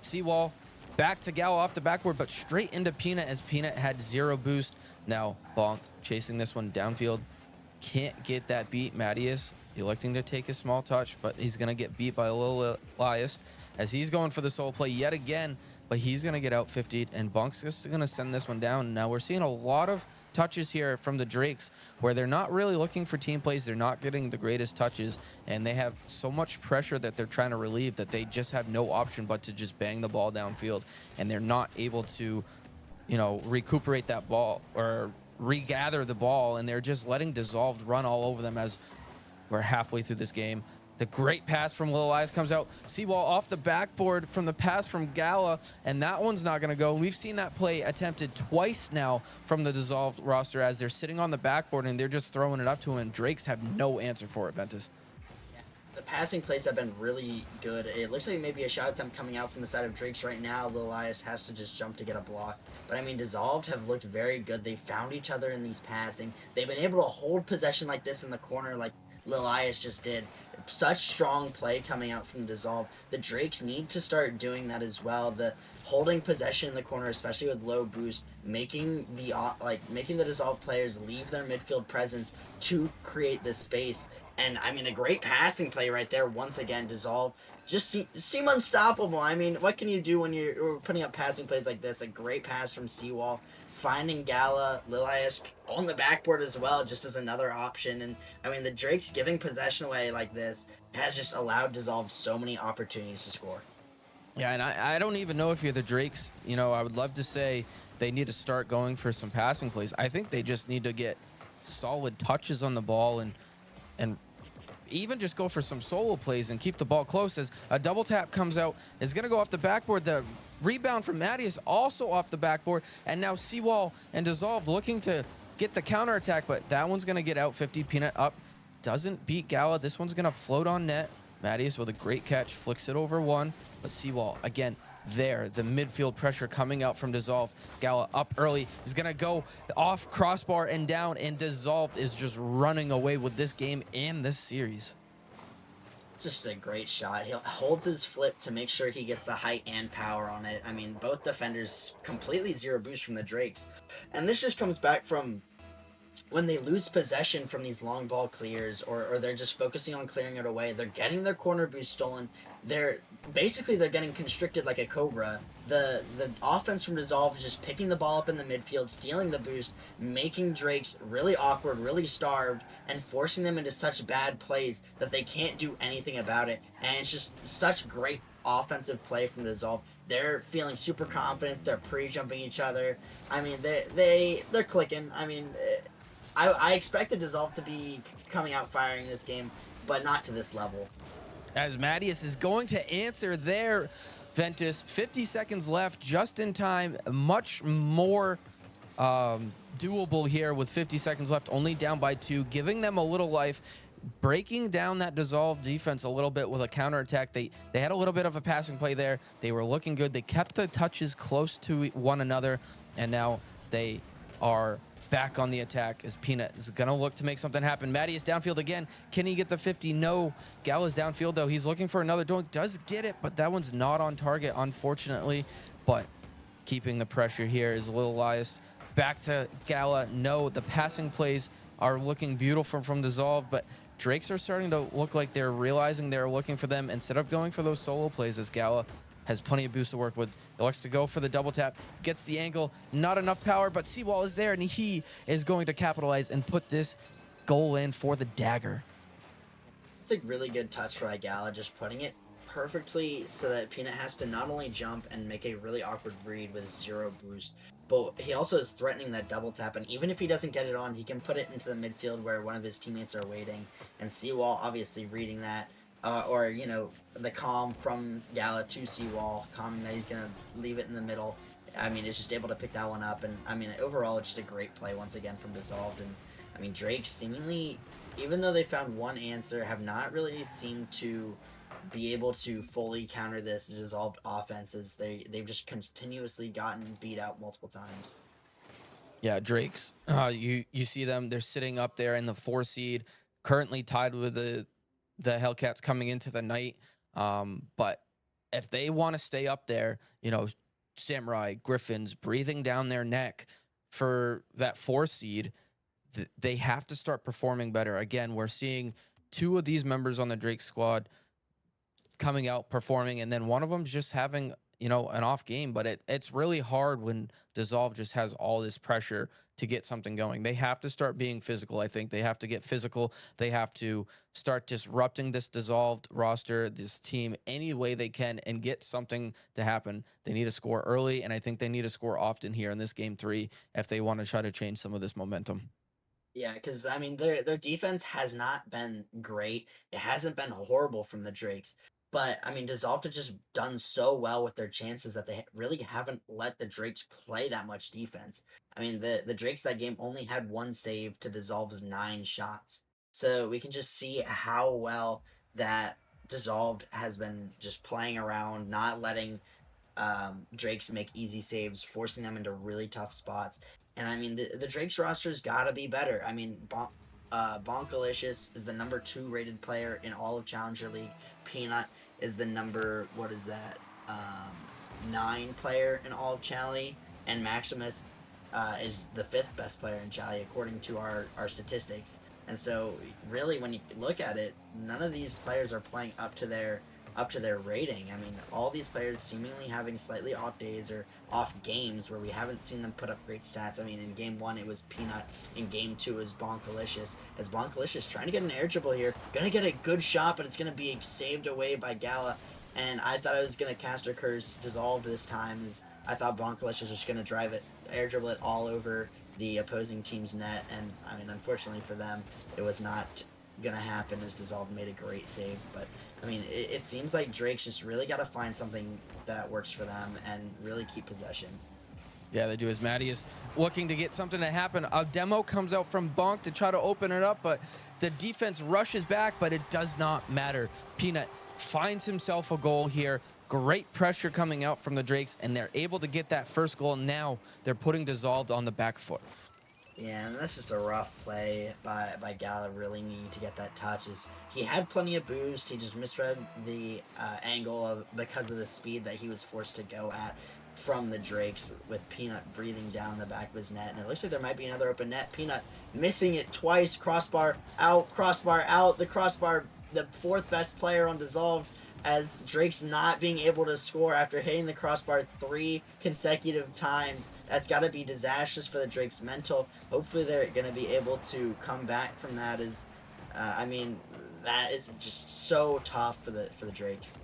Seawall. Back to Gal off the backboard, but straight into Peanut as Peanut had 0 boost. Now Bonk chasing this one downfield. Can't get that beat. Mattias electing to take a small touch, but he's going to get beat by Lil Elias as he's going for the solo play yet again, but he's going to get out 50'd, and Bonk's just going to send this one down. Now we're seeing a lot of touches here from the Drakes where they're not really looking for team plays. They're not getting the greatest touches, and they have so much pressure that they're trying to relieve that they just have no option but to just bang the ball downfield, and they're not able to, recuperate that ball or regather the ball, and they're just letting Dissolved run all over them as we're halfway through this game. The great pass from Lil Eyes comes out. Seawall off the backboard from the pass from Gala, and that one's not going to go. We've seen that play attempted twice now from the Dissolved roster as they're sitting on the backboard and they're just throwing it up to him, and Drakes have no answer for it, Ventus. Yeah, the passing plays have been really good. It looks like maybe a shot attempt coming out from the side of Drakes right now. Lil Eyes has to just jump to get a block. But I mean, Dissolved have looked very good. They found each other in these passing. They've been able to hold possession like this in the corner, like Lilias just did. Such strong play coming out from Dissolve. The Drakes need to start doing that as well. The holding possession in the corner, especially with low boost, making the Dissolve players leave their midfield presence to create this space. And I mean, a great passing play right there. Once again, Dissolve just seem unstoppable. I mean, what can you do when you're putting up passing plays like this? A great pass from Seawall, finding Gala, Lilias on the backboard as well, just as another option. And I mean, the Drakes giving possession away like this has just allowed Dissolve so many opportunities to score. Yeah, and I don't even know if you're the Drakes. You know, I would love to say they need to start going for some passing plays. I think they just need to get solid touches on the ball and even just go for some solo plays and keep the ball close. As a double tap comes out, is going to go off the backboard. The rebound from Mattias also off the backboard. And now Seawall and Dissolved looking to get the counterattack, but that one's going to get out 50. Peanut up. Doesn't beat Gala. This one's going to float on net. Mattias with a great catch, flicks it over one. But Seawall, again, there, the midfield pressure coming out from Dissolved. Gala up early is going to go off crossbar and down, and Dissolved is just running away with this game and this series. It's just a great shot. He holds his flip to make sure he gets the height and power on it. I mean, both defenders completely zero boost from the Drakes. And this just comes back from when they lose possession from these long ball clears, or they're just focusing on clearing it away, they're getting their corner boost stolen. They're getting constricted like a cobra. The offense from Dissolve is just picking the ball up in the midfield, stealing the boost, making Drakes really awkward, really starved, and forcing them into such bad plays that they can't do anything about it. And it's just such great offensive play from Dissolve. They're feeling super confident. They're pre-jumping each other. I mean, they're clicking. I mean, I expected Dissolve to be coming out firing this game, but not to this level. As Mattias is going to answer there, Ventus, 50 seconds left, just in time, much more doable here with 50 seconds left, only down by 2, giving them a little life, breaking down that Dissolve defense a little bit with a counterattack. They had a little bit of a passing play there. They were looking good. They kept the touches close to one another, and now they are back on the attack as Peanut is going to look to make something happen. Mattias downfield again. Can he get the 50? No. Gala's downfield, though. He's looking for another doink. Does get it, but that one's not on target, unfortunately. But keeping the pressure here is Lilias. Back to Gala. No, the passing plays are looking beautiful from Dissolve, but Drakes are starting to look like they're realizing they're looking for them instead of going for those solo plays, as Gala has plenty of boost to work with. He looks to go for the double tap, gets the angle, not enough power, but Seawall is there, and he is going to capitalize and put this goal in for the dagger. It's a really good touch by Gala, just putting it perfectly so that Peanut has to not only jump and make a really awkward read with 0 boost, but he also is threatening that double tap, and even if he doesn't get it on, he can put it into the midfield where one of his teammates are waiting, and Seawall obviously reading that, or, you know, the calm from Gala to Seawall, calming that he's going to leave it in the middle. I mean, it's just able to pick that one up, and I mean, overall, it's just a great play once again from Dissolved, and I mean, Drake seemingly, even though they found one answer, have not really seemed to be able to fully counter this Dissolved offenses. They've just continuously gotten beat out multiple times. Yeah, Drakes. You see them. They're sitting up there in the 4 seed, currently tied with the Hellcats coming into the night. But if they want to stay up there, you know, Samurai, Griffins breathing down their neck for that 4 seed, they have to start performing better. Again, we're seeing 2 of these members on the Drake squad coming out performing, and then one of them's just having, you know, an off game. But it's really hard when Dissolve just has all this pressure to get something going. They have to start being physical. I think they have to get physical. They have to start disrupting this Dissolved roster, this team, any way they can, and get something to happen. They need to score early, and I think they need to score often here in this game 3 if they want to try to change some of this momentum. Yeah, because I mean, their defense has not been great. It hasn't been horrible from the Drakes, but I mean, Dissolve have just done so well with their chances that they really haven't let the Drakes play that much defense. I mean, the Drakes that game only had 1 save to Dissolve's 9 shots, so we can just see how well that Dissolved has been just playing around, not letting Drakes make easy saves, forcing them into really tough spots. And I mean, the Drakes roster's got to be better. I mean, Bonkalicious is the number 2 rated player in all of Challenger League. Peanut is the number, what is that, 9 player in all of Chally, and Maximus is the 5th best player in Chally according to our statistics. And so, really, when you look at it, none of these players are playing up to their rating. I mean, all these players seemingly having slightly off days or off games where we haven't seen them put up great stats. I mean, in game 1 it was Peanut, in game 2 it was Bonkalicious. As Bonkalicious trying to get an air dribble here, gonna get a good shot, but it's gonna be saved away by Gala. And I thought I was gonna caster curse dissolved this time, as I thought Bonkalicious was just gonna drive it, air dribble it all over the opposing team's net, and I mean, unfortunately for them, it was not gonna happen as Dissolve made a great save. But I mean, it seems like Drake's just really got to find something that works for them and really keep possession. Yeah, they do. As Matty is looking to get something to happen, a demo comes out from Bonk to try to open it up, but the defense rushes back, but it does not matter. Peanut finds himself a goal here. Great pressure coming out from the Drakes, and they're able to get that first goal. Now they're putting Dissolved on the back foot. Yeah, and that's just a rough play by Gala, really needing to get that touch. As he had plenty of boost, he just misread the angle because of the speed that he was forced to go at from the Drakes, with Peanut breathing down the back of his net. And it looks like there might be another open net. Peanut missing it twice. Crossbar out, the crossbar, the 4th best player on Dissolved, as Drake's not being able to score after hitting the crossbar 3 consecutive times. That's got to be disastrous for the Drake's mental. Hopefully they're going to be able to come back from that. I mean, that is just so tough for the Drakes.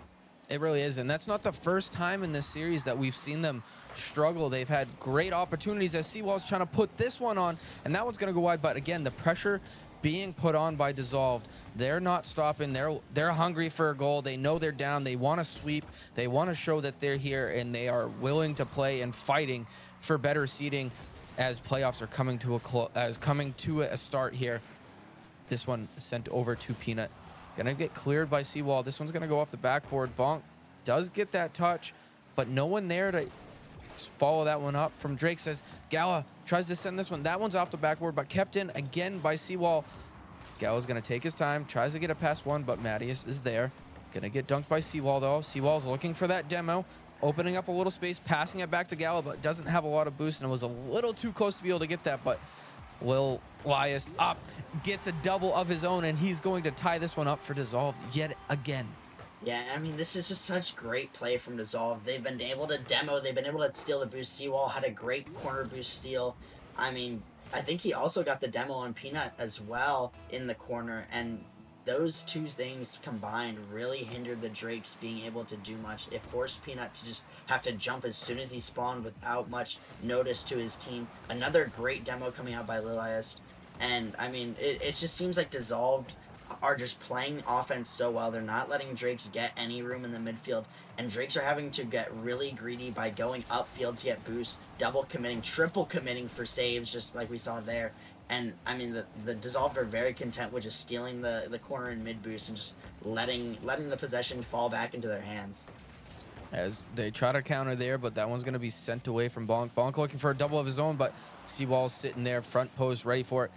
It really is, and that's not the first time in this series that we've seen them struggle. They've had great opportunities as Seawall's trying to put this one on, and that one's going to go wide. But again, the pressure being put on by Dissolved, they're not stopping. They're hungry for a goal. They know they're down. They want to sweep. They want to show that they're here, and they are willing to play and fighting for better seeding as playoffs are coming to a start here. This one sent over to Peanut. Gonna get cleared by Seawall. This one's gonna go off the backboard. Bonk does get that touch, but no one there to follow that one up from Drake. Says Gala tries to send this one. That one's off the backboard, but kept in again by Seawall. Gala's gonna take his time, tries to get it past one, but Mattias is there. Gonna get dunked by Seawall though. Seawall's looking for that demo, opening up a little space, passing it back to Gala, but doesn't have a lot of boost and was a little too close to be able to get that. But Will Lias up, gets a double of his own, and he's going to tie this one up for Dissolved yet again. Yeah, I mean, this is just such great play from Dissolved. They've been able to demo, they've been able to steal the boost. Seawall had a great corner boost steal. I mean, I think he also got the demo on Peanut as well in the corner, and those two things combined really hindered the Drakes being able to do much. It forced Peanut to just have to jump as soon as he spawned without much notice to his team. Another great demo coming out by Lilias. And, I mean, it just seems like Dissolved are just playing offense so well. They're not letting Drakes get any room in the midfield. And Drakes are having to get really greedy by going upfield to get boosts, double committing, triple committing for saves, just like we saw there. And, I mean, the Dissolved are very content with just stealing the corner and mid boost and just letting the possession fall back into their hands. As they try to counter there, but that one's going to be sent away from Bonk. Bonk looking for a double of his own, but Seawall's sitting there, front post, ready for it.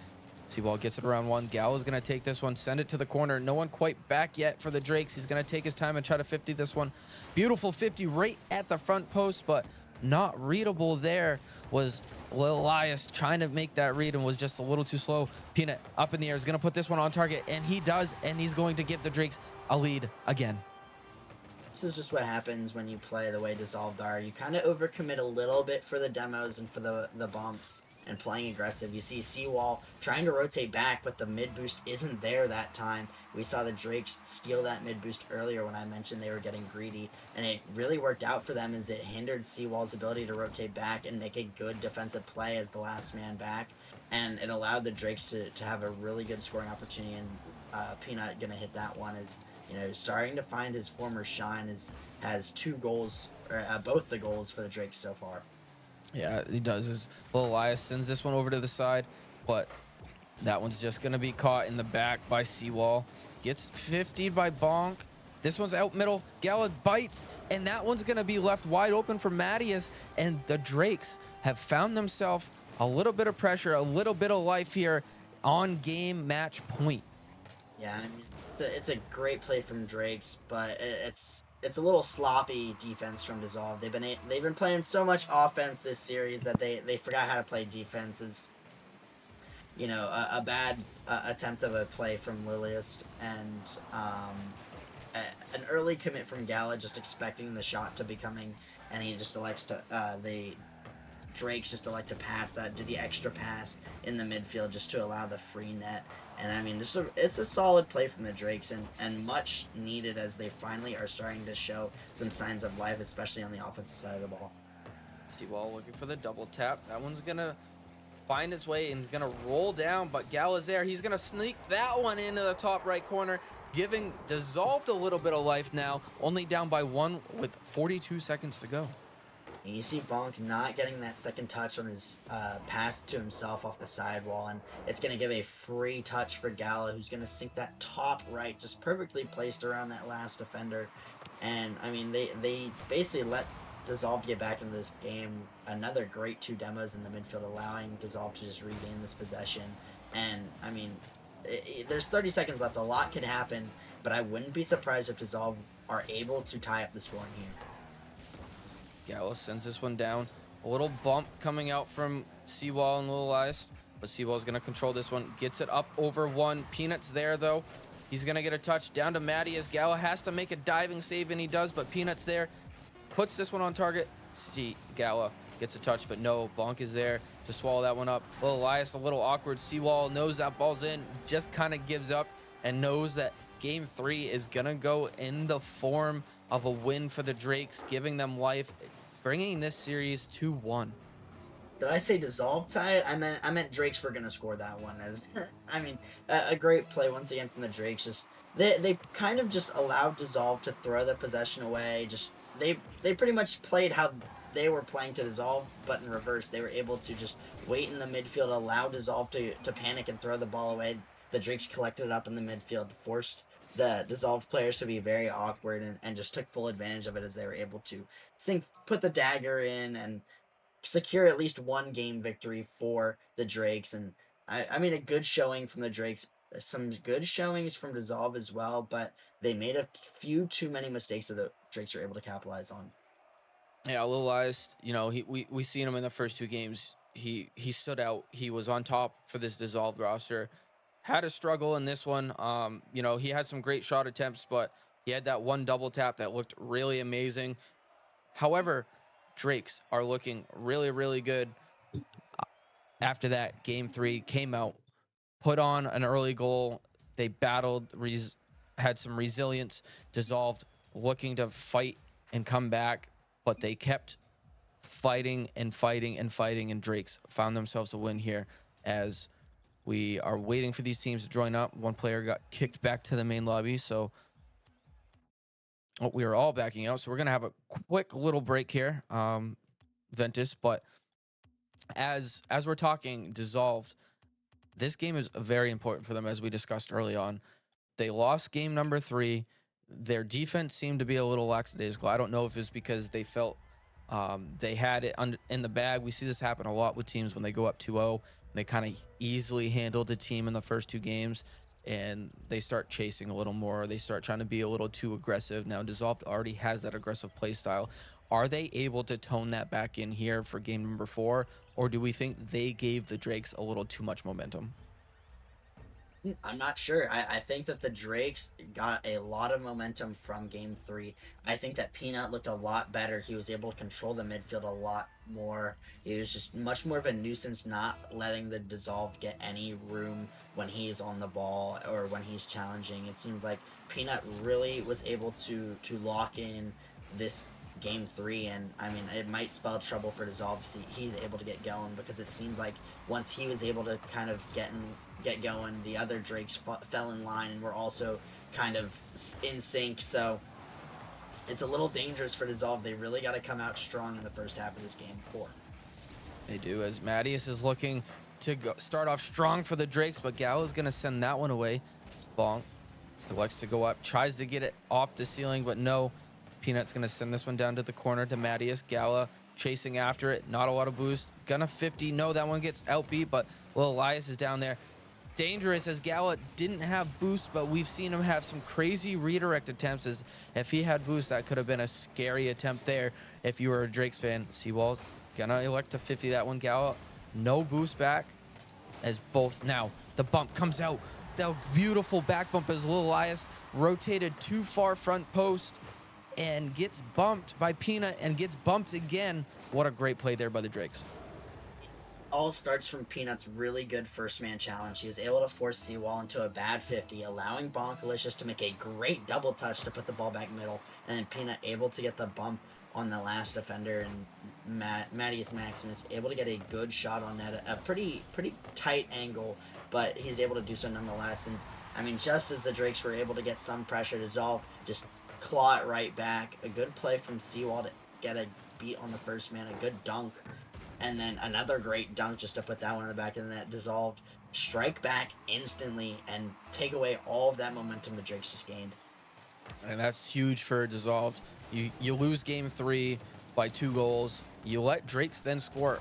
Seawall gets it around one. Gal is going to take this one, send it to the corner. No one quite back yet for the Drakes. He's going to take his time and try to 50 this one. Beautiful 50 right at the front post, but not readable there. Was Lil Elias trying to make that read and was just a little too slow. Peanut up in the air is going to put this one on target, and he does, and he's going to give the Drakes a lead again. This is just what happens when you play the way Dissolved are. You kind of overcommit a little bit for the demos and for the bumps and playing aggressive. You see Seawall trying to rotate back, but the mid boost isn't there that time. We saw the Drakes steal that mid boost earlier when I mentioned they were getting greedy, and it really worked out for them as it hindered Seawall's ability to rotate back and make a good defensive play as the last man back, and it allowed the Drakes to have a really good scoring opportunity. And Peanut gonna hit that one as, you know, starting to find his former shine, has 2 goals, or both the goals for the Drakes so far. Yeah, he does. His Lil Elias sends this one over to the side, but that one's just going to be caught in the back by Seawall. Gets 50'd by Bonk. This one's out middle. Gala bites, and that one's going to be left wide open for Mattias. And the Drakes have found themselves a little bit of pressure, a little bit of life here on game match point. Yeah, I mean, it's a great play from Drake's, but it's a little sloppy defense from Dissolve. They've been playing so much offense this series that they forgot how to play defense. Is a bad attempt of a play from Liliust and an early commit from Gala, just expecting the shot to be coming, and he just elects to Drake's just elect to pass that, do the extra pass in the midfield just to allow the free net. And I mean, it's a solid play from the Drakes and much needed as they finally are starting to show some signs of life, especially on the offensive side of the ball. Steve Wall looking for the double tap. That one's going to find its way and is going to roll down, but Gala's there. He's going to sneak that one into the top right corner, giving Dissolved a little bit of life now, only down by 1 with 42 seconds to go. And you see Bonk not getting that second touch on his pass to himself off the sidewall, and it's going to give a free touch for Gala, who's going to sink that top right, just perfectly placed around that last defender. And, I mean, they basically let Dissolve get back into this game. Another great 2 demos in the midfield, allowing Dissolve to just regain this possession. And, I mean, there's 30 seconds left. A lot can happen, but I wouldn't be surprised if Dissolve are able to tie up the score in here. Gala sends this one down. A little bump coming out from Seawall and Little Eyes, but Seawall's going to control this one. Gets it up over 1. Peanut's there, though. He's going to get a touch down to Maddie as Gala has to make a diving save, and he does, but Peanut's there. Puts this one on target. Gala gets a touch, but no. Bonk is there to swallow that one up. Little Elias a little awkward. Seawall knows that ball's in, just kind of gives up and knows that game 3 is going to go in the form of a win for the Drakes, giving them life, bringing this series 2-1. Did I say Dissolve tie it? I meant Drakes were gonna score that one. As I mean, a great play once again from the Drakes. Just they kind of just allowed Dissolve to throw the possession away. Just they pretty much played how they were playing to Dissolve, but in reverse. They were able to just wait in the midfield, allow Dissolve to panic and throw the ball away. The Drakes collected it up in the midfield, forced the Dissolve players to be very awkward, and just took full advantage of it as they were able to put the dagger in and secure at least one game victory for the Drakes. And I mean, a good showing from the Drakes, some good showings from Dissolve as well, but they made a few too many mistakes that the Drakes were able to capitalize on. Yeah, Little Eyes, we seen him in the first 2 games. He stood out. He was on top for this Dissolved roster. Had a struggle in this one. He had some great shot attempts, but he had that one double tap that looked really amazing. However, Drakes are looking really, really good. After that, game 3 came out, put on an early goal. They battled, had some resilience. Dissolved, looking to fight and come back, but they kept fighting and fighting and fighting, and Drakes found themselves a win here as we are waiting for these teams to join up. One player got kicked back to the main lobby, so we are all backing out. So we're going to have a quick little break here, Ventus. But as we're talking Dissolved, this game is very important for them, as we discussed early on. They lost game number 3. Their defense seemed to be a little lackadaisical. I don't know if it's because they felt they had it in the bag. We see this happen a lot with teams when they go up 2-0. They kind of easily handled the team in the first 2 games, and they start chasing a little more. They start trying to be a little too aggressive. Now, Dissolved already has that aggressive play style. Are they able to tone that back in here for game number 4, or do we think they gave the Drakes a little too much momentum? I'm not sure. I think that the Drakes got a lot of momentum from game 3. I think that Peanut looked a lot better. He was able to control the midfield a lot more. He was just much more of a nuisance, not letting the Dissolved get any room when he's on the ball or when he's challenging. It seemed like Peanut really was able to lock in this game 3, and I mean, it might spell trouble for Dissolve. He's able to get going, because it seems like once he was able to kind of get going, the other Drakes fell in line and were also kind of in sync. So it's a little dangerous for Dissolve. They really got to come out strong in the first half of this game 4. They do, as Mattias is looking to start off strong for the Drakes, but Gala's going to send that one away. Bonk elects to go up, tries to get it off the ceiling, but no. Peanut's going to send this one down to the corner to Mattias. Gala chasing after it. Not a lot of boost. Gonna 50. No, that one gets outbeat, but Lil Elias is down there. dangerous as Gala didn't have boost, but we've seen him have some crazy redirect attempts. As if he had boost, that could have been a scary attempt there. If you were a Drakes fan, Seawall's gonna elect to 50 that one. Gala, no boost back as both. Now the bump comes out. The beautiful back bump as Lil Elias rotated too far front post and gets bumped by Peanut and gets bumped again. What a great play there by the Drakes. All starts from Peanut's really good first man challenge. He was able to force Seawall into a bad 50, allowing Bonkalicious to make a great double touch to put the ball back middle, and then Peanut able to get the bump on the last defender, and Mattias Maximus able to get a good shot on net, a pretty tight angle, but he's able to do so nonetheless. And I mean, just as the Drakes were able to get some pressure, Dissolve just claw it right back. A good play from Seawall to get a beat on the first man, a good dunk. And then another great dunk just to put that one in the back of the net. Dissolved, strike back instantly and take away all of that momentum the Drakes just gained. And that's huge for Dissolved. You lose game 3 by 2 goals. You let Drakes then score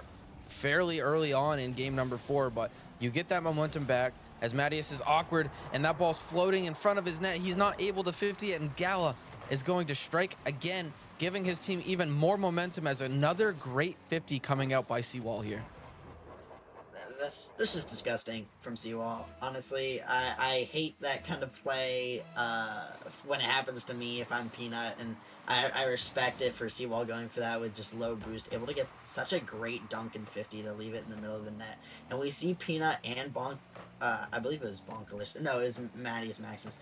fairly early on in game number 4, but you get that momentum back as Mattias is awkward and that ball's floating in front of his net. He's not able to 50 it, and Gala is going to strike again, giving his team even more momentum as another great 50 coming out by Seawall here. This is disgusting from Seawall. Honestly, I hate that kind of play when it happens to me if I'm Peanut, and I respect it for Seawall going for that with just low boost, able to get such a great dunk in 50 to leave it in the middle of the net. And we see Peanut and I believe it was Bonkalish. No, it was Mattias Maximus.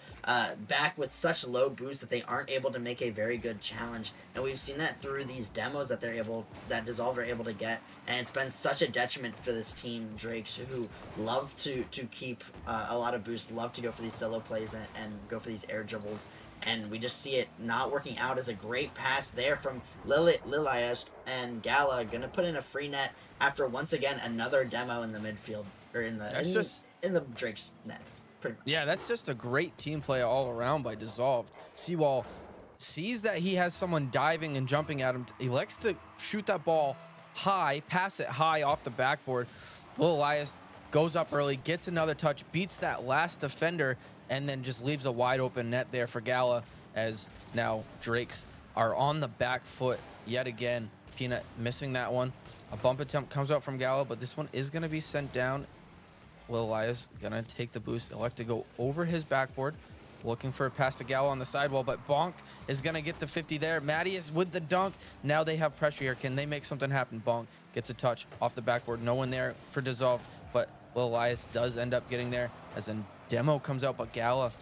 Back with such low boost that they aren't able to make a very good challenge, and we've seen that through these demos that Dissolved are able to get, and it's been such a detriment for this team, Drakes, who love to keep a lot of boost, love to go for these solo plays and go for these air dribbles, and we just see it not working out. As a great pass there from Lilias, and Gala gonna put in a free net after once again another demo in the midfield, or in the Drake's net. Yeah, that's just a great team play all around by Dissolved. Seawall sees that he has someone diving and jumping at him. He likes to shoot that ball high, pass it high off the backboard. Lil Elias goes up early, gets another touch, beats that last defender, and then just leaves a wide open net there for Gala, as now Drakes are on the back foot yet again. Peanut missing that one. A bump attempt comes out from Gala, but this one is going to be sent down. Lil Elias gonna take the boost, elect to go over his backboard, looking for a pass to Gala on the sidewall, but Bonk is gonna get the 50 there. Mattias with the dunk. Now they have pressure here. Can they make something happen? Bonk gets a touch off the backboard. No one there for Dissolve, but Lil Elias does end up getting there as a demo comes out, but Gala,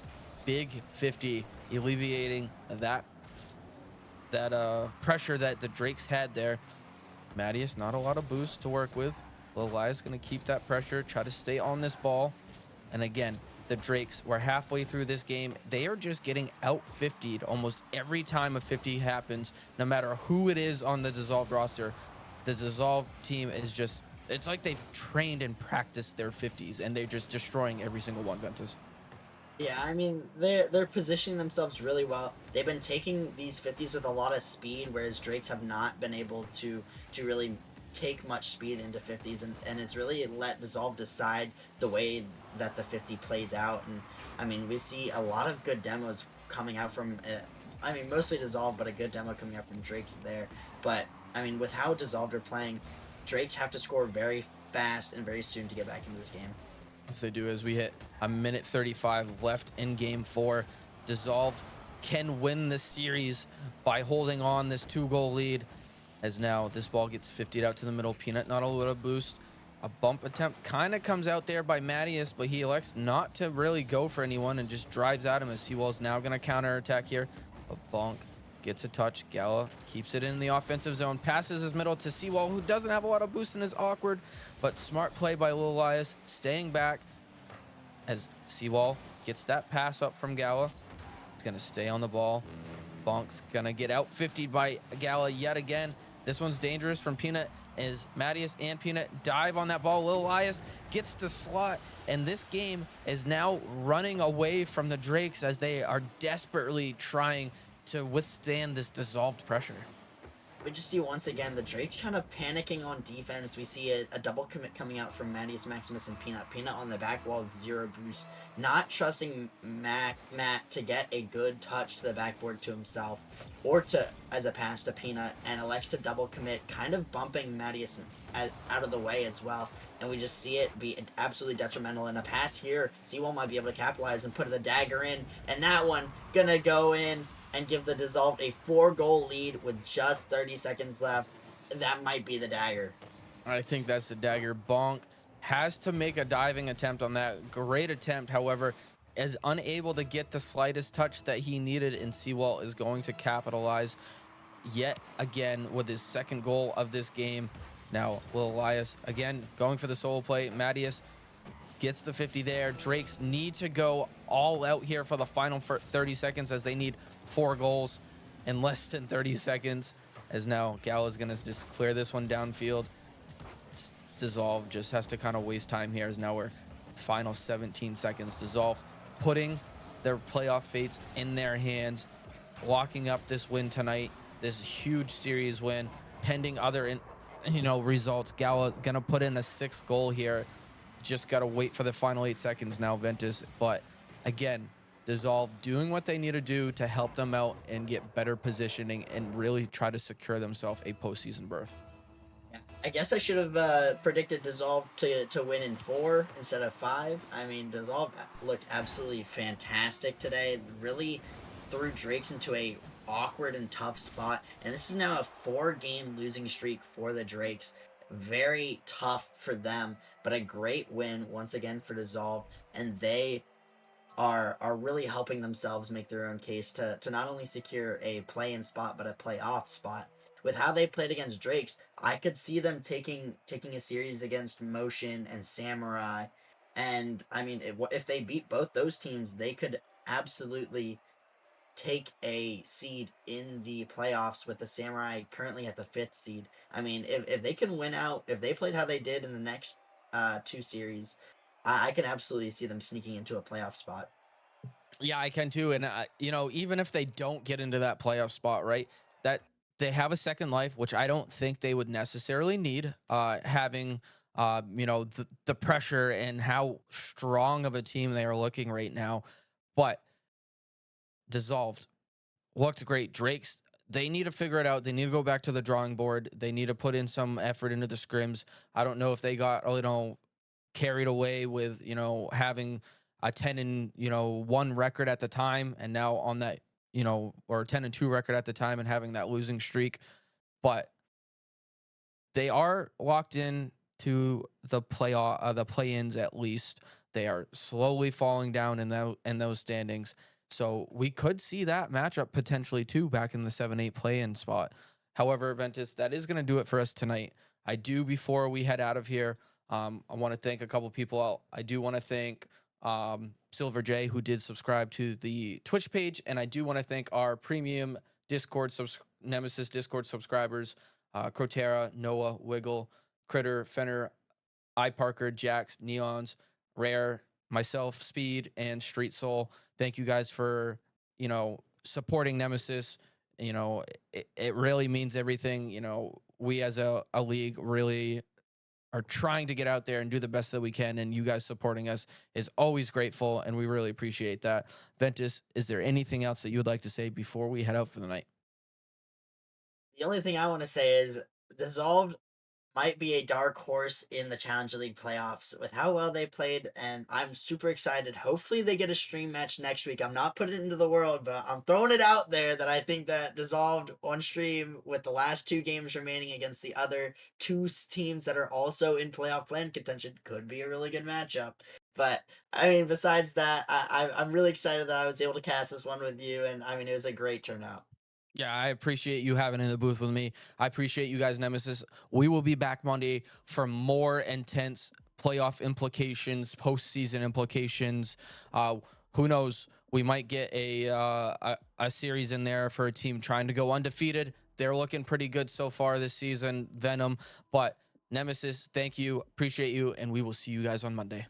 big 50, alleviating that pressure that the Drakes had there. Mattias, not a lot of boost to work with. Lil Elias going to keep that pressure, try to stay on this ball. And again, the Drakes, we're halfway through this game. They are just getting out 50'd almost every time a 50 happens, no matter who it is on the Dissolved roster. The Dissolved team is just, it's like they've trained and practiced their 50s, and they're just destroying every single one, Ventus. Yeah, I mean, they're positioning themselves really well. They've been taking these 50s with a lot of speed, whereas Drakes have not been able to really take much speed into 50s, and it's really let Dissolve decide the way that the 50 plays out. And I mean, we see a lot of good demos coming out from I mean, mostly Dissolve, but a good demo coming out from Drakes there. But I mean, with how Dissolved are playing, Drakes have to score very fast and very soon to get back into this game. Yes, they do, as we hit a minute 35 left in game 4. Dissolved can win this series by holding on this 2-goal lead, as now this ball gets 50'd out to the middle. Peanut, not a little boost. A bump attempt kind of comes out there by Mattias, but he elects not to really go for anyone and just drives at him, as Seawall's now going to counterattack here. But Bonk gets a touch. Gala keeps it in the offensive zone, passes his middle to Seawall, who doesn't have a lot of boost and is awkward, but smart play by Lil Elias, staying back as Seawall gets that pass up from Gala. He's going to stay on the ball. Bonk's going to get out 50'd by Gala yet again. This one's dangerous from Peanut, as Mattias and Peanut dive on that ball. Lil Elias gets the slot, and this game is now running away from the Drakes as they are desperately trying to withstand this Dissolved pressure. we just see once again the Drake's kind of panicking on defense. We see a double commit coming out from Mattias Maximus and Peanut. Peanut on the back wall with 0 boost, not trusting Matt to get a good touch to the backboard to himself or to as a pass to Peanut, and elects to double commit, kind of bumping Mattias out of the way as well. And we just see it be absolutely detrimental. In a pass here, Seawall might be able to capitalize and put the dagger in, and that one gonna go in and give the Dissolved a 4-goal lead with just 30 seconds left. That might be the dagger. I think that's the dagger. Bonk has to make a diving attempt on that. Great attempt, however, is unable to get the slightest touch that he needed, and Seawall is going to capitalize yet again with his second goal of this game. Now, Will Elias again going for the solo play. Mattias gets the 50 there. Drakes need to go all out here for the final 30 seconds, as they need 4 goals in less than 30 seconds. As now Gal is going to just clear this one downfield. Dissolve just has to kind of waste time here, as now we're final 17 seconds. Dissolved putting their playoff fates in their hands, locking up this win tonight, this huge series win, pending other results. Gala gonna put in a 6th goal here. Just gotta wait for the final 8 seconds now, Ventus. But again, Dissolve doing what they need to do to help them out and get better positioning and really try to secure themselves a postseason berth. Yeah. I guess I should have predicted Dissolve to win in 4 instead of 5. I mean, Dissolve looked absolutely fantastic today. Really threw Drakes into a awkward and tough spot. And this is now a 4-game losing streak for the Drakes. Very tough for them, but a great win once again for Dissolve. And they are really helping themselves make their own case to not only secure a play-in spot but a playoff spot. With how they played against Drakes, I could see them taking a series against Motion and Samurai, and I mean, if they beat both those teams, they could absolutely take a seed in the playoffs, with the Samurai currently at the 5th seed. I mean, if they can win out, if they played how they did in the next 2 series, I can absolutely see them sneaking into a playoff spot. Yeah, I can too. And even if they don't get into that playoff spot, right, that they have a second life, which I don't think they would necessarily need, having the pressure and how strong of a team they are looking right now. But Dissolved looked great. Drake's, they need to figure it out. They need to go back to the drawing board. They need to put in some effort into the scrims. I don't know if they got carried away with having a 10 and 1 record at the time, and now on that or 10 and 2 record at the time, and having that losing streak. But they are locked in to the play-ins at least. They are slowly falling down in those standings. So we could see that matchup potentially too, back in the 7-8 play-in spot. However, Ventus, that is going to do it for us tonight. I do, before we head out of here, I want to thank a couple people out. I do want to thank Silver J, who did subscribe to the Twitch page, and I do want to thank our premium Nemesis Discord subscribers, Crotera, Noah, Wiggle, Critter, Fenner, iParker, Jax, Neons, Rare, myself, Speed, and Street Soul. Thank you guys for, supporting Nemesis. It really means everything. We as a league really are trying to get out there and do the best that we can, and you guys supporting us is always grateful, and we really appreciate that. Ventus, is there anything else that you would like to say before we head out for the night? The only thing I want to say is Dissolved might be a dark horse in the Challenger League playoffs with how well they played, and I'm super excited. Hopefully they get a stream match next week. I'm not putting it into the world, but I'm throwing it out there that I think that Dissolved on stream, with the last 2 games remaining against the other 2 teams that are also in playoff plan contention, could be a really good matchup. But I mean, besides that, I'm really excited that I was able to cast this one with you, and I mean, it was a great turnout. Yeah, I appreciate you having in the booth with me. I appreciate you guys, Nemesis. We will be back Monday for more intense playoff implications, postseason implications. Who knows? We might get a series in there for a team trying to go undefeated. They're looking pretty good so far this season, Venom. But Nemesis, thank you, appreciate you, and we will see you guys on Monday.